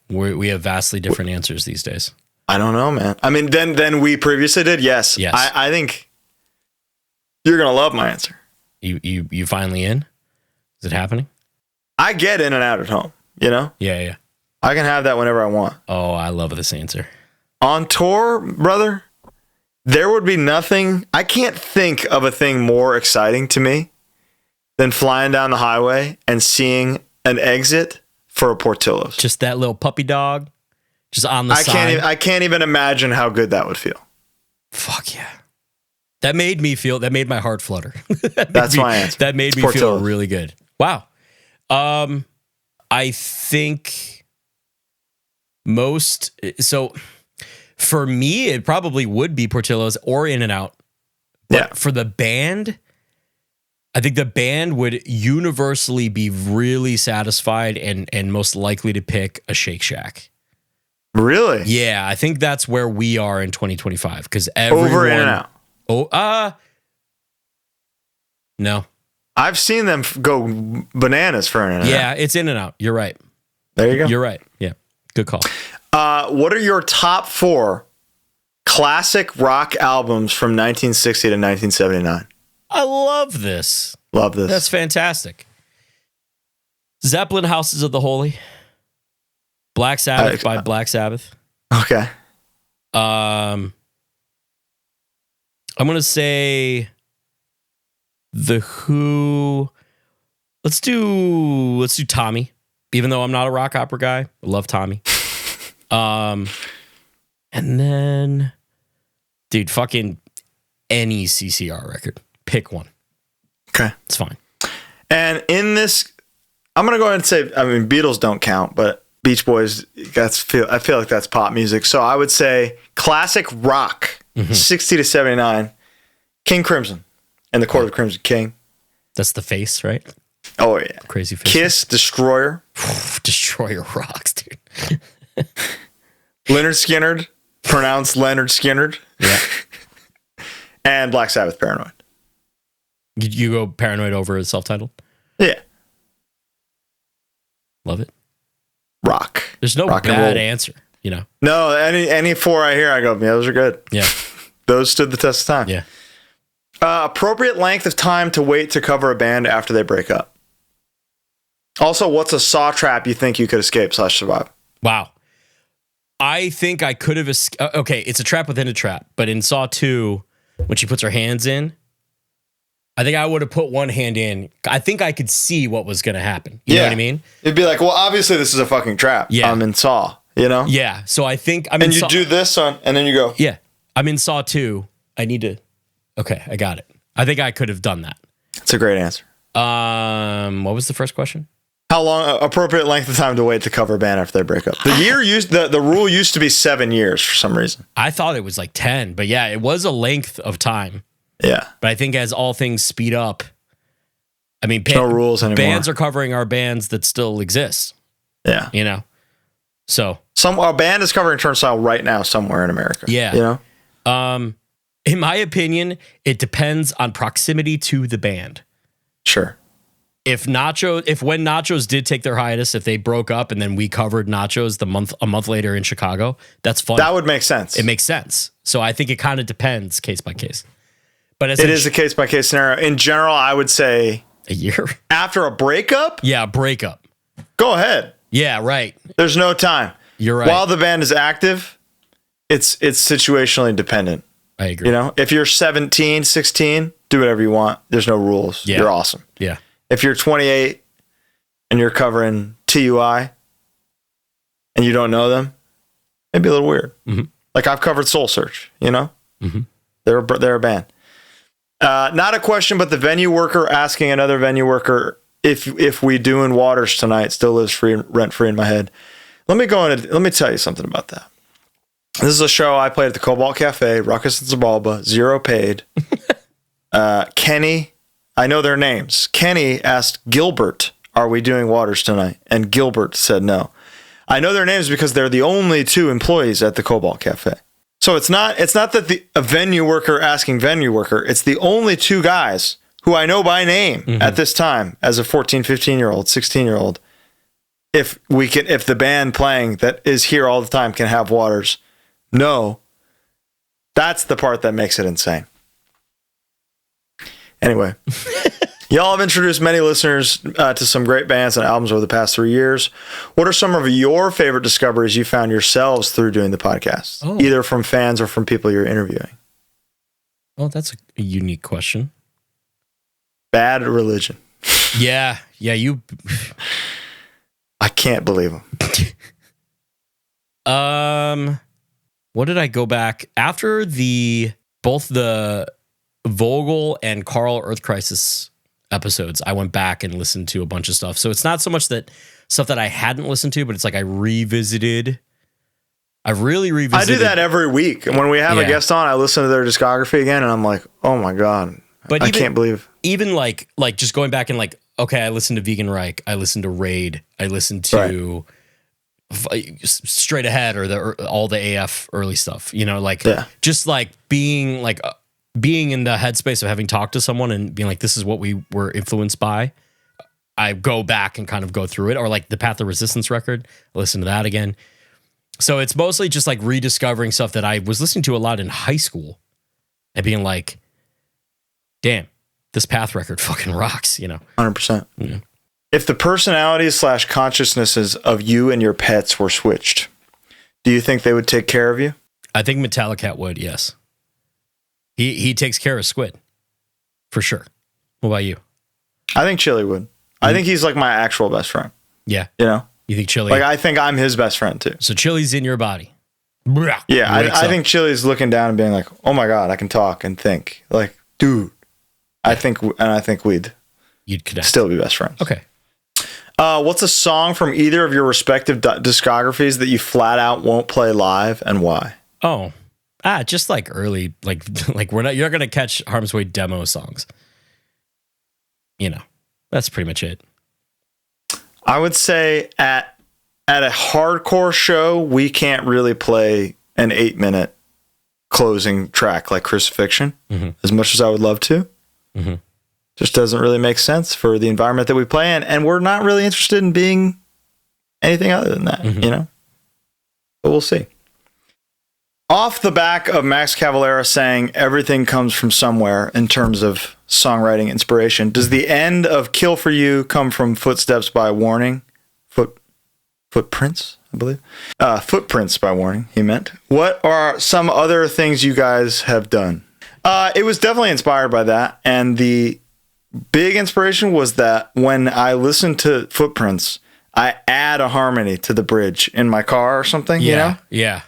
We have vastly different answers these days. I don't know, man. I mean, than we previously did. Yes. I think you're gonna love my answer. You finally in? Is it happening? I get in and out at home. You know. Yeah. I can have that whenever I want. Oh, I love this answer. On tour, brother, there would be nothing. I can't think of a thing more exciting to me than flying down the highway and seeing an exit for a Portillo's. Just that little puppy dog, just on the side. I can't even imagine how good that would feel. Fuck yeah. That made my heart flutter. That's my answer. That made me feel really good. Wow. I think so for me, it probably would be Portillo's or In-N-Out. But for the band, I think the band would universally be really satisfied and most likely to pick a Shake Shack. Really? Yeah, I think that's where we are in 2025 because everyone over In-N-Out. No. I've seen them go bananas for In-N-Out. Yeah, it's In-N-Out. You're right. There you go. You're right. Yeah, good call. What are your top 4 classic rock albums from 1960 to 1979? I love this. Love this. That's fantastic. Zeppelin, Houses of the Holy. Black Sabbath by Black Sabbath. Okay. I'm going to say The Who. Let's do Tommy. Even though I'm not a rock opera guy, I love Tommy. And then, dude, fucking any CCR record. Pick one. Okay. It's fine. And in this, I'm going to go ahead and say, I mean, Beatles don't count, but Beach Boys, I feel like that's pop music. So I would say classic rock, 60 to 79, King Crimson and the Court of the Crimson King. That's the face, right? Oh, yeah. Crazy face. Kiss, Destroyer. Destroyer rocks, dude. Leonard Skinner, pronounced Leonard Skinner. Yeah. And Black Sabbath, Paranoid. You go Paranoid over self-titled? Yeah. Love it. Rock. There's no rock bad answer, you know? No, any four I hear, I go, yeah, those are good. Yeah. Those stood the test of time. Yeah. Appropriate length of time to wait to cover a band after they break up. Also, what's a saw trap you think you could escape / survive? Wow. I think I could have... Okay, it's a trap within a trap, but in Saw 2, when she puts her hands in, I think I would have put one hand in. I think I could see what was going to happen. You know what I mean? It'd be like, well, obviously this is a fucking trap. Yeah. I'm in Saw, you know? Yeah. So I think I'm and in you do this on, and then you go. Yeah. I'm in Saw 2. I need to. Okay, I got it. I think I could have done that. That's a great answer. What was the first question? How long appropriate length of time to wait to cover a band after they break up? The rule used to be 7 years for some reason. I thought it was like 10, but yeah, it was a length of time. Yeah. But I think as all things speed up, I mean, no rules anymore. Bands are covering our bands that still exist. Yeah. You know? So. A band is covering Turnstile right now somewhere in America. Yeah. You know? In my opinion, it depends on proximity to the band. Sure. If when Nachos did take their hiatus, if they broke up and then we covered Nachos a month later in Chicago, that's fun. That would make sense. It makes sense. So I think it kind of depends case by case. But it is a case by case scenario. In general, I would say a year after a breakup. Yeah, breakup. Go ahead. Yeah, right. There's no time. You're right. While the band is active, it's situationally dependent. I agree. You know, if you're 17, 16, do whatever you want. There's no rules. Yeah. You're awesome. Yeah. If you're 28 and you're covering TUI and you don't know them, it'd be a little weird. Mm-hmm. Like I've covered Soul Search, you know? Mm-hmm. They're a band. Not a question, but the venue worker asking another venue worker if we doing Waters tonight still lives rent free in my head. Let me tell you something about that. This is a show I played at the Cobalt Cafe, Ruckus and Zabalba, 0 paid. Kenny, I know their names. Kenny asked Gilbert, "Are we doing Waters tonight?" And Gilbert said no. I know their names because they're the only 2 employees at the Cobalt Cafe. So it's not that a venue worker asking venue worker. It's the only 2 guys who I know by name at this time as a 14, 15-year-old, 16-year-old. If the band playing that is here all the time can have Waters. No, that's the part that makes it insane. Anyway, y'all have introduced many listeners to some great bands and albums over the past 3 years. What are some of your favorite discoveries you found yourselves through doing the podcast, either from fans or from people you're interviewing? Oh, that's a unique question. Bad Religion. Yeah, you. I can't believe them. What did I go back after both the Vogel and Carl Earth Crisis episodes? I went back and listened to a bunch of stuff. So it's not so much that stuff that I hadn't listened to, but it's like I've really revisited. I do that every week. And when we have a guest on, I listen to their discography again and I'm like, oh my God. But I can't believe. Even like just going back and like, okay, I listened to Vegan Reich. I listened to Raid. I listened to Straight Ahead or all the AF early stuff, you know, like just like being in the headspace of having talked to someone and being like, this is what we were influenced by. I go back and kind of go through it, or like the Path of Resistance record, I listen to that again. So it's mostly just like rediscovering stuff that I was listening to a lot in high school and being like, damn, this Path record fucking rocks, you know? 100%. Yeah. If the personalities / consciousnesses of you and your pets were switched, do you think they would take care of you? I think Metallicat would, yes. He takes care of Squid, for sure. What about you? I think Chili would. I think he's like my actual best friend. Yeah. You know? You think Chili? Like, I think I'm his best friend too. So Chili's in your body. Yeah, I think Chili's looking down and being like, oh my God, I can talk and think. Like, dude, I think you'd connect. Still be best friends. Okay. What's a song from either of your respective discographies that you flat out won't play live, and why? Oh, just like early, like you're not gonna catch Harm's Way demo songs. You know, that's pretty much it. I would say at a hardcore show, we can't really play an 8-minute closing track like Crucifixion, as much as I would love to. Just doesn't really make sense for the environment that we play in, and we're not really interested in being anything other than that, you know? But we'll see. Off the back of Max Cavalera saying everything comes from somewhere in terms of songwriting inspiration, does the end of Kill For You come from Footsteps by Warning? Footprints, I believe. Footprints by Warning, he meant. What are some other things you guys have done? It was definitely inspired by that, and the big inspiration was that when I listen to Footprints, I add a harmony to the bridge in my car or something, you know? Yeah.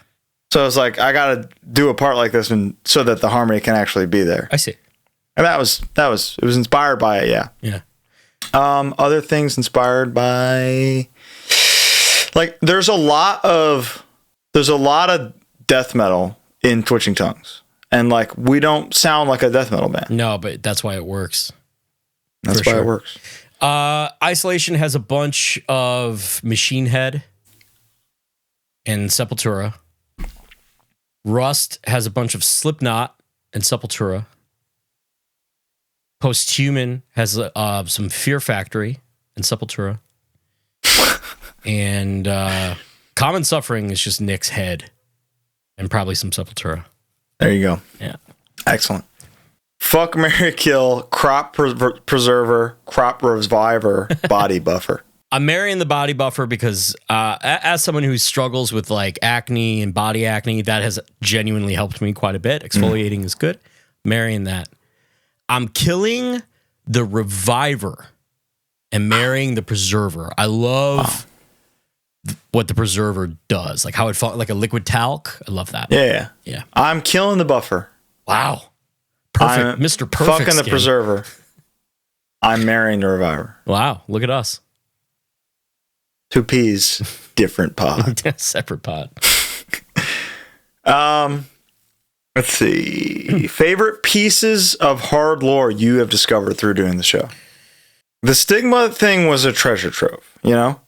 So I was like, I got to do a part like this so that the harmony can actually be there. I see. And it was inspired by it, yeah. Yeah. Other things inspired by, like, there's a lot of death metal in Twitching Tongues. And like, we don't sound like a death metal band. No, but that's why it works. That's why it works. Isolation has a bunch of Machine Head and Sepultura. Rust has a bunch of Slipknot and Sepultura. Posthuman has some Fear Factory and Sepultura. And Common Suffering is just Nick's Head and probably some Sepultura. There you go. Yeah. Excellent. Fuck, marry, kill, crop preserver, crop reviver, body buffer. I'm marrying the body buffer because as someone who struggles with like acne and body acne, that has genuinely helped me quite a bit. Exfoliating is good. Marrying that. I'm killing the reviver and marrying the preserver. I love what the preserver does. Like how it felt like a liquid talc. I love that. Yeah. I'm killing the buffer. Wow. Perfect. Mr. Perfect. Fucking the preserver. I'm marrying the reviver. Wow. Look at us. 2 peas, different pod. Separate pod. Let's see. Favorite pieces of HardLore you have discovered through doing the show? The stigma thing was a treasure trove, you know?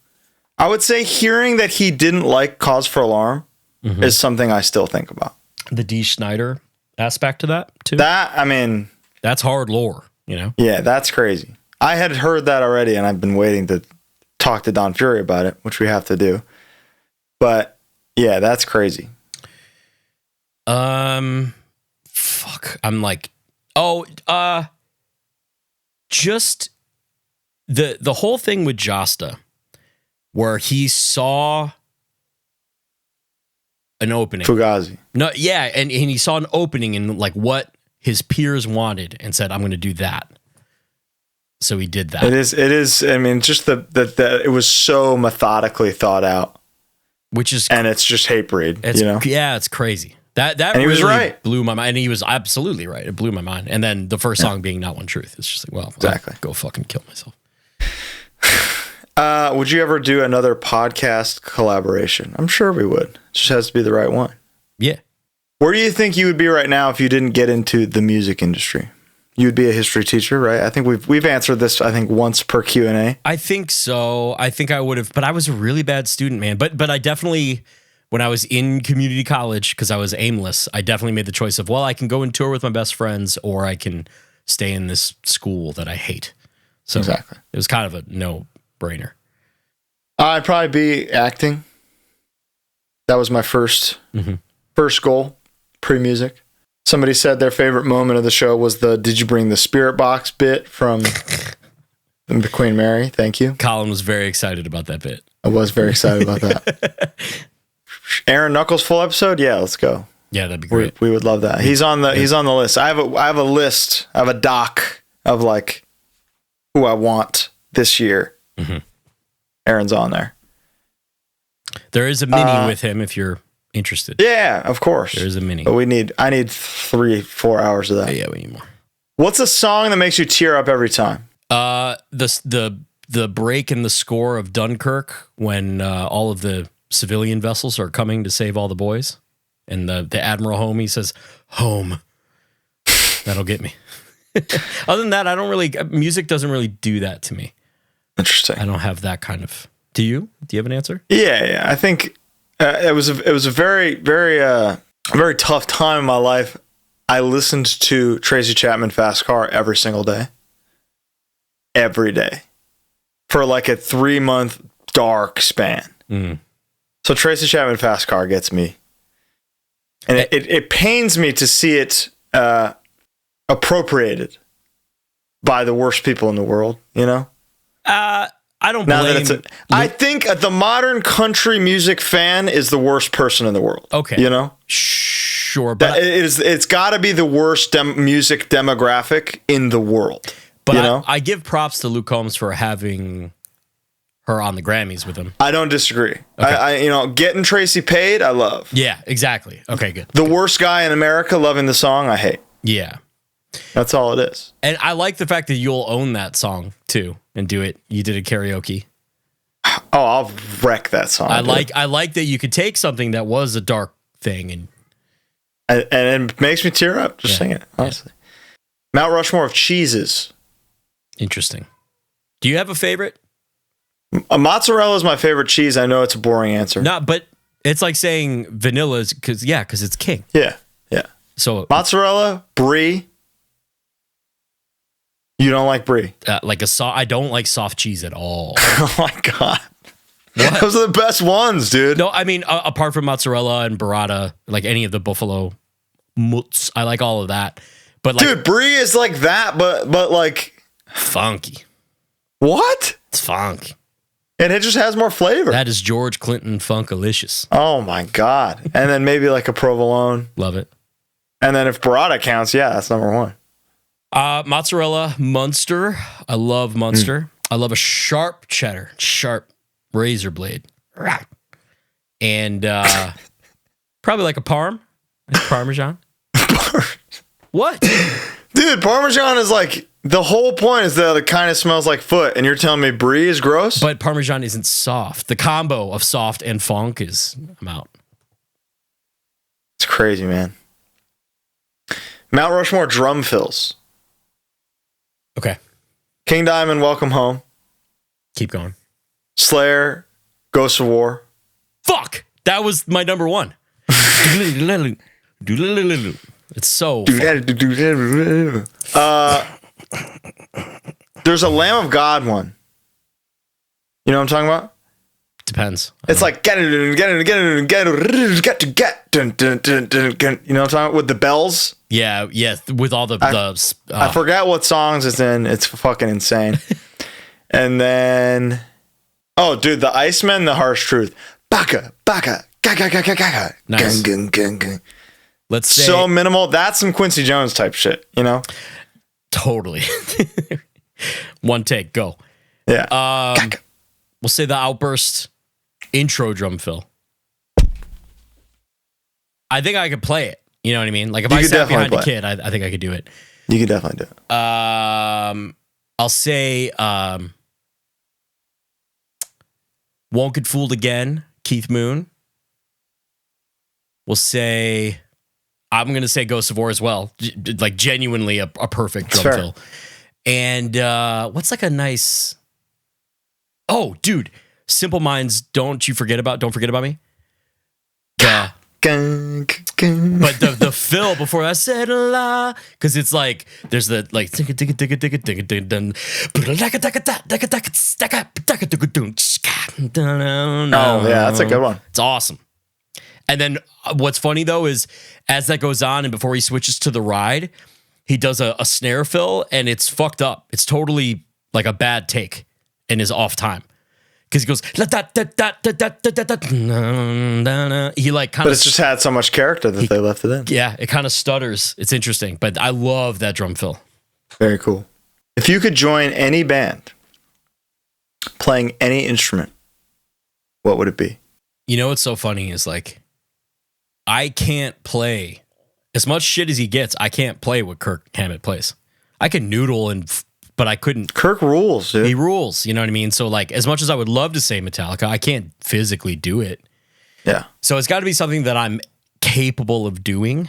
I would say hearing that he didn't like Cause for Alarm is something I still think about. The D. Schneider aspect to that, too? That's HardLore, you know? Yeah, that's crazy. I had heard that already, and I've been waiting to talk to Don Fury about it, which we have to do. But, yeah, that's crazy. Fuck. I'm like, just the whole thing with Josta, where he saw an opening. Fugazi. No, yeah, and he saw an opening in like what his peers wanted and said, I'm going to do that. So he did that. It is. I mean, just the it was so methodically thought out, and it's just Hatebreed. You know? Yeah, it's crazy. That and he really was right. Blew my mind. And he was absolutely right. It blew my mind. And then the first song being Not One Truth. It's just like, well, exactly. I'll go fucking kill myself. Would you ever do another podcast collaboration? I'm sure we would. It just has to be the right one. Yeah. Where do you think you would be right now if you didn't get into the music industry? You would be a history teacher, right? I think we've answered this, I think, once per Q&A. I think so. I think I would have, but I was a really bad student, man. But I definitely, when I was in community college, because I was aimless, I definitely made the choice of, well, I can go and tour with my best friends, or I can stay in this school that I hate. So exactly. It was kind of a no-brainer. I'd probably be acting. That was my first goal, pre-music. Somebody said their favorite moment of the show was the "Did you bring the spirit box?" bit from the Queen Mary. Thank you. Colin was very excited about that bit. I was very excited about that. Aaron Knuckles full episode? Yeah, let's go. Yeah, that'd be great. We would love that. He's on the list. I have a list. I have a doc of like who I want this year. Aaron's on there. There is a mini with him if you're interested. Yeah, of course. There's a mini. But I need 3-4 hours of that. Yeah, we need more. What's a song that makes you tear up every time? The break in the score of Dunkirk when all of the civilian vessels are coming to save all the boys, and the Admiral Homie says, "Home." That'll get me. Other than that, I don't really. Music doesn't really do that to me. Interesting. I don't have that kind of. Do you? Do you have an answer? Yeah. I think it was a very tough time in my life. I listened to Tracy Chapman Fast Car every single day. Every day. For like a 3-month dark span. Mm. So Tracy Chapman Fast Car gets me. And it pains me to see it appropriated by the worst people in the world, you know? I don't blame. I think the modern country music fan is the worst person in the world. Okay. You know? Sure. But it's got to be the worst music demographic in the world. But you know? I give props to Luke Combs for having her on the Grammys with him. I don't disagree. Okay. Getting Tracy paid, I love. Yeah, exactly. Okay, good. The worst guy in America loving the song, I hate. Yeah. That's all it is. And I like the fact that you'll own that song too and do it. You did a karaoke. Oh, I'll wreck that song. I like that you could take something that was a dark thing and it makes me tear up just sing it, honestly. Yeah. Mount Rushmore of cheeses. Interesting. Do you have a favorite? Mozzarella is my favorite cheese. I know it's a boring answer. No, but it's like saying vanilla is because it's king. Yeah. So mozzarella, brie. You don't like brie? I don't like soft cheese at all. Oh my god, those are the best ones, dude. No, I mean apart from mozzarella and burrata, like any of the buffalo mutts, I like all of that. But like, dude, brie is like that, but like funky. What? It's funky. And it just has more flavor. That is George Clinton Funkalicious. Oh my god! And then maybe like a provolone. Love it. And then if burrata counts, yeah, that's number one. Mozzarella, Munster. I love Munster. I love a sharp cheddar, sharp razor blade. And probably like a Parmesan. What? Dude, Parmesan is like, the whole point is that it kind of smells like foot, and you're telling me brie is gross? But Parmesan isn't soft. The combo of soft and funk is, I'm out. It's crazy, man. Mount Rushmore drum fills. Okay. King Diamond, Welcome Home. Keep going. Slayer, Ghost of War. Fuck! That was my number one. It's so there's a Lamb of God one. You know what I'm talking about? Depends. It's like get it. You know what I'm talking about? With the bells? Yeah, with all the I forgot what songs it's in. It's fucking insane. And then dude, the Iceman, The Harsh Truth. Baka, gaga, gaga. Nice. Gung, gung, gung. Let's say so minimal. That's some Quincy Jones type shit, you know? Totally. One take, go. Yeah. We'll say the Outburst intro drum fill. I think I could play it. You know what I mean? Like if I sat behind a kid, I think I could do it. You could definitely do it. I'll say Won't Get Fooled Again, Keith Moon. We'll say, I'm going to say Ghost of War as well. Like genuinely a perfect drum fill. And what's like a nice... Oh, dude. Simple Minds, Don't Forget About Me. Yeah. But the fill before I said la, because it's like there's the like oh yeah, that's a good one. It's awesome. And then what's funny though is as that goes on and before he switches to the ride, he does a snare fill and it's fucked up. It's totally like a bad take and is off time. Because he goes, he like kind of. But it's just had so much character that they left it in. Yeah, it kind of stutters. It's interesting, but I love that drum fill. Very cool. If you could join any band playing any instrument, what would it be? You know what's so funny is like, I can't play as much shit as he gets. I can't play what Kirk Hammett plays. I can noodle but I couldn't. Kirk rules, dude. He rules. You know what I mean? So like, as much as I would love to say Metallica, I can't physically do it. Yeah. So it's got to be something that I'm capable of doing,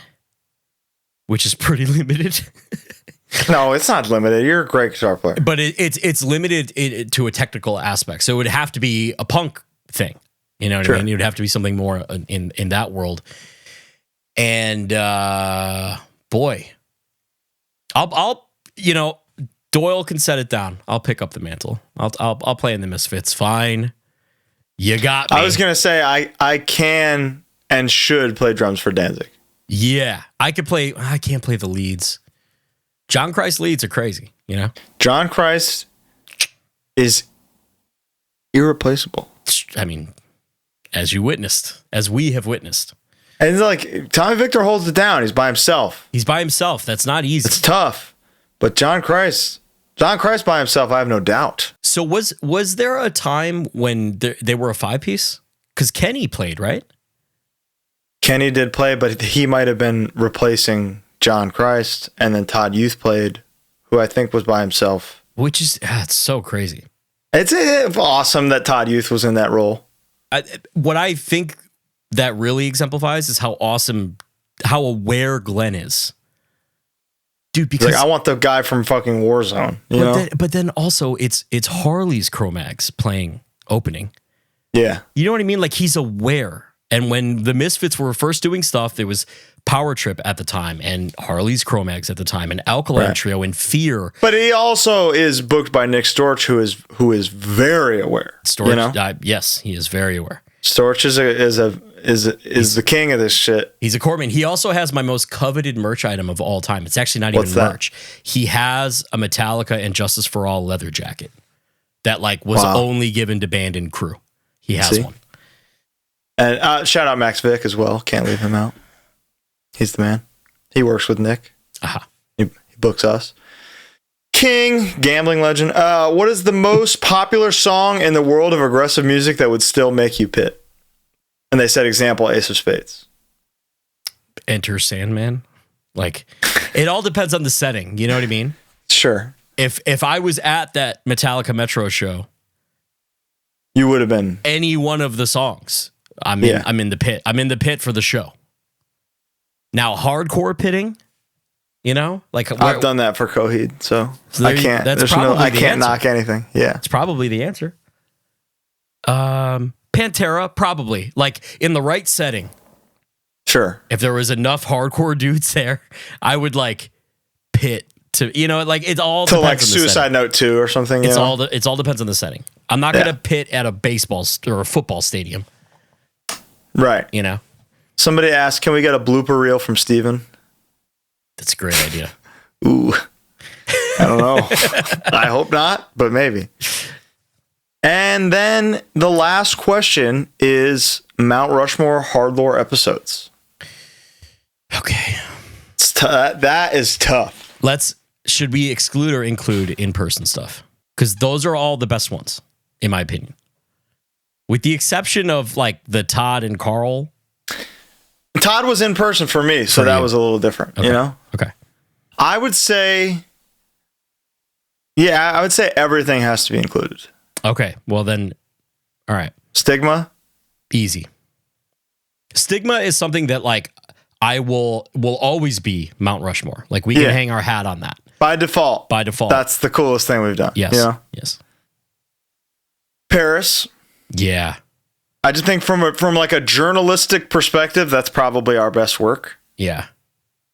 which is pretty limited. No, it's not limited. You're a great guitar player. But it's limited to a technical aspect. So it would have to be a punk thing. You know what I mean? It would have to be something more in that world. And boy, I'll Doyle can set it down. I'll pick up the mantle. I'll play in the Misfits. Fine. You got me. I was gonna say I can and should play drums for Danzig. Yeah, I could play. I can't play the leads. John Christ leads are crazy. You know, John Christ is irreplaceable. I mean, as we have witnessed. And it's like Tommy Victor holds it down. He's by himself. He's by himself. That's not easy. It's tough. But John Christ by himself, I have no doubt. So was there a time when they were a 5-piece? Because Kenny played, right? Kenny did play, but he might have been replacing John Christ, and then Todd Youth played, who I think was by himself. Which is it's so crazy. It's awesome that Todd Youth was in that role. What I think that really exemplifies is how aware Glenn is. Dude, because I want the guy from fucking Warzone. But then also it's Harley's Cro-Mags playing opening. Yeah. You know what I mean? Like, he's aware. And when the Misfits were first doing stuff, there was Power Trip at the time and Harley's Cro-Mags at the time and Alkaline Trio and Fear. But he also is booked by Nick Storch, who is very aware. Storch, yes, he is very aware. Storch is the king of this shit. He's a Corbin. He also has my most coveted merch item of all time. It's actually not even merch. He has a Metallica and Justice for All leather jacket that was only given to band and crew. He has one. And shout out Max Vick as well. Can't leave him out. He's the man. He works with Nick. He books us. King, gambling legend. What is the most popular song in the world of aggressive music that would still make you pit? And they said example, Ace of Spades. Enter Sandman. It all depends on the setting. You know what I mean? Sure. If I was at that Metallica Metro show, you would have been any one of the songs. I'm in the pit. I'm in the pit for the show. Now, hardcore pitting, I've done that for Coheed, so I can't. I can't knock anything. Yeah, it's probably the answer. Pantera, probably. In the right setting. Sure. If there was enough hardcore dudes there, I would pit to it all to depends on the Suicide setting. Note 2 or something. It's all depends on the setting. I'm not gonna pit at a baseball or a football stadium. Right. Somebody asked, can we get a blooper reel from Steven? That's a great idea. Ooh. I don't know. I hope not, but maybe. And then the last question is Mount Rushmore HardLore episodes. Okay. That is tough. Should we exclude or include in-person stuff? Because those are all the best ones, in my opinion. With the exception of the Todd and Carl. Todd was in person for me, so that was a little different, Okay. I would say, everything has to be included. Okay. Well then, all right. Stigma? Easy. Stigma is something that I will always be Mount Rushmore. We can hang our hat on that. By default. That's the coolest thing we've done. Yes. Yes. Paris. Yeah. I just think from a journalistic perspective, that's probably our best work. Yeah.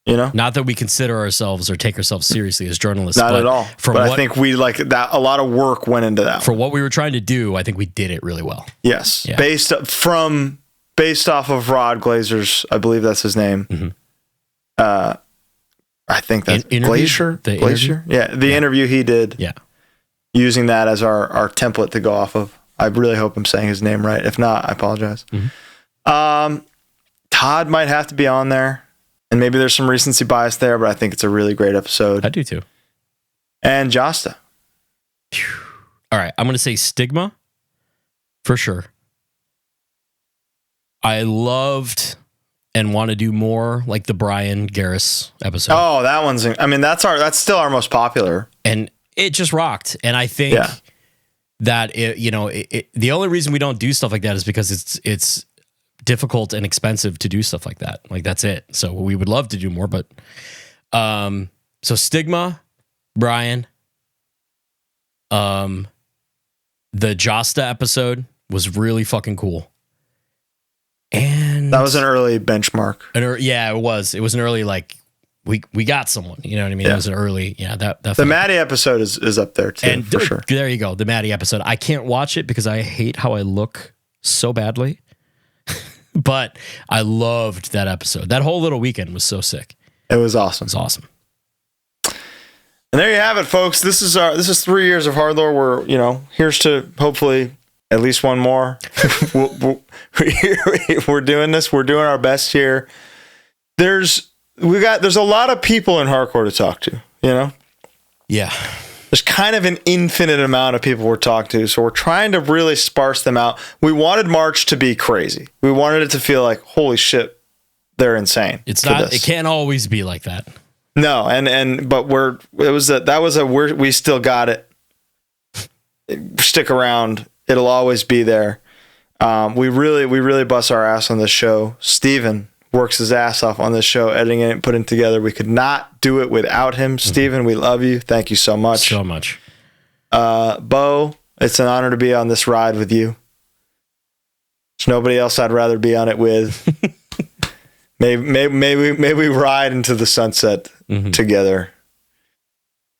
Not that we consider ourselves or take ourselves seriously as journalists. Not at all. I think we that a lot of work went into that. For what we were trying to do, I think we did it really well. Yes. Yeah. Based off of Rod Glazer's, I believe that's his name. Mm-hmm. I think that's Glacier. Glacier? Yeah. The interview he did. Yeah. Using that as our template to go off of. I really hope I'm saying his name right. If not, I apologize. Mm-hmm. Todd might have to be on there. And maybe there's some recency bias there, but I think it's a really great episode. I do too. And Josta. All right. I'm going to say Stigma for sure. I loved and want to do more like the Brian Garris episode. Oh, that one's. I mean, that's still our most popular, and it just rocked. And I think that the only reason we don't do stuff like that is because it's difficult and expensive to do stuff like that. Like that's it. So we would love to do more, but so Stigma, Brian, the Josta episode was really fucking cool. And that was an early benchmark. It was. It was an early, like, we got someone. You know what I mean? Yeah. It was an early, that the Maddie episode is up there too, and for sure. There you go, the Maddie episode. I can't watch it because I hate how I look so badly. But I loved that episode. That whole little weekend was so sick. It was awesome. It's awesome. And there you have it, folks. This is 3 years of HardLore. We're here's to hopefully at least one more. We're doing this. We're doing our best here. There's a lot of people in hardcore to talk to. Yeah. There's kind of an infinite amount of people we're talking to, so we're trying to really sparse them out. We wanted March to be crazy. We wanted it to feel like, holy shit, they're insane. It's not. It can't always be like that. No, but we still got it. Stick around. It'll always be there. We really bust our ass on this show. Steven works his ass off on this show, editing it, putting it together. We could not do it without him. Steven, we love you. Thank you so much. So much. Bo, it's an honor to be on this ride with you. There's nobody else I'd rather be on it with. Maybe we ride into the sunset together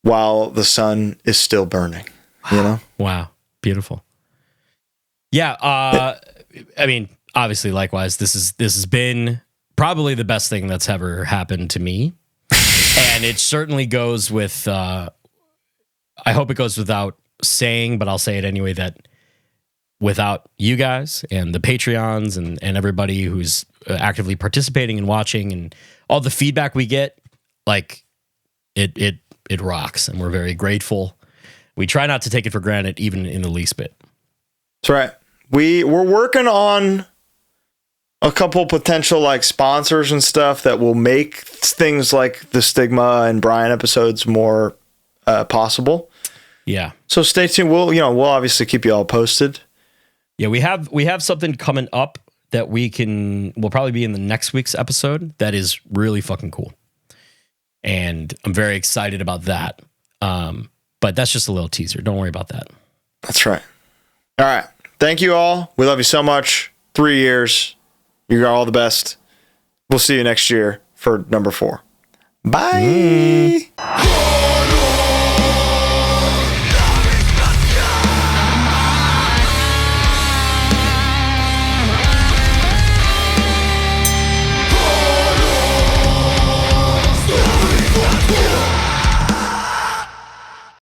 while the sun is still burning. Wow. Beautiful. Yeah. I mean, obviously, likewise, this has been probably the best thing that's ever happened to me. And it certainly goes with, I hope it goes without saying, but I'll say it anyway, that without you guys and the Patreons and everybody who's actively participating and watching and all the feedback we get, like it rocks. And we're very grateful. We try not to take it for granted, even in the least bit. That's right. We're working on a couple potential like sponsors and stuff that will make things like the Stigma and Brian episodes more possible. Yeah. So stay tuned. We'll obviously keep you all posted. Yeah, we have something coming up that we'll probably be in the next week's episode that is really fucking cool. And I'm very excited about that. But that's just a little teaser. Don't worry about that. That's right. All right. Thank you all. We love you so much. 3 years. You got all the best. We'll see you next year for number 4. Bye.